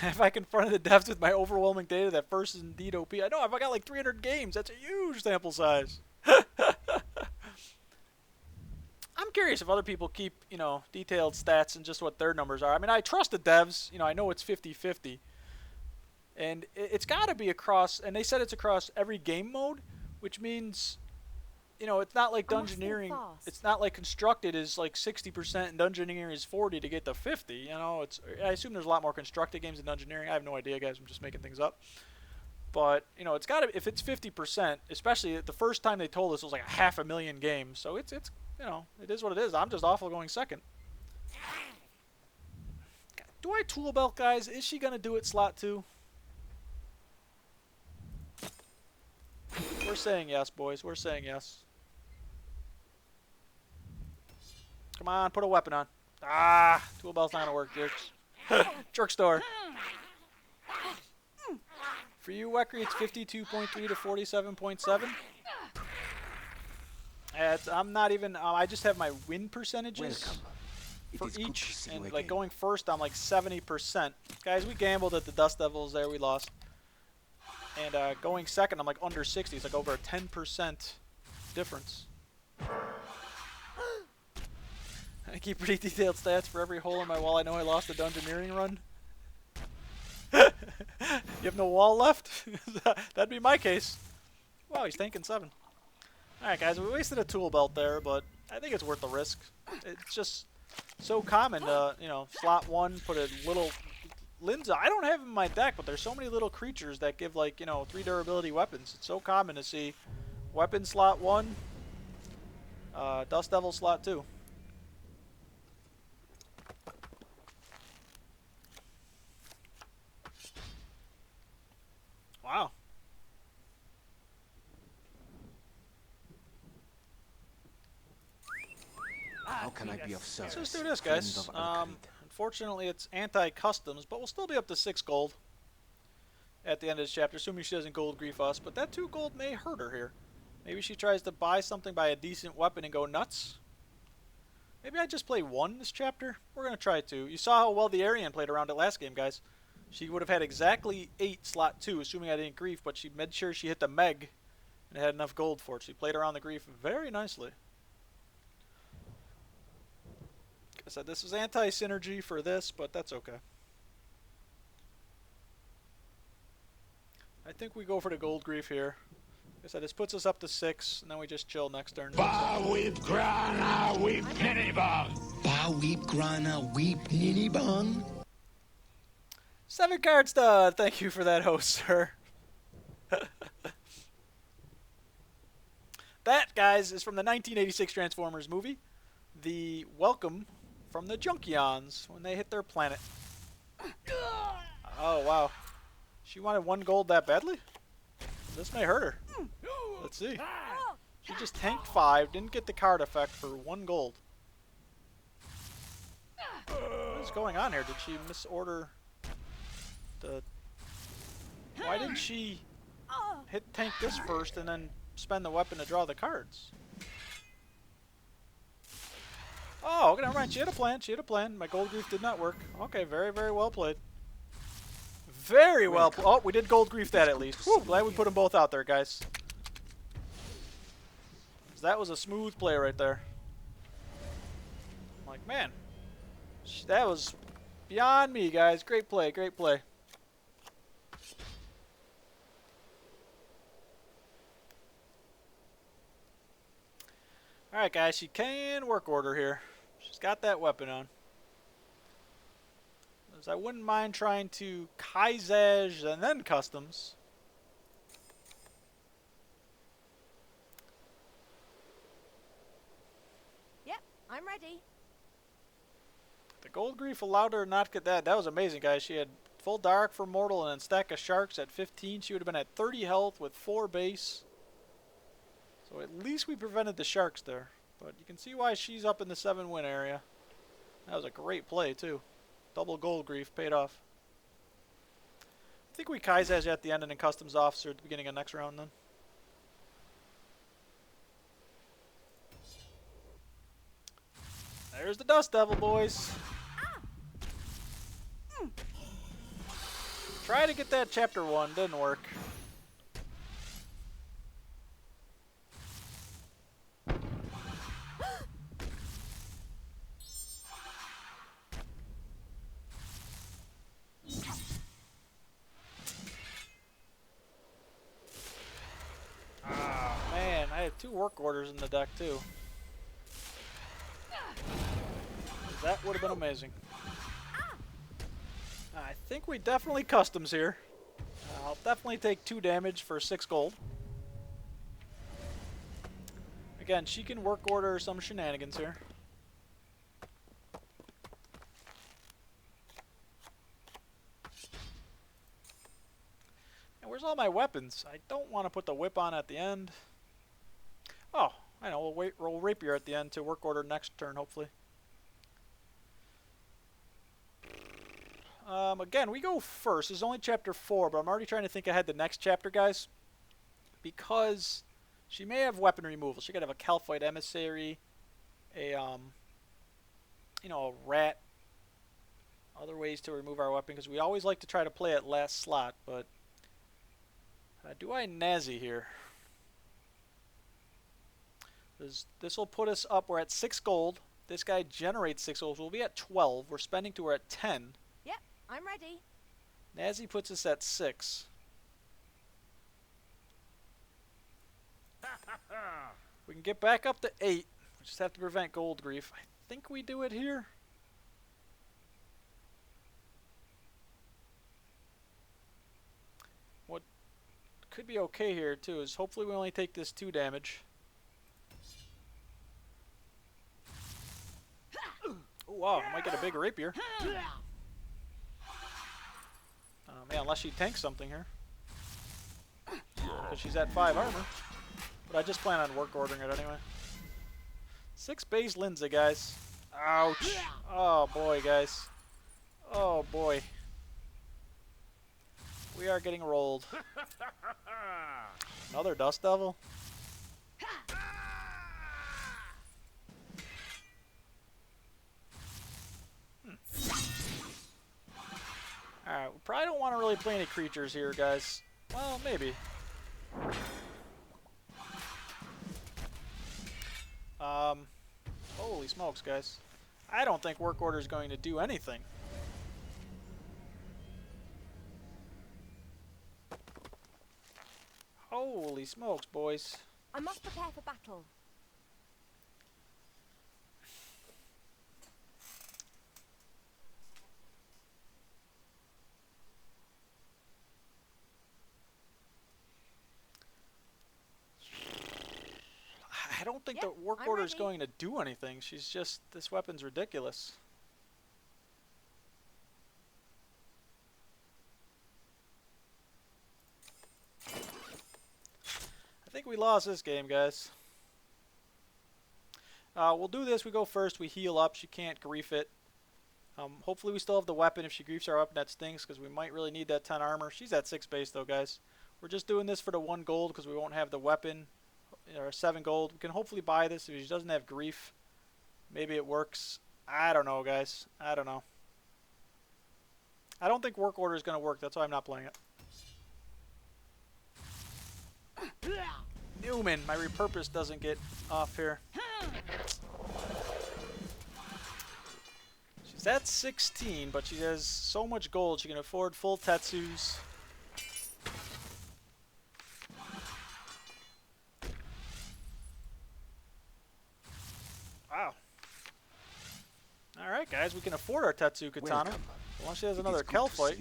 If I confronted the devs with my overwhelming data, that first is indeed OP. I know, I've got like 300 games. That's a huge sample size. I'm curious if other people keep, you know, detailed stats and just what their numbers are. I mean, I trust the devs. You know, I know it's 50-50. And it's got to be across, and they said it's across every game mode, which means, you know, it's not like Dungeoneering. It's not like Constructed is like 60% and Dungeoneering is 40 to get to 50. You know, I assume there's a lot more Constructed games than Dungeoneering. I have no idea, guys. I'm just making things up. But, you know, it's got to, if it's 50%, especially the first time they told us it was like 500,000 games. So it's you know, it is what it is. I'm just awful going second. Do I tool belt, guys? Is she going to do it slot 2? We're saying yes, boys. We're saying yes. Come on, put a weapon on. Ah, tool belt's not going to work, jerks. Jerk store. For you, Wekry, it's 52.3 to 47.7. I'm not even. I just have my win percentages for each, and like going first, I'm like 70%. Guys, we gambled at the Dust Devils there, we lost. And going second, I'm like under 60. It's like over a 10% difference. I keep pretty detailed stats for every hole in my wall. I know I lost a Dungeoneering run. You have no wall left? That'd be my case. Wow, he's tanking 7. Alright, guys, we wasted a tool belt there, but I think it's worth the risk. It's just so common to, you know, slot 1, put a little Linza. I don't have him in my deck, but there's so many little creatures that give, like, you know, 3 durability weapons. It's so common to see weapon slot 1, Dust Devil slot 2. Wow. How can I be of service? So let's do this, guys. Unfortunately, it's anti-customs, but we'll still be up to 6 gold at the end of this chapter, assuming she doesn't gold grief us. But that 2 gold may hurt her here. Maybe she tries to buy something, buy a decent weapon, and go nuts. Maybe I just play 1 this chapter. We're going to try 2. You saw how well the Aryan played around it last game, guys. She would have had exactly 8 slot 2, assuming I didn't grief, but she made sure she hit the Meg and had enough gold for it. She played around the grief very nicely. I said this was anti-synergy for this, but that's okay. I think we go for the gold grief here. Like I said, this puts us up to 6, and then we just chill next turn. Ba weep grana weep ninibang. Ba weep grana weep ninibang. 7 card stud. Thank you for that, host, sir. That, guys, is from the 1986 Transformers movie. The welcome from the Junkions when they hit their planet. Oh, wow. She wanted 1 gold that badly? This may hurt her. Let's see. She just tanked 5, didn't get the card effect for 1 gold. What is going on here? Did she misorder the... Why didn't she hit tank this first and then spend the weapon to draw the cards? Oh, okay, never mind. She had a plan. She had a plan. My gold grief did not work. Okay, very, very well played. Very well played. Oh, we did gold grief that at least. Whew, glad we put them both out there, guys. That was a smooth play right there. I'm like, man, that was beyond me, guys. Great play, great play. Alright, guys, she can work order here. She's got that weapon on. As I wouldn't mind trying to Kaizage and then customs. Yep, I'm ready. The gold grief allowed her to not get that. That was amazing, guys. She had full dark for mortal and then stack of sharks at 15. She would have been at 30 health with 4 base. So at least we prevented the sharks there. But you can see why she's up in the 7 win area. That was a great play too. Double gold grief paid off. I think we Kaizage at the end and then customs officer at the beginning of next round then. There's the Dust Devil, boys. Try to get that chapter 1, didn't work. Ah, man, I have 2 work orders in the deck too. That would have been amazing. I think we definitely customs here. I'll definitely take 2 damage for 6 gold. Again, she can work order some shenanigans here. And where's all my weapons? I don't want to put the whip on at the end. Oh, I know. We'll wait, roll rapier at the end to work order next turn, hopefully. Again, we go first. This is only chapter 4, but I'm already trying to think ahead the next chapter, guys. Because she may have weapon removal. She could have a Calphite emissary, a, you know, a rat. Other ways to remove our weapon, because we always like to try to play at last slot, but... do I Nazi here? This will put us up. We're at 6 gold. This guy generates 6 gold. We'll be at 12. We're spending 2. We're at 10. Yep, I'm ready. Nazi puts us at 6. We can get back up to 8. We just have to prevent gold grief. I think we do it here. What could be okay here too is hopefully we only take this 2 damage. Oh wow, I might get a big rapier. Man, unless she tanks something here. Because she's at 5 armor. But I just plan on work ordering it anyway. 6 base Linza, guys. Ouch. Oh boy, guys. Oh boy. We are getting rolled. Another Dust Devil. Alright, we probably don't want to really play any creatures here, guys. Well, maybe. Holy smokes, guys. I don't think work order is going to do anything. Holy smokes, boys. I must prepare for battle. I don't think Yep, the work I'm order is ready. going to do anything. She's just... This weapon's ridiculous. I think we lost this game, guys. We'll do this. We go first. We heal up. She can't grief it. Hopefully we still have the weapon. If she griefs our weapon, that stinks because we might really need that 10 armor. She's at 6 base, though, guys. We're just doing this for the 1 gold because we won't have the weapon. Or 7 gold. We can hopefully buy this if she doesn't have grief. Maybe it works. I don't know, guys. I don't know. I don't think work order is going to work. That's why I'm not playing it. Newman, my repurpose doesn't get off here. She's at 16, but she has so much gold she can afford full Tetsus. Wow. Alright, guys, we can afford our Tetsu Katana. Unless she has another Calphite.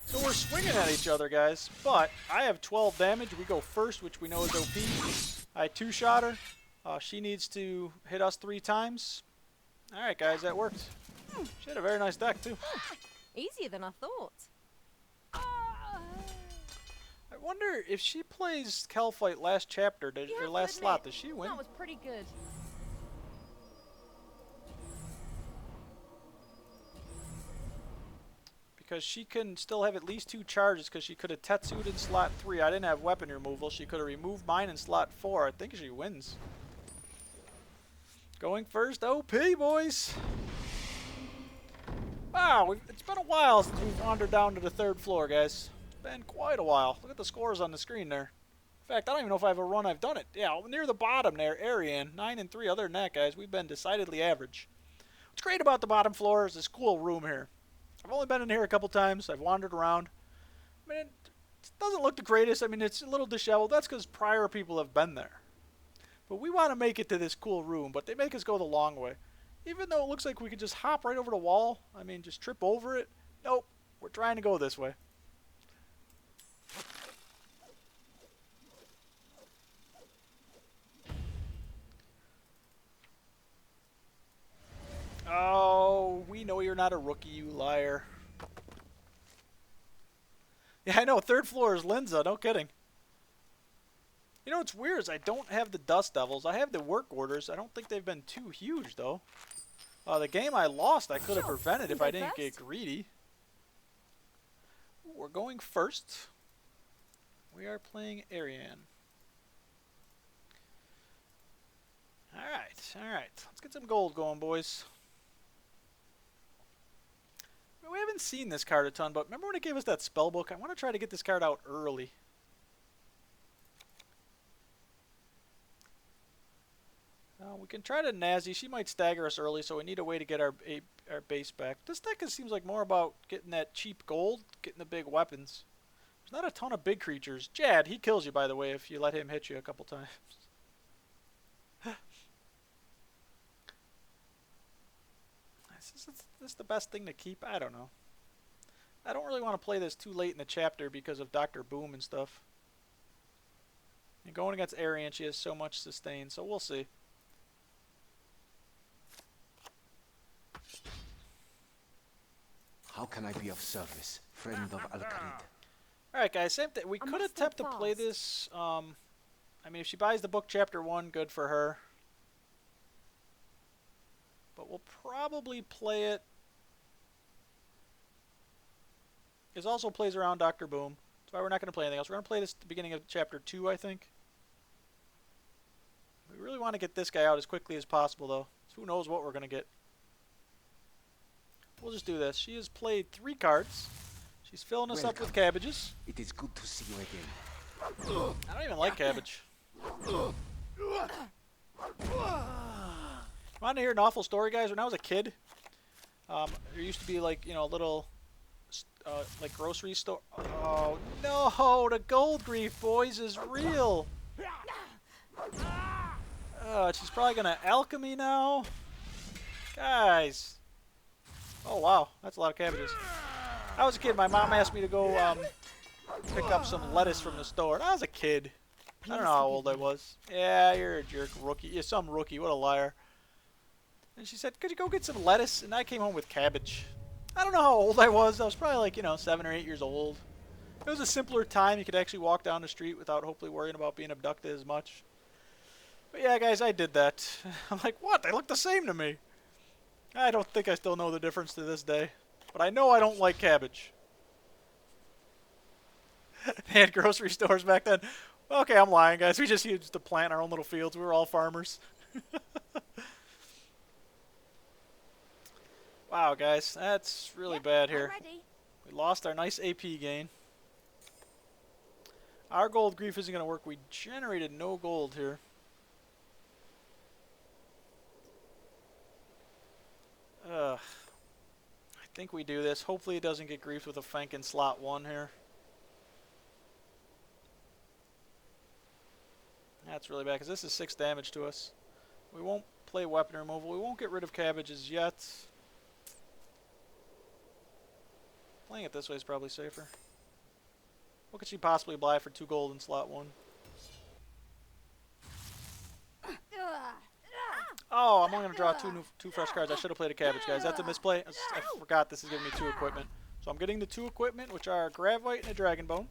So we're swinging at each other, guys. But I have 12 damage. We go first, which we know is OP. I 2-shot her. She needs to hit us 3 times. Alright, guys, that worked. She had a very nice deck, too. Easier than I thought. I wonder if she plays Calphite last chapter, You or have to last admit, slot, does she win? That was pretty good. Because she can still have at least 2 charges because she could have Tetsu'd in slot 3. I didn't have weapon removal. She could have removed mine in slot 4. I think she wins. Going first, OP, boys! Wow, it's been a while since we've wandered down to the 3rd floor, guys. It's been quite a while. Look at the scores on the screen there. In fact, I don't even know if I have a run I've done it. Yeah, near the bottom there, Arian, 9 and 3. Other than that, guys, we've been decidedly average. What's great about the bottom floor is this cool room here. I've only been in here a couple times. I've wandered around. I mean, it doesn't look the greatest. I mean, it's a little disheveled. That's because prior people have been there. But we want to make it to this cool room, but they make us go the long way. Even though it looks like we could just hop right over the wall, I mean, just trip over it. Nope, we're trying to go this way. Oh, we know you're not a rookie, you liar. Yeah, I know, 3rd floor is Linza, no kidding. You know what's weird is I don't have the Dust Devils. I have the work orders. I don't think they've been too huge, though. The game I lost, I could have prevented if I didn't get greedy. We're going first. We are playing Arian. Alright, alright. Let's get some gold going, boys. We haven't seen this card a ton, but remember when it gave us that spell book? I want to try to get this card out early. We can try to Nazi. She might stagger us early, so we need a way to get our base back. This deck seems like more about getting that cheap gold, getting the big weapons. There's not a ton of big creatures. Jad, he kills you, by the way, if you let him hit you a couple times. Is this the best thing to keep? I don't know. I don't really want to play this too late in the chapter because of Dr. Boom and stuff. And going against Arian, she has so much sustain, so we'll see. How can I be of service, friend of Al-Kharid? Alright guys, same thing. We could attempt to play this, I mean, if she buys the book chapter 1, good for her. But we'll probably play it. This also plays around Dr. Boom. That's why we're not going to play anything else. We're going to play this at the beginning of chapter 2, I think. We really want to get this guy out as quickly as possible, though. So who knows what we're going to get. We'll just do this. She has played 3 cards. She's filling us up with cabbages. It is good to see you again. I don't even like cabbage. Want to hear an awful story, guys? When I was a kid, there used to be like, you know, a little like grocery store. Oh no, the gold grief, boys, is real. She's probably gonna alchemy now, guys. Oh wow, that's a lot of cabbages. I was a kid. My mom asked me to go pick up some lettuce from the store. And I was a kid. I don't know how old I was. Yeah, you're a jerk, rookie. You're some rookie. What a liar. And she said, could you go get some lettuce? And I came home with cabbage. I don't know how old I was. I was probably like, you know, 7 or 8 years old. It was a simpler time. You could actually walk down the street without hopefully worrying about being abducted as much. But yeah, guys, I did that. I'm like, what? They look the same to me. I don't think I still know the difference to this day. But I know I don't like cabbage. They had grocery stores back then. Okay, I'm lying, guys. We just used to plant our own little fields. We were all farmers. Wow, guys, that's really bad here. We lost our nice AP gain. Our gold grief isn't going to work. We generated no gold here. I think we do this. Hopefully it doesn't get griefed with a Fank in slot 1 here. That's really bad because this is 6 damage to us. We won't play weapon removal. We won't get rid of cabbages yet. Playing it this way is probably safer. What could she possibly buy for 2 gold in slot 1? Oh, I'm only going to draw 2 fresh cards. I should have played a cabbage, guys. That's a misplay. I forgot this is giving me 2 equipment. So I'm getting the 2 equipment, which are a Gravite and a Dragon Bone.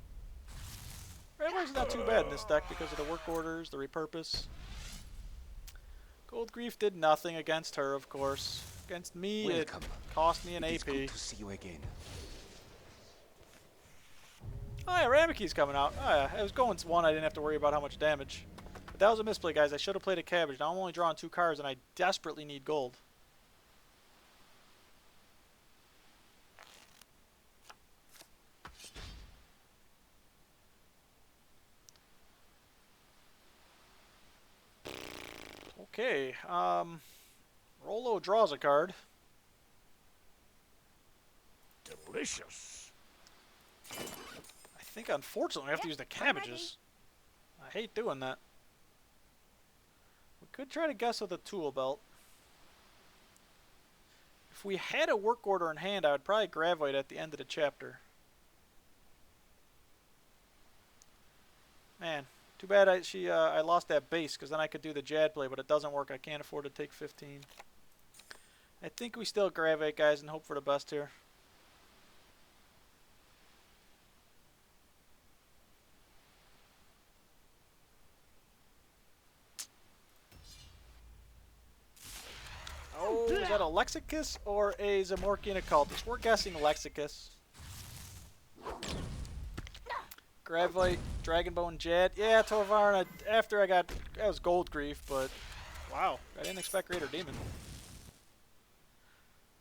Gravite's not too bad in this deck because of the work orders, the repurpose. Gold Grief did nothing against her, of course. Against me, Welcome. It cost me an AP. It's good to see you again. Oh yeah, Ramaki's coming out. Oh yeah, it was going 1. I didn't have to worry about how much damage. But that was a misplay, guys. I should have played a cabbage. Now I'm only drawing 2 cards, and I desperately need gold. Okay, Rolo draws a card. Delicious. I think unfortunately we have to use the cabbages. I hate doing that. We could try to guess with a tool belt. If we had a work order in hand, I would probably Gravite at the end of the chapter. Man, too bad I lost that base, because then I could do the Jad play, but it doesn't work. I can't afford to take 15. I think we still Gravite, guys, and hope for the best here. Oh, is that a Lexicus or a Zamorkian Occultist? We're guessing Lexicus. Gravite, Dragonbone, Jad. Yeah, Torvarn, after I got... That was Gold Grief, but... Wow, I didn't expect Greater Demon.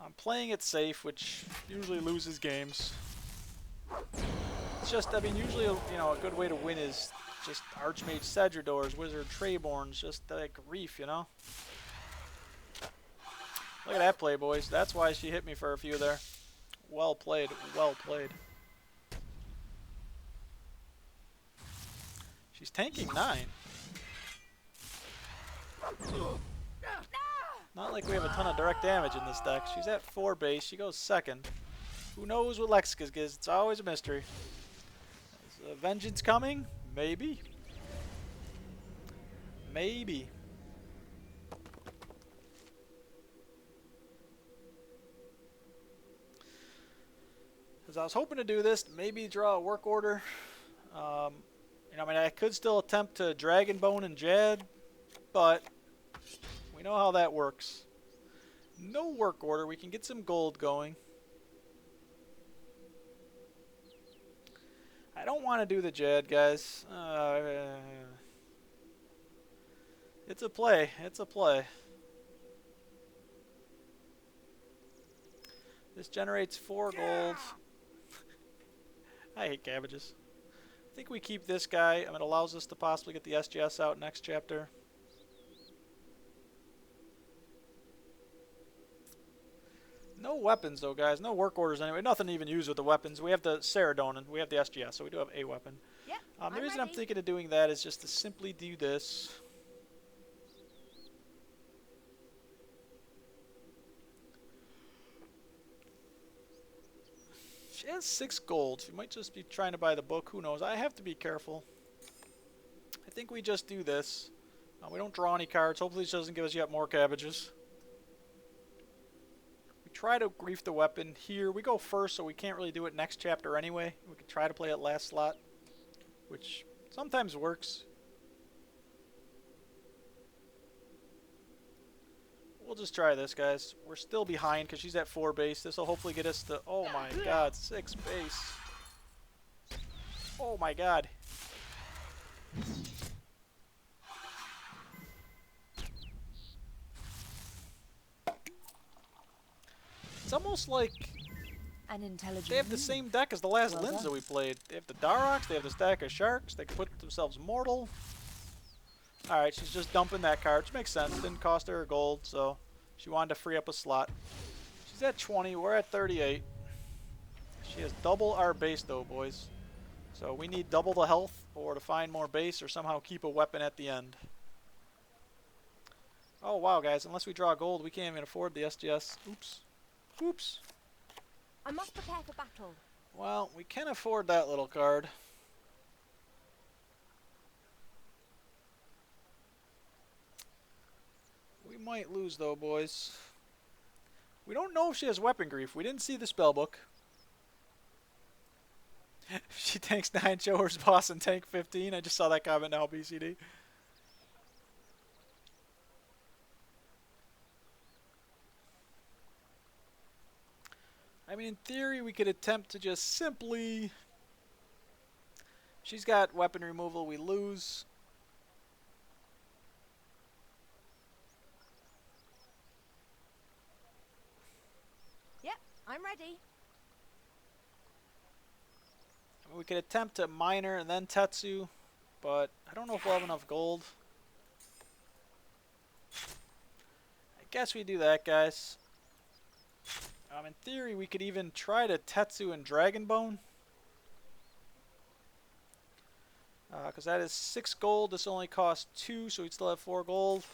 I'm playing it safe, which usually loses games. It's just, I mean, usually, you know, a good way to win is just Archmage Sedradors, Wizard Treyborns, just like Reef, you know? Look at that play, boys. That's why she hit me for a few there. Well played, well played. She's tanking 9. Not like we have a ton of direct damage in this deck. She's at 4 base. She goes second. Who knows what Lexicus gives? It's always a mystery. Is Vengeance coming? Maybe. Maybe. Because I was hoping to do this, maybe draw a work order. You know, I mean, I could still attempt to Dragonbone and Jad, but we know how that works. No work order. We can get some gold going. I don't want to do the Jad, guys. It's a play. It's a play. This generates 4 gold. I hate cabbages. I think we keep this guy. It allows us to possibly get the SGS out next chapter. No weapons, though, guys. No work orders anyway. Nothing to even use with the weapons. We have the Saradonin. We have the SGS, so we do have a weapon. Yep, the reason I'm thinking of doing that is just to simply do this. She has 6 gold. She might just be trying to buy the book. Who knows? I have to be careful. I think we just do this. We don't draw any cards. Hopefully she doesn't give us yet more cabbages. We try to grief the weapon here. We go first, so we can't really do it next chapter anyway. We could try to play it last slot, which sometimes works. We'll just try this, guys. We're still behind because she's at 4 base. This will hopefully get us to... Oh my god, 6 base. Oh my god. It's almost like An intelligent they have the move. same deck as the last Well Linza done. we played. They have the Daroks, they have the stack of Sharks, they can put themselves mortal. Alright, she's just dumping that card, which makes sense. Didn't cost her a gold, so she wanted to free up a slot. She's at 20, we're at 38. She has double our base though, boys. So we need double the health or to find more base or somehow keep a weapon at the end. Oh wow, guys, unless we draw gold, we can't even afford the SGS. Oops. Oops. I must prepare for battle. Well, we can afford that little card. We might lose though, boys. We don't know if she has weapon grief. We didn't see the spell book. She tanks 9, show her boss and tank 15. I just saw that comment now, BCD. I mean, in theory, we could attempt to just simply... She's got weapon removal, we lose. Yep, I'm ready. I mean, we could attempt to Miner and then Tetsu, but I don't know if we'll have enough gold. guess we do that, guys. In theory, we could even try to Tetsu and Dragonbone. Because that is 6 gold. This only costs 2, so we'd still have 4 gold.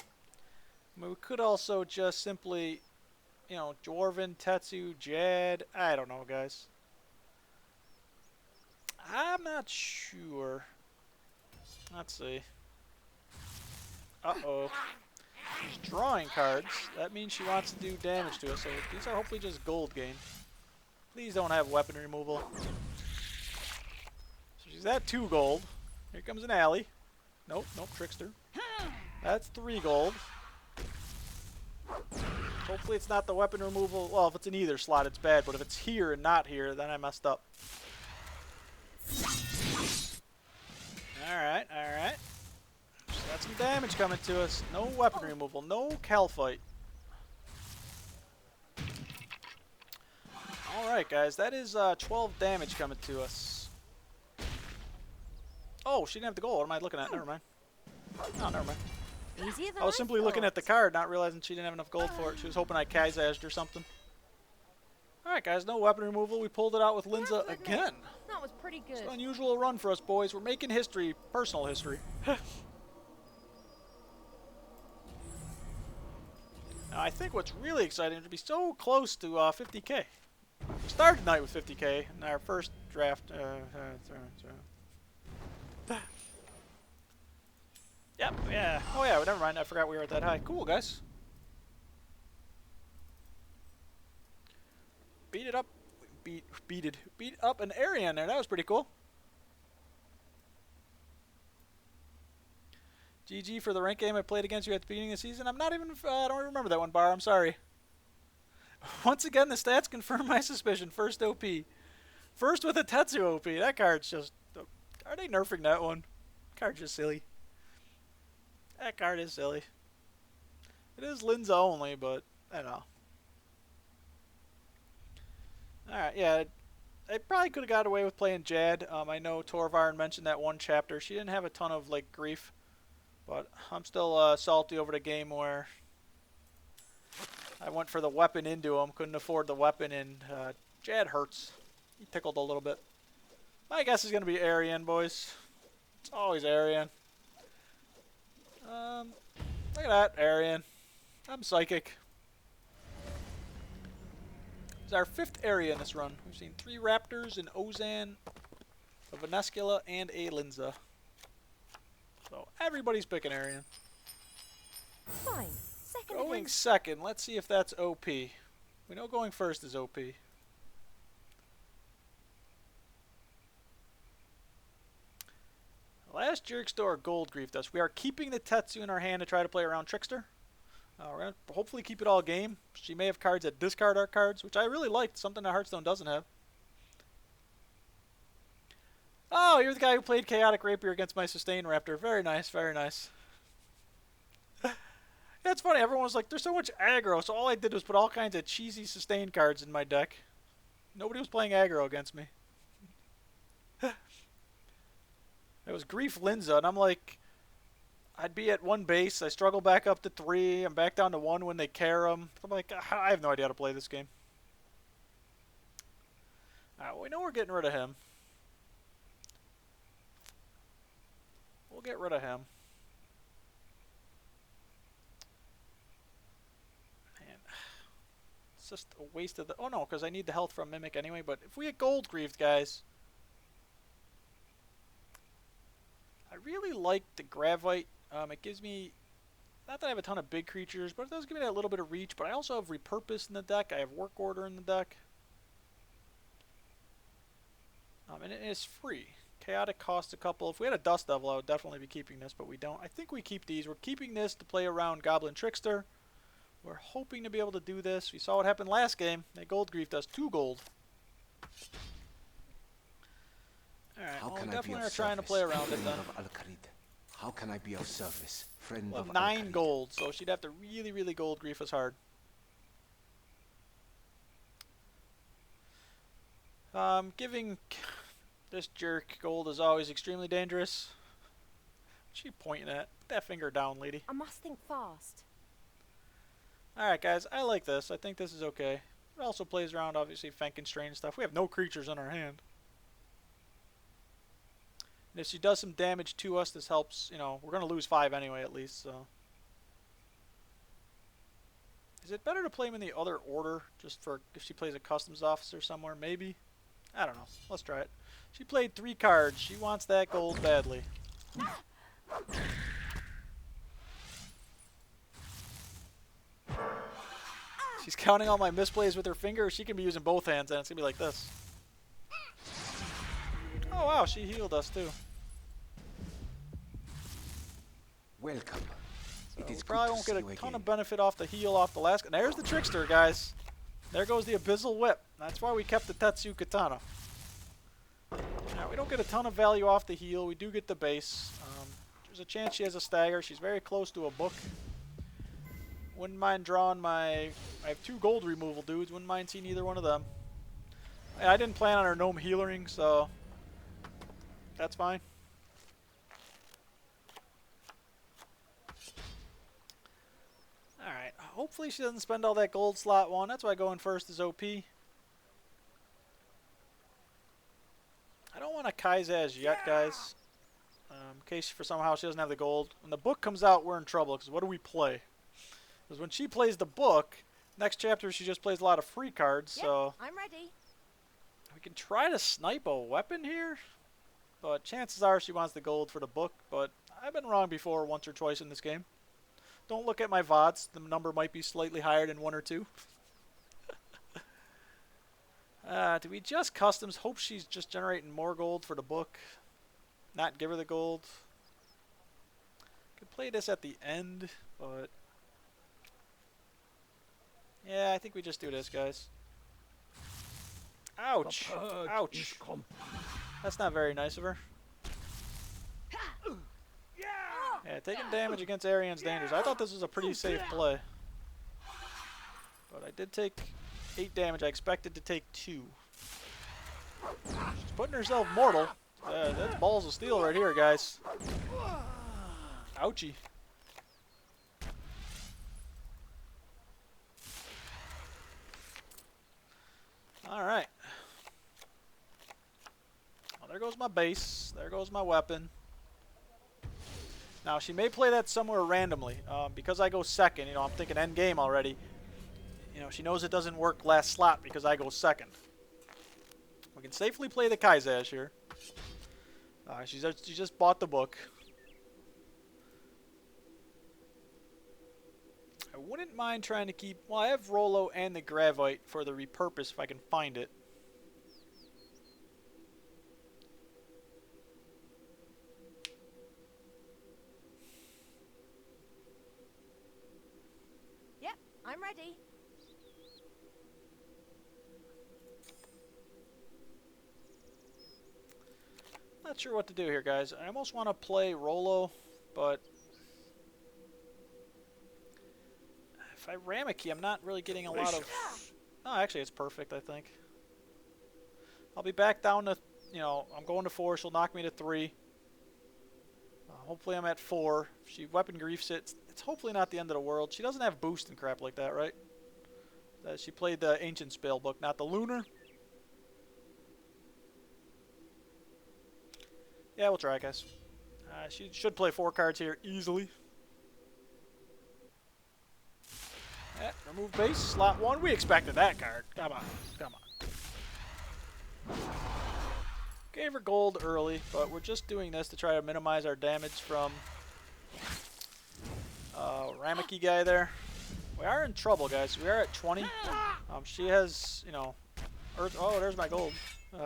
I mean, we could also just simply, you know, Dwarven, Tetsu, Jad. I don't know, guys. I'm not sure. Let's see. Uh-oh. She's drawing cards. That means she wants to do damage to us. So these are hopefully just gold gain. Please don't have weapon removal. So she's at 2 gold. Here comes an alley. Nope, nope, trickster. That's 3 gold. Hopefully it's not the weapon removal. Well, if it's in either slot, it's bad. But if it's here and not here, then I messed up. Alright, alright. Got some damage coming to us. No weapon removal. No Calphite. Alright, guys. That is 12 damage coming to us. Oh, she didn't have the gold. What am I looking at? Never mind. Oh, never mind. Easier than I was simply looking at the card, not realizing she didn't have enough gold for it. She was hoping I Kazazed or something. Alright, guys. No weapon removal. We pulled it out with Linza again. That was pretty good. It's an unusual run for us, boys. We're making history. Personal history. Now, I think what's really exciting is to be so close to 50k. We started tonight with 50k in our first draft. Yep, yeah. Oh yeah, never mind. I forgot we were at that high. Cool, guys. Beat it up. Beat up an area in there. That was pretty cool. GG for the rank game I played against you at the beginning of the season. I'm not even, I don't remember that one, Bar. I'm sorry. Once again, the stats confirm my suspicion. First OP. First with a Tetsu OP. That card's just, are they nerfing that one? Card's just silly. That card is silly. It is Linza only, but I don't know. Alright, yeah. I probably could have got away with playing Jad. I know Torvarn mentioned that one chapter. She didn't have a ton of, like, grief. But I'm still salty over the game where I went for the weapon into him. Couldn't afford the weapon, and Jad hurts. He tickled a little bit. My guess is going to be Arian, boys. It's always Arian. Look at that, Arian. I'm psychic. It's our 5th area in this run. We've seen 3 Raptors, an Ozan, a Venescula, and a Linza. So everybody's picking Arian. Fine. Second Going against... second. Let's see if that's OP. We know going first is OP. Last Jerk Store Gold griefed us. We are keeping the Tetsu in our hand to try to play around Trickster. We're going to hopefully keep it all game. She may have cards that discard our cards, which I really liked. Something that Hearthstone doesn't have. Oh, you're the guy who played Chaotic Rapier against my Sustain Raptor. Very nice, very nice. Yeah, it's funny. Everyone was like, there's so much aggro, so all I did was put all kinds of cheesy Sustain cards in my deck. Nobody was playing aggro against me. It was Grief Linza, and I'm like, I'd be at 1 base, I struggle back up to 3, I'm back down to 1 when they care them. I'm like, I have no idea how to play this game. Alright, well, we know we're getting rid of him. We'll get rid of him. Man, it's just a waste of the... Oh no, because I need the health from Mimic anyway, but if we get Gold Griefed, guys... I really like the Gravite. It gives me, not that I have a ton of big creatures, but it does give me that little bit of reach. But I also have Repurpose in the deck. I have Work Order in the deck. And it is free. Chaotic costs a couple. If we had a Dust Devil, I would definitely be keeping this, but we don't. I think we keep these. We're keeping this to play around Goblin Trickster. We're hoping to be able to do this. We saw what happened last game. They Gold Griefed us 2 gold. Alright, well, we definitely are trying to play around it then. How can I be of service, friend We'll of have 9 Alcarita? gold, so she'd have to really, really Gold Grief us hard. Giving this jerk gold is always extremely dangerous. What's she pointing at? Put that finger down, lady. I must think fast. Alright, guys, I like this. I think this is okay. It also plays around, obviously, Frankenstein and stuff. We have no creatures in our hand. And if she does some damage to us, this helps, you know, we're going to lose 5 anyway, at least, so. Is it better to play him in the other order, just for if she plays a customs officer somewhere, maybe? I don't know. Let's try it. She played 3 cards. She wants that gold badly. She's counting all my misplays with her finger. She can be using both hands, and it's going to be like this. Oh, wow. She healed us, too. Welcome. So It is we probably won't get a good to see you ton again. of benefit off the heal off the last. And there's the trickster, guys. There goes the abyssal whip. That's why we kept the Tetsu Katana. Now, we don't get a ton of value off the heal. We do get the base. There's a chance she has a stagger. She's very close to a book. Wouldn't mind drawing my... I have 2 gold removal dudes. Wouldn't mind seeing either one of them. I didn't plan on her gnome healing, so that's fine. Alright, hopefully she doesn't spend all that gold slot 1. That's why going first is OP. I don't want a Kaizaz yet, guys. In case for somehow she doesn't have the gold. When the book comes out, we're in trouble, because what do we play? Because when she plays the book, next chapter she just plays a lot of free cards, Yep, so I'm ready. we can try to snipe a weapon here. But chances are she wants the gold for the book, but I've been wrong before once or twice in this game. Don't look at my VODs. The number might be slightly higher than 1 or 2. Do we just customs? Hope she's just generating more gold for the book. Not give her the gold. Could play this at the end, but... yeah, I think we just do this, guys. Ouch! Ouch! That's not very nice of her. Yeah, taking damage against Ariane's dangerous. I thought this was a pretty safe play. But I did take 8 damage. I expected to take 2. She's putting herself mortal. That's balls of steel right here, guys. Ouchie. Alright. Well, there goes my base. There goes my weapon. Now, she may play that somewhere randomly. Because I go second, you know, I'm thinking end game already. You know, she knows it doesn't work last slot because I go second. We can safely play the Kaizaz here. She just bought the book. I wouldn't mind trying to keep... well, I have Rollo and the Gravite for the repurpose if I can find it. Yep, I'm ready. Not sure what to do here, guys. I almost want to play Rollo, but if I ram a key, I'm not really getting a lot of... oh, actually, it's perfect, I think. I'll be back down to, you know, I'm going to 4. She'll knock me to 3. Hopefully I'm at 4. If she weapon griefs it, it's hopefully not the end of the world. She doesn't have boost and crap like that, right? She played the Ancient Spell book, not the Lunar. Yeah, we'll try, guys. She should play 4 cards here easily. Remove base, slot 1. We expected that card. Come on, come on. Gave her gold early, but we're just doing this to try to minimize our damage from Ramaki guy there. We are in trouble, guys. We are at 20. She has, you know, Earth. Oh, there's my gold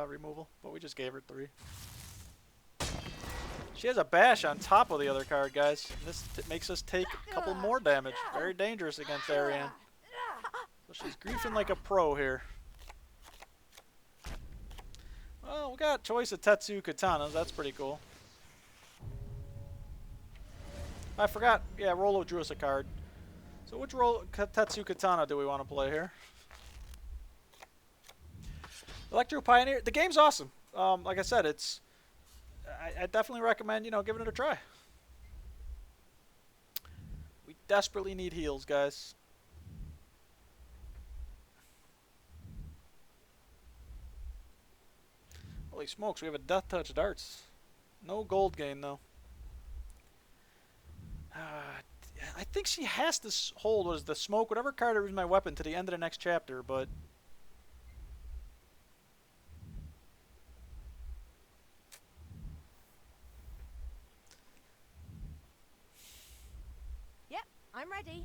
removal, but we just gave her 3. She has a bash on top of the other card, guys. And this makes us take a couple more damage. Very dangerous against Ariane. So she's griefing like a pro here. Well, we got choice of Tetsu Katanas. That's pretty cool. I forgot. Yeah, Rollo drew us a card. So which Tetsu Katana do we want to play here? Electro Pioneer. The game's awesome. Like I said, it's... I definitely recommend, you know, giving it a try. We desperately need heals, guys. Holy smokes, we have a Death Touch Darts. No gold gain, though. I think she has to hold, what is the smoke, whatever card is my weapon, to the end of the next chapter, but... Yep, I'm ready.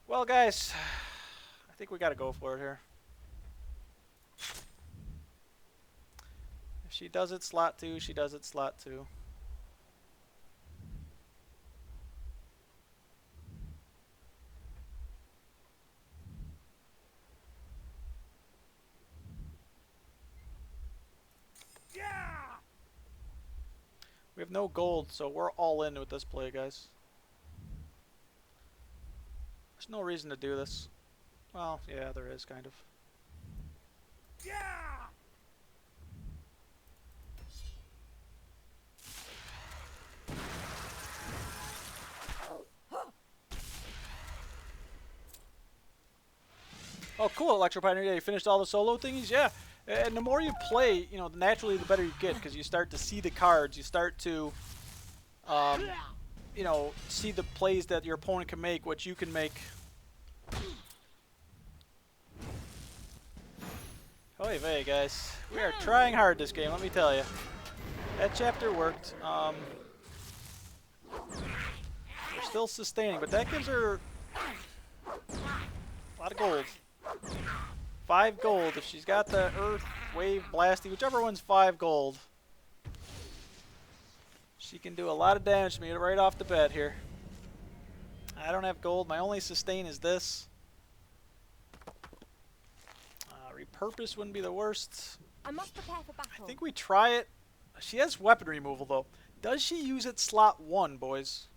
Well, guys, I think we gotta go for it here. If she does it slot 2, she does it slot 2. We have no gold, so we're all in with this play, guys. There's no reason to do this. Well, yeah, there is, kind of. Oh, cool, Electro Pioneer. Yeah, you finished all the solo thingies? Yeah. And the more you play, you know, naturally the better you get, because you start to see the cards. You start to, you know, see the plays that your opponent can make, what you can make. Oy vey, guys. We are trying hard this game, let me tell you. That chapter worked. We're still sustaining, but that gives her a lot of gold. 5 gold. If she's got the Earth, Wave, Blasty, whichever one's 5 gold, she can do a lot of damage to me right off the bat here. I don't have gold. My only sustain is this. Repurpose wouldn't be the worst. I must prepare for battle. I think we try it. She has weapon removal, though. Does she use it slot 1, boys?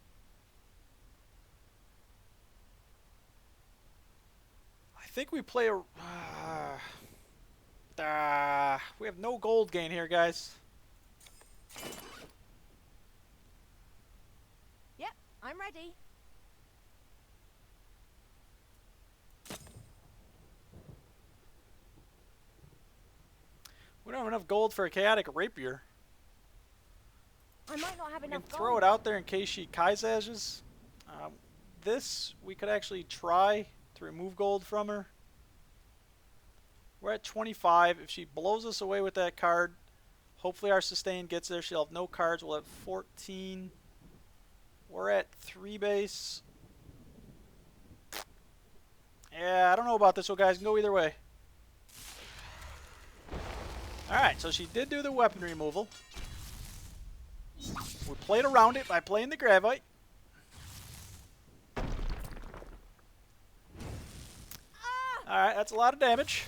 I think we play a... we have no gold gain here, guys. Yep, I'm ready. We don't have enough gold for a chaotic rapier. I might not have We can enough throw gold. it out there in case she Kaisages. This we could actually try to remove gold from her. We're at 25. If she blows us away with that card, hopefully our sustain gets there. She'll have no cards. We'll have 14. We're at 3 base. Yeah, I don't know about this one, guys. Can go either way. Alright, so she did do the weapon removal. We played around it by playing the Gravite. Alright, that's a lot of damage.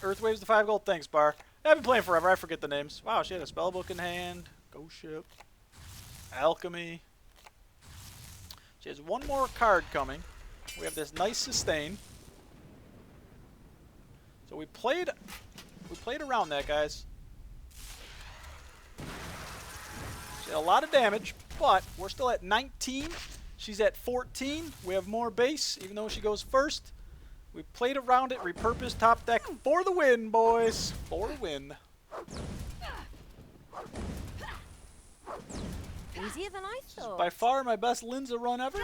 Earth Wave's the 5 gold. Thanks, Bar. I've been playing forever. I forget the names. Wow, she had a spellbook in hand. Ghost Ship. Alchemy. She has one more card coming. We have this nice sustain. So we played around that, guys. She had a lot of damage, but we're still at 19. She's at 14. We have more base, even though she goes first. We played around it, repurposed top deck for the win, boys. For the win. Easier than I This is thought. by far my best Linza run ever.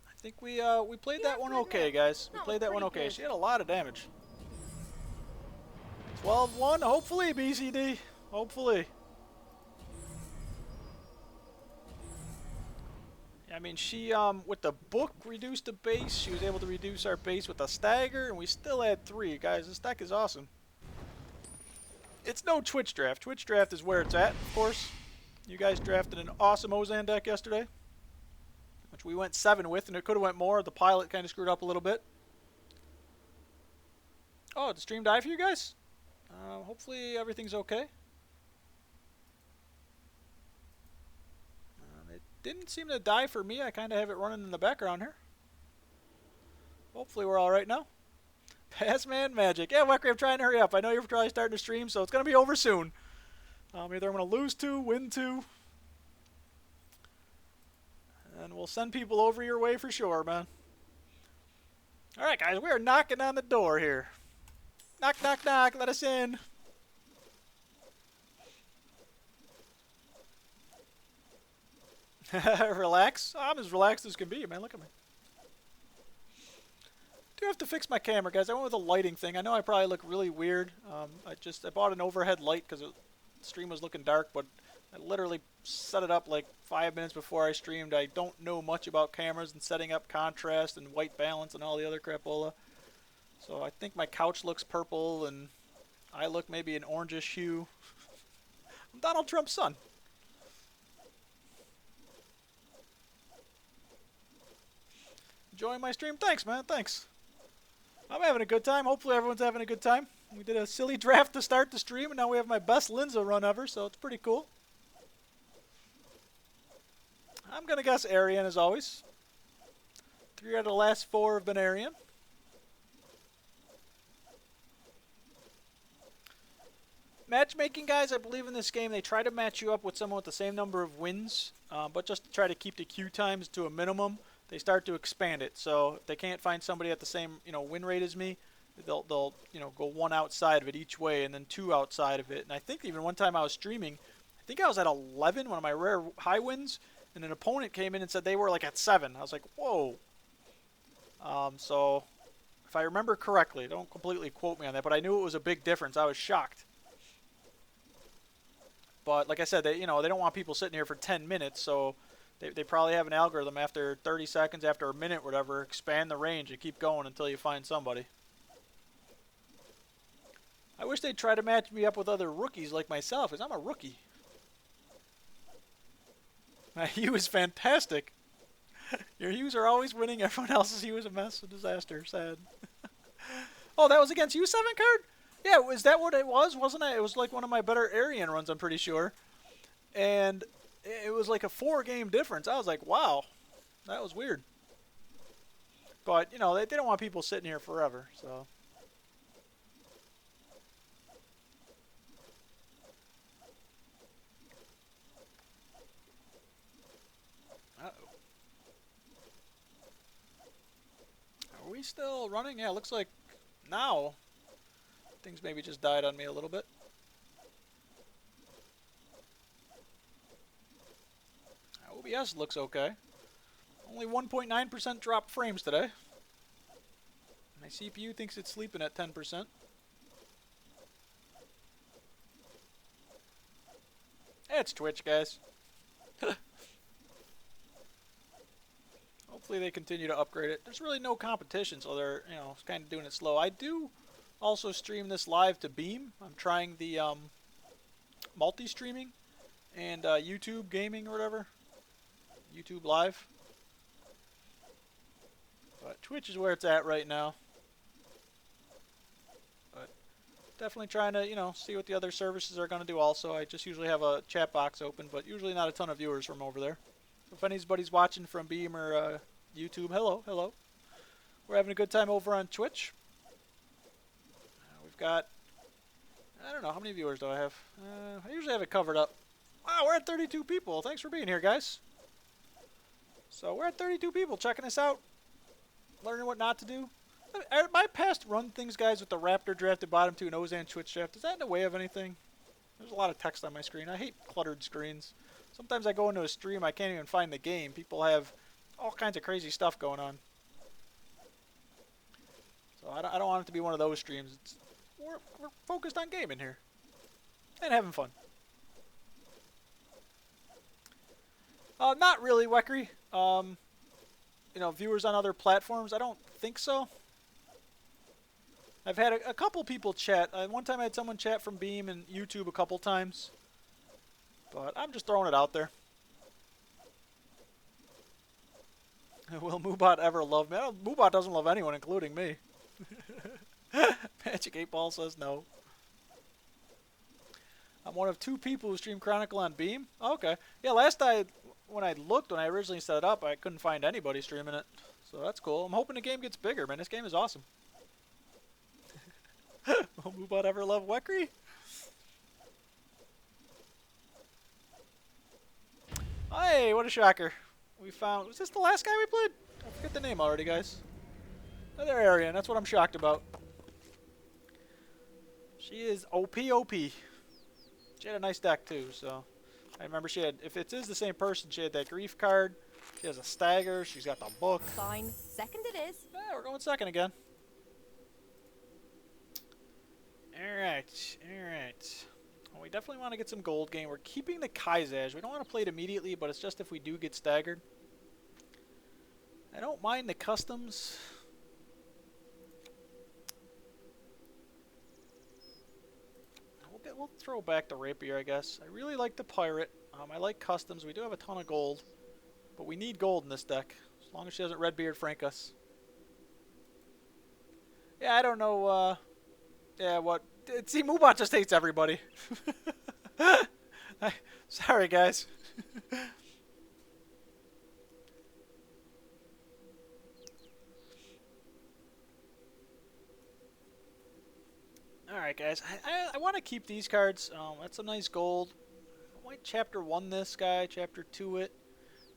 I think we played that one okay, guys. We played that one okay. She had a lot of damage. 12-1, hopefully, BCD. Hopefully. I mean, she, with the book, reduced the base. She was able to reduce our base with a stagger, and we still had 3. Guys, this deck is awesome. It's no Twitch draft. Twitch draft is where it's at, of course. You guys drafted an awesome Ozan deck yesterday, which we went 7 with, and it could have went more. The pilot kind of screwed up a little bit. Oh, did the stream die for you guys? Hopefully everything's okay. It didn't seem to die for me. I kind of have it running in the background here. Hopefully we're all right now. Passman Magic. Yeah, Wecker, I'm trying to hurry up. I know you're probably starting to stream, so it's going to be over soon. Either I'm going to lose 2, win 2. and we'll send people over your way for sure, man. Alright, guys, we are knocking on the door here. Knock, knock, knock, let us in. Relax. I'm as relaxed as can be, man. Look at me. Do have to fix my camera, guys. I went with a lighting thing. I know I probably look really weird. I bought an overhead light because the stream was looking dark, but I literally set it up like 5 minutes before I streamed. I don't know much about cameras and setting up contrast and white balance and all the other crapola. So I think my couch looks purple and I look maybe an orangish hue. I'm Donald Trump's son. Enjoying my stream? Thanks, man. Thanks. I'm having a good time. Hopefully everyone's having a good time. We did a silly draft to start the stream, and now we have my best Linza run ever, so it's pretty cool. I'm going to guess Aryan as always. 3 out of the last 4 have been Aryan. Matchmaking, guys, I believe in this game they try to match you up with someone with the same number of wins, but just to try to keep the queue times to a minimum, they start to expand it. So if they can't find somebody at the same win rate as me, they'll go 1 outside of it each way and then 2 outside of it. And I think even one time I was streaming, I think I was at 11, one of my rare high wins, and an opponent came in and said they were like at 7. I was like, whoa. So if I remember correctly, don't completely quote me on that, but I knew it was a big difference. I was shocked. But like I said, they don't want people sitting here for 10 minutes, so they probably have an algorithm after 30 seconds, after a minute, whatever, expand the range and keep going until you find somebody. I wish they'd try to match me up with other rookies like myself, because I'm a rookie. My hue is fantastic. Your hues are always winning. Everyone else's hue is a mess, a disaster, sad. Oh, that was against you, 7 card? Yeah, was that what it was? Wasn't it? It was like one of my better Aryan runs, I'm pretty sure. And it was like a 4-game difference. I was like, wow, that was weird. But, they don't want people sitting here forever, so. Uh-oh. Are we still running? Yeah, it looks like now things maybe just died on me a little bit. OBS looks okay. Only 1.9% drop frames today. My CPU thinks it's sleeping at 10%. It's Twitch, guys. Hopefully they continue to upgrade it. There's really no competition, so they're, kind of doing it slow. I do also stream this live to Beam. I'm trying the multi-streaming and YouTube gaming or whatever. YouTube Live. But Twitch is where it's at right now. But definitely trying to, see what the other services are going to do also. I just usually have a chat box open, but usually not a ton of viewers from over there. So if anybody's watching from Beam or YouTube, hello. We're having a good time over on Twitch. We've got, I don't know, how many viewers do I have? I usually have it covered up. Wow, we're at 32 people. Thanks for being here, guys. So we're at 32 people checking us out, learning what not to do. My past run things, guys, with the Raptor drafted bottom 2 and Ozan Twitch draft, is that in the way of anything? There's a lot of text on my screen. I hate cluttered screens. Sometimes I go into a stream, I can't even find the game. People have all kinds of crazy stuff going on. So I don't want it to be one of those streams. We're focused on gaming here and having fun. Not really, Weckery. Viewers on other platforms, I don't think so. I've had a couple people chat. One time I had someone chat from Beam and YouTube a couple times. But I'm just throwing it out there. Will Moobot ever love me? Moobot doesn't love anyone, including me. Magic 8 Ball says no. I'm one of 2 people who stream Chronicle on Beam. Oh, okay. Yeah, when I originally set it up, I couldn't find anybody streaming it. So that's cool. I'm hoping the game gets bigger, man. This game is awesome. Will Moobot ever love Weckery? Hey, what a shocker. we found... Was this the last guy we played? I forget the name already, guys. Another Aryan. That's what I'm shocked about. She is OP. She had a nice deck, too, so... I remember she had... If it is the same person, she had that grief card. She has a stagger. She's got the book. Fine. Second it is. Yeah, we're going second again. Alright. Well, we definitely want to get some gold gain. We're keeping the Kaizaj. We don't want to play it immediately, but it's just if we do get staggered. I don't mind the customs. We'll throw back the rapier, I guess. I really like the pirate. I like customs. We do have a ton of gold. But we need gold in this deck. As long as she doesn't Redbeard Frank us. Yeah, I don't know, yeah, what... See, Moobot just hates everybody. Sorry, guys. Alright, guys. I want to keep these cards. That's some nice gold. I might Chapter 1 this guy, Chapter 2 it.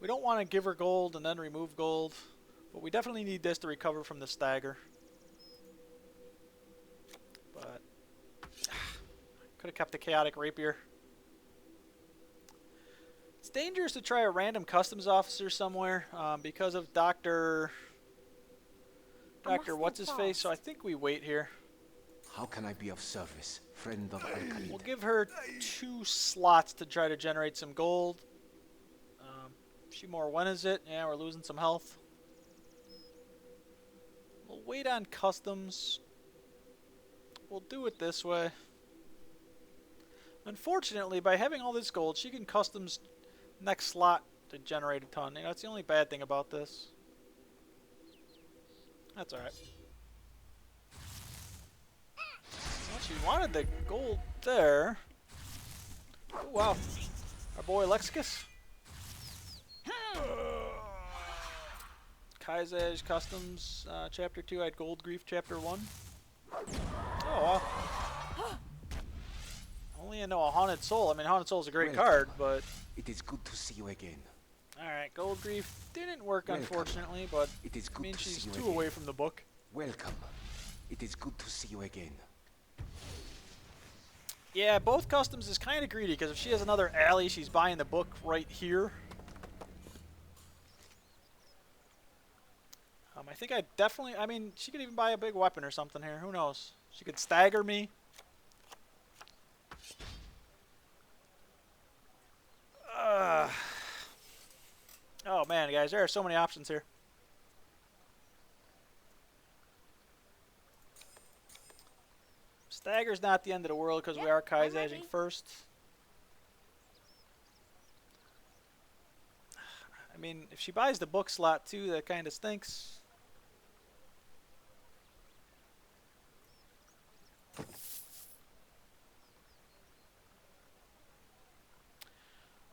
We don't want to give her gold and then remove gold. But we definitely need this to recover from the stagger. But... Could have kept the Chaotic Rapier. It's dangerous to try a random customs officer somewhere because of Dr. What's-His-Face, so I think we wait here. How can I be of service, friend of Al-Khalid? We'll give her 2 slots to try to generate some gold. When is it? Yeah, we're losing some health. We'll wait on customs. We'll do it this way. Unfortunately, by having all this gold, she can customs next slot to generate a ton. You know, that's the only bad thing about this. That's alright. Well, she wanted the gold there. Oh, wow. Our boy Lexicus. Kaizaj Customs, Chapter 2. I had Gold Grief, Chapter 1. Oh, wow. Only know a Haunted Soul. I mean, Haunted Soul is a great card, but... It is good to see you again. Alright, Gold Grief didn't work, unfortunately, but it is good to she's see you 2 again. away from the book. Welcome. It is good to see you again. Yeah, both customs is kind of greedy, because if she has another alley, she's buying the book right here. I think I definitely... I mean, she could even buy a big weapon or something here. Who knows? She could stagger me. Oh man, guys, there are so many options here. Stagger's not the end of the world because we are Kaizajing first. I mean, if she buys the book slot too, that kind of stinks.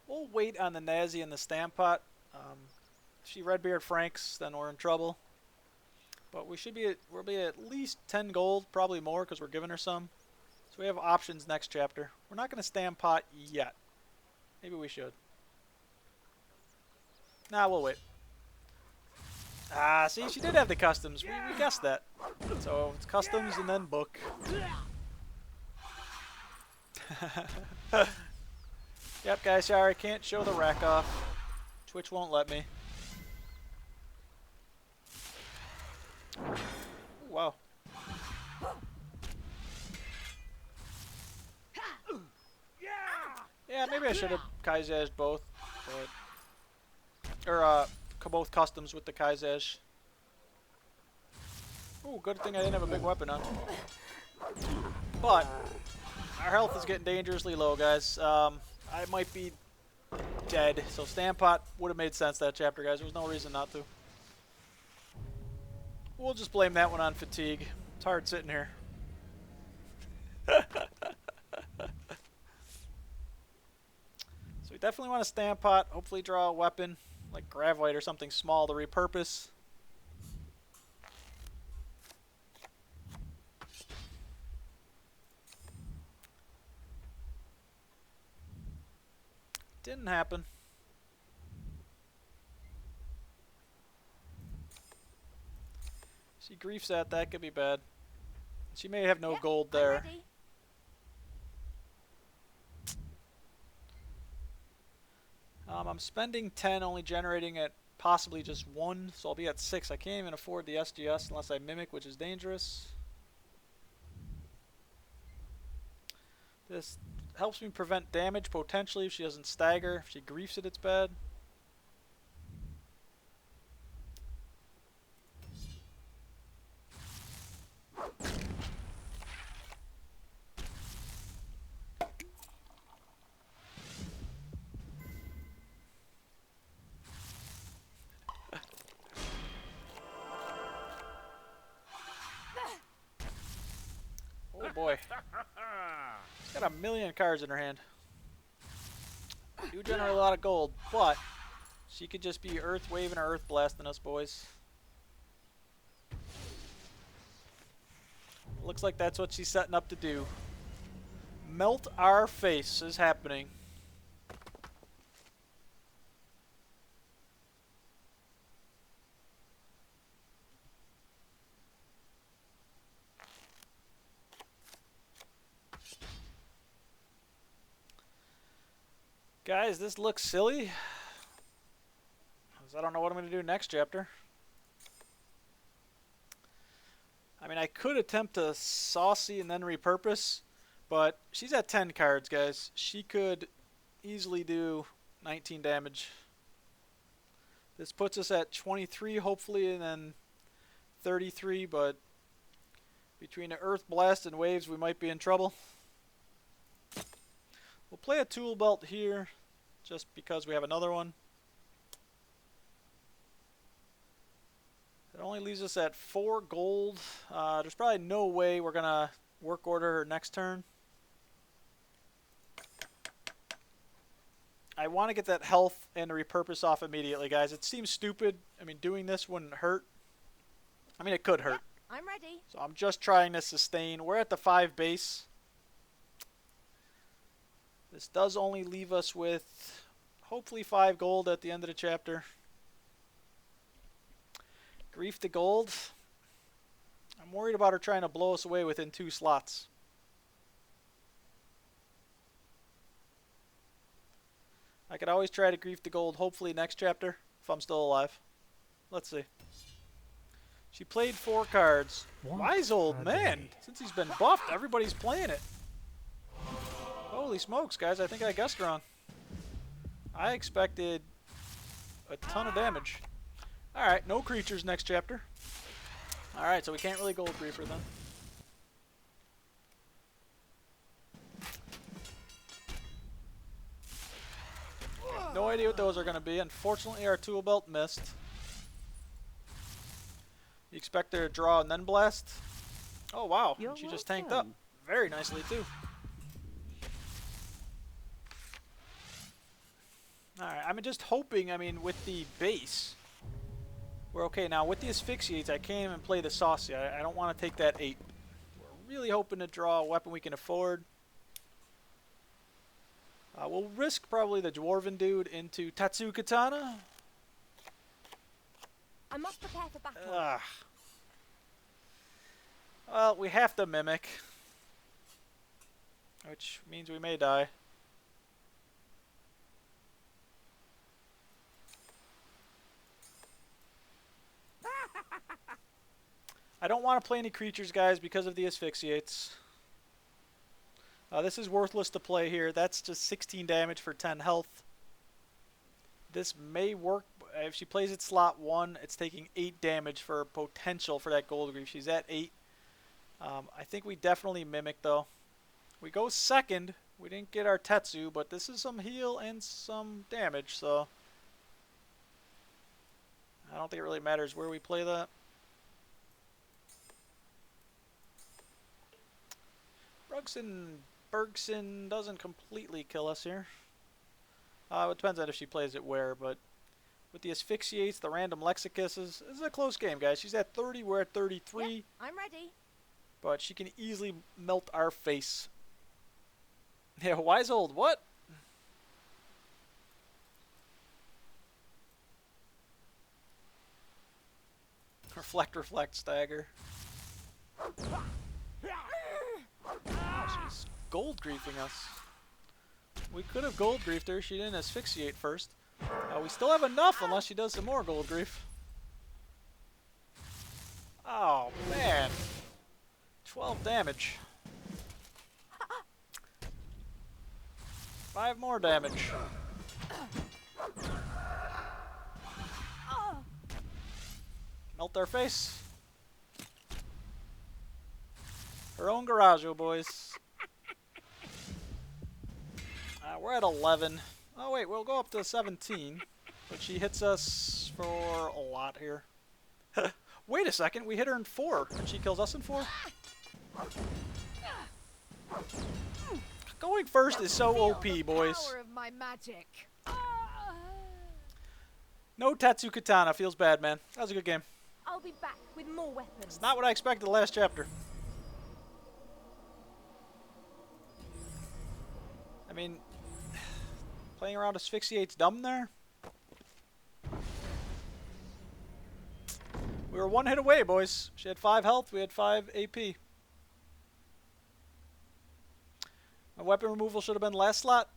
We'll wait on the Nazi and the Stampot. If she Redbeard Franks, then we're in trouble. But we should be we'll be at least 10 gold, probably more, because we're giving her some. So we have options next chapter. We're not going to Stampot yet. Maybe we should. Nah, we'll wait. Ah, see, she did have the customs. We guessed that. So it's customs and then book. Yep, guys, sorry, can't show the rack off. Twitch won't let me. Ooh, wow. Yeah, maybe I should have Kaizaj both, but... Or, both customs with the Kaizaj. Ooh, good thing I didn't have a big weapon on. But, our health is getting dangerously low, guys. I might be dead, so Stampot would have made sense that chapter, guys. There was no reason not to. We'll just blame that one on fatigue. It's hard sitting here. So we definitely want to Stampot. Hopefully draw a weapon, like Gravite or something small to repurpose. Didn't happen. She griefs that could be bad. She may have no Yep, gold I'm there. ready. I'm spending 10, only generating at possibly just 1, so I'll be at 6. I can't even afford the SGS unless I mimic, which is dangerous. This helps me prevent damage potentially if she doesn't stagger. If she griefs it, it's bad. Oh boy. She's got a million cards in her hand. Do generate a lot of gold, but she could just be earth waving or earth blasting us, boys. Looks like that's what she's setting up to do. Melt our face is happening. Guys, this looks silly. 'Cause I don't know what I'm going to do next chapter. I mean, I could attempt to saucy and then repurpose, but she's at 10 cards, guys. She could easily do 19 damage. This puts us at 23, hopefully, and then 33, but between the Earth Blast and Waves, we might be in trouble. We'll play a tool belt here, just because we have another one. It only leaves us at 4 gold. There's probably no way we're going to work order her next turn. I want to get that health and the repurpose off immediately, guys. It seems stupid. I mean, doing this wouldn't hurt. I mean, it could hurt. Yep, I'm ready. So I'm just trying to sustain. We're at the 5 base. This does only leave us with hopefully 5 gold at the end of the chapter. Grief the gold. I'm worried about her trying to blow us away within 2 slots. I could always try to grief the gold, hopefully next chapter, if I'm still alive. Let's see. She played 4 cards. Wise old man. Since he's been buffed, everybody's playing it. Holy smokes, guys. I think I guessed wrong. I expected a ton of damage. Alright, no creatures next chapter. Alright, so we can't really gold grief her then. No idea what those are going to be. Unfortunately, our tool belt missed. You expect her to draw and then blast? Oh, wow. She just tanked up. Very nicely, too. Alright, I'm just hoping, I mean, with the base, we're okay. Now, with the asphyxiates, I can't even play the saucy. I don't want to take that 8. We're really hoping to draw a weapon we can afford. We'll risk probably the Dwarven dude into Tatsu Katana. I must prepare for battle. Ugh. Well, we have to mimic, which means we may die. I don't want to play any creatures, guys, because of the asphyxiates. This is worthless to play here. That's just 16 damage for 10 health. This may work. If she plays it slot 1, it's taking 8 damage for potential for that gold grief. She's at 8. I think we definitely mimic, though. We go second. We didn't get our Tetsu, but this is some heal and some damage, so I don't think it really matters where we play that. Bergson doesn't completely kill us here. It depends on if she plays it where, but with the asphyxiates, the random lexicus this is a close game, guys. She's at 30, we're at 33. Yep, I'm ready. But she can easily melt our face. Yeah, wise old what? Reflect, reflect, stagger. Oh, she's gold griefing us. We could have gold griefed her. She didn't asphyxiate first. We still have enough unless she does some more gold grief. Oh, man. 12 damage. 5 more damage. Melt their face. Her own garage, boys. We're at 11. Oh wait, we'll go up to 17. But she hits us for a lot here. Wait a second, we hit her in 4. And she kills us in 4? Going first is so OP, boys. Power of my magic. No Tatsu Katana. Feels bad, man. That was a good game. I'll be back with more weapons. It's not what I expected the last chapter. I mean, playing around asphyxiate's dumb there. We were 1 hit away, boys. She had 5 health, we had 5 AP. My weapon removal should have been last slot.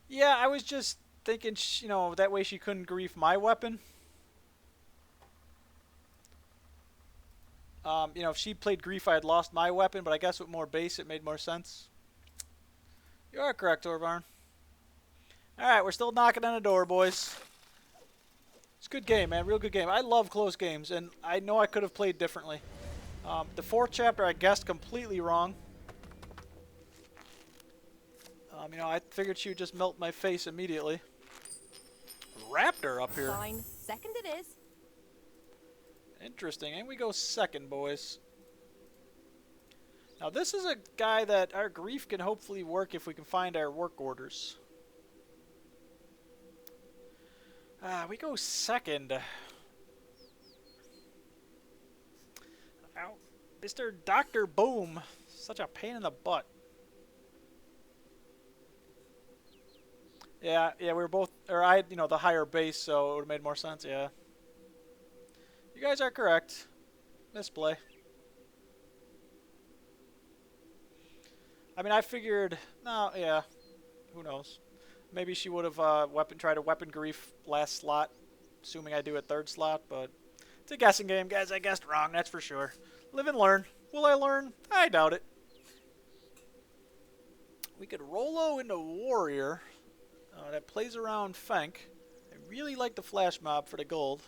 Yeah, I was just thinking, you know, that way she couldn't grief my weapon. You know, if she played grief, I had lost my weapon, but I guess with more base, it made more sense. You are correct, Torvarn. Alright, we're still knocking on the door, boys. It's a good game, man. Real good game. I love close games, and I know I could have played differently. The 4th chapter, I guessed completely wrong. You know, I figured she would just melt my face immediately. Raptor up here. Fine. Second it is. Interesting. And we go second, boys. Now, this is a guy that our grief can hopefully work if we can find our work orders. We go second. Ow. Mr. Dr. Boom. Such a pain in the butt. Yeah, we were both, or I had, you know, the higher base, so it would have made more sense, yeah. You guys are correct. Misplay. I mean, I figured, no, yeah, who knows. Maybe she would have tried a weapon grief last slot, assuming I do a 3rd slot, but it's a guessing game, guys. I guessed wrong, that's for sure. Live and learn. Will I learn? I doubt it. We could Rolo into Warrior. That plays around Fenk. I really like the Flash Mob for the gold.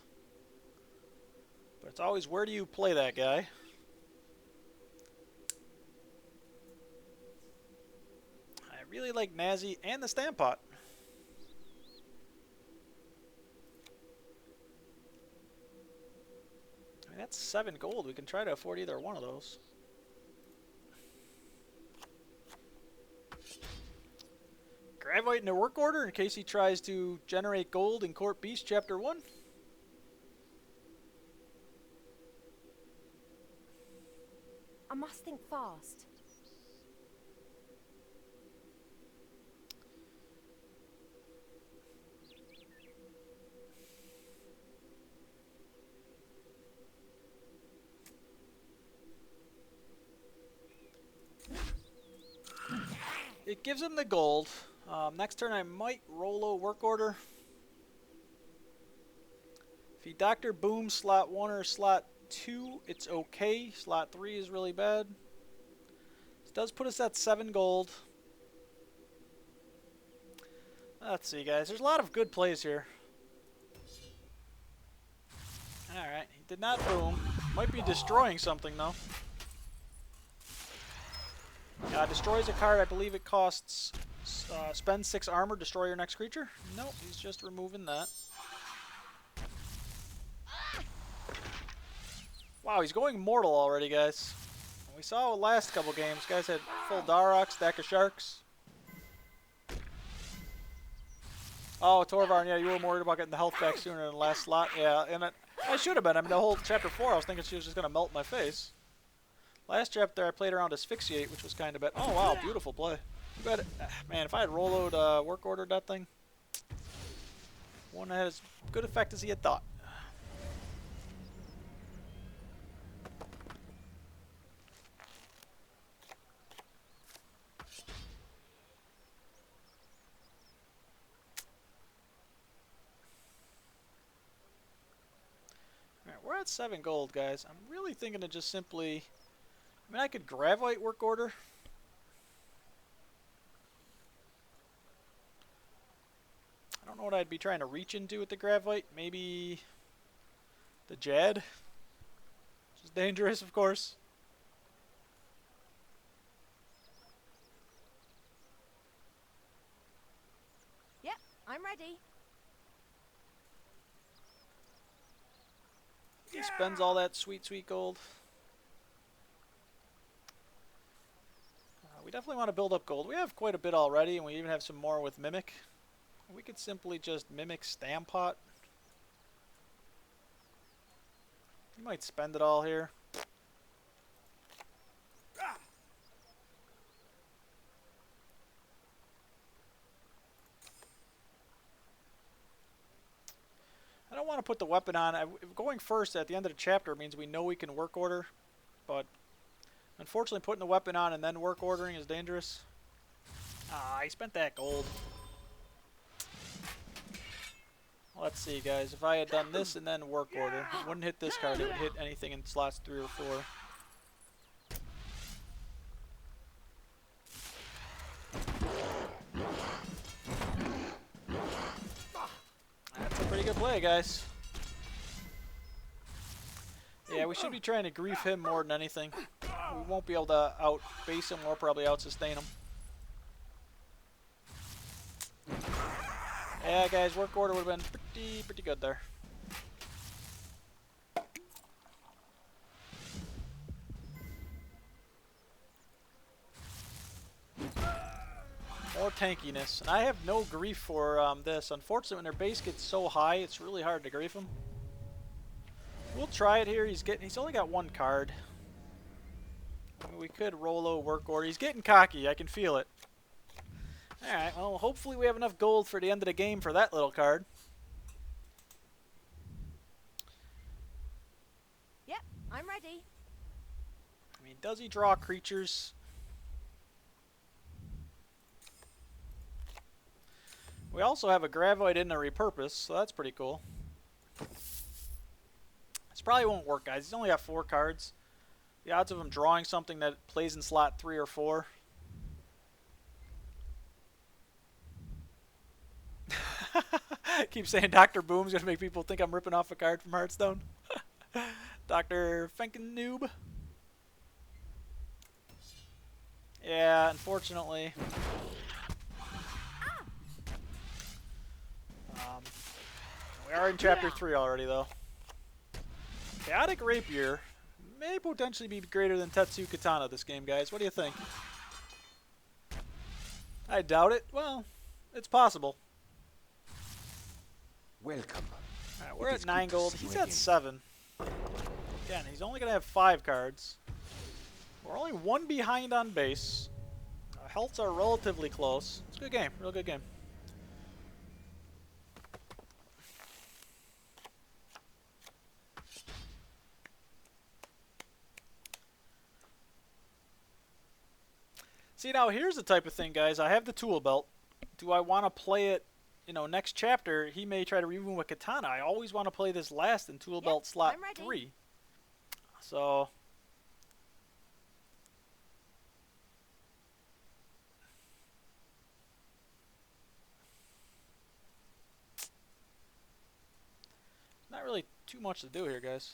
But it's always, where do you play that guy? I really like Nazi and the Stampot. I mean, that's 7 gold. We can try to afford either one of those. Gravite in a work order in case he tries to generate gold in Court Beast Chapter 1. I must think fast. It gives him the gold. Next turn I might Rolo work order. If he Dr. Boom slot 1 or slot 2, it's okay. Slot 3 is really bad. This does put us at 7 gold. Let's see, guys. There's a lot of good plays here. Alright, he did not boom. Might be destroying something, though. Destroys a card. I believe it costs... spend 6 armor, destroy your next creature. Nope, he's just removing that. Wow, he's going mortal already, guys. We saw the last couple games. Guys had full Darok, stack of sharks. Oh, Torvarn, yeah, you were worried about getting the health back sooner than the last slot. Yeah, and I should have been. I mean, the whole chapter 4, I was thinking she was just going to melt my face. Last chapter, I played around Asphyxiate, which was kind of bad. Oh, wow, beautiful play. But, man, if I had Roloed work ordered that thing, wouldn't have had as good effect as he had thought. we're at 7 gold, guys. I'm really thinking to just simply... I mean, I could Gravite work order. I don't know what I'd be trying to reach into with the Gravite. Maybe the Jad, which is dangerous, of course. Yep, I'm ready. He spends all that sweet, sweet gold. We definitely want to build up gold. We have quite a bit already, and we even have some more with Mimic. We could simply just Mimic Stampot. You might spend it all here. I don't want to put the weapon on. Going first at the end of the chapter means we know we can work order, but unfortunately putting the weapon on and then work ordering is dangerous. Ah, I spent that gold. Let's see, guys. If I had done this and then work order, it wouldn't hit this card. It would hit anything in slots 3 or 4. That's a pretty good play, guys. Yeah, we should be trying to grief him more than anything. We won't be able to out-base him or probably out-sustain him. Yeah, guys, work order would have been pretty good there. More tankiness. And I have no grief for this. Unfortunately, when their base gets so high, it's really hard to grief them. We'll try it here. He's only got 1 card. I mean, we could Rolo work order. He's getting cocky. I can feel it. Alright, well, hopefully we have enough gold for the end of the game for that little card. Yep, I'm ready. I mean, does he draw creatures? We also have a Gravite in a repurpose, so that's pretty cool. This probably won't work, guys. He's only got 4 cards. The odds of him drawing something that plays in slot 3 or 4... Keep saying Dr. Boom's gonna make people think I'm ripping off a card from Hearthstone. Dr. Fenkenoob. Yeah, unfortunately. We are in chapter 3 already, though. Chaotic Rapier may potentially be greater than Tetsu Katana this game, guys. What do you think? I doubt it. Well, it's possible. Welcome. Alright, we're at 9 gold. He's at 7. Again, he's only going to have 5 cards. We're only 1 behind on base. Our healths are relatively close. It's a good game. Real good game. See, now here's the type of thing, guys. I have the tool belt. Do I want to play it? You know, next chapter, he may try to remove a katana. I always want to play this last in tool belt slot 3. So, not really too much to do here, guys.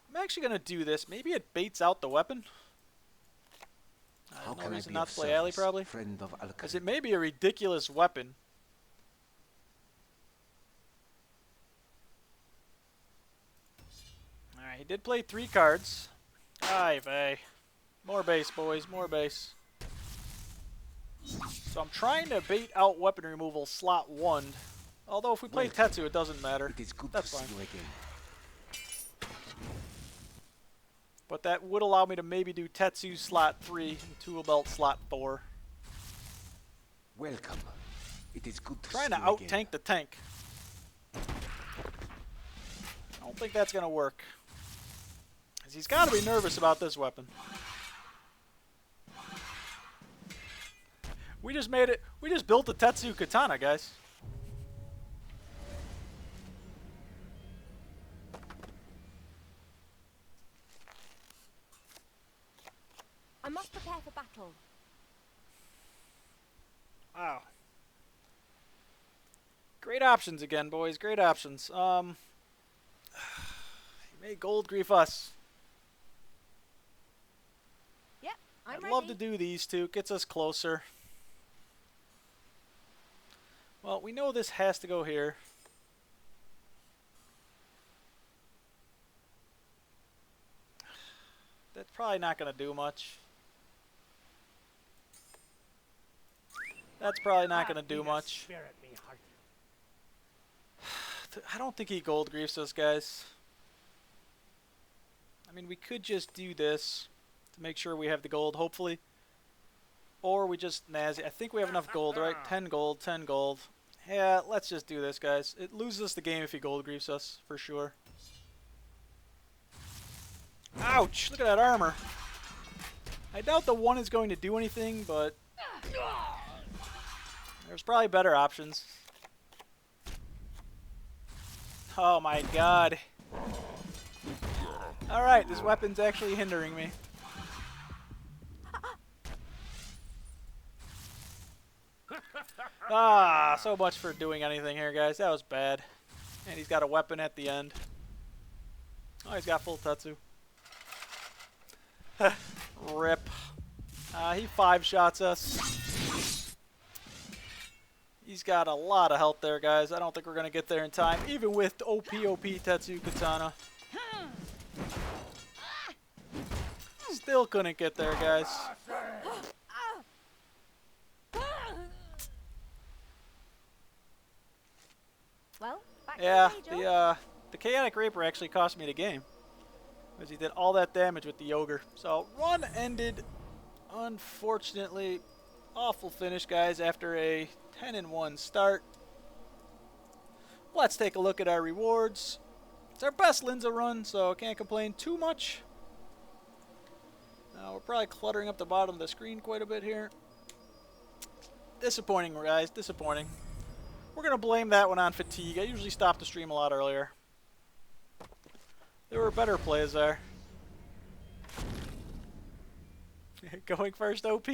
I'm actually going to do this. Maybe it baits out the weapon. How no can reason I be not of to play alley, service, probably. friend of Because it may be a ridiculous weapon. Alright, he did play 3 cards. Aye, vey. More base, boys. More base. So I'm trying to bait out weapon removal slot 1. Although if we play Tetsu, it doesn't matter. It is good That's to fine. see you again. But that would allow me to maybe do Tetsu slot 3 and Tool Belt slot 4. Welcome. It is good to Trying see to you out again. tank the tank. I don't think that's going to work. 'Cause he's got to be nervous about this weapon. We just made it. We just built a Tetsu Katana, guys. must prepare for battle. Wow. Great options again, boys. Great options. May gold grief us. Yep, I'm I'd ready. love to do these two. Gets us closer. Well, we know this has to go here. That's probably not going to do much. That's probably not going to do much. Spirit me heart. I don't think he gold griefs us, guys. I mean, we could just do this to make sure we have the gold, hopefully. Or we just nazi. I think we have enough gold, right? 10 gold, 10 gold. Yeah, let's just do this, guys. It loses us the game if he gold griefs us, for sure. Ouch! Look at that armor. I doubt the one is going to do anything, but there's probably better options. Oh my god. Alright, this weapon's actually hindering me. Ah, so much for doing anything here, guys. That was bad. And he's got a weapon at the end. Oh, he's got full Tetsu. Rip. He 5-shots us. He's got a lot of health there, guys. I don't think we're going to get there in time, even with OP Tetsu Katana. Still couldn't get there, guys. Well, back Yeah, to the the Chaotic Raper actually cost me the game, because he did all that damage with the Ogre. So, run ended, unfortunately. Awful finish, guys, after a 10-1 start. Let's take a look at our rewards. It's our best Linza run, so can't complain too much. We're probably cluttering up the bottom of the screen quite a bit here. Disappointing, guys, disappointing. We're going to blame that one on fatigue. I usually stop the stream a lot earlier. There were better plays there. Going first OP.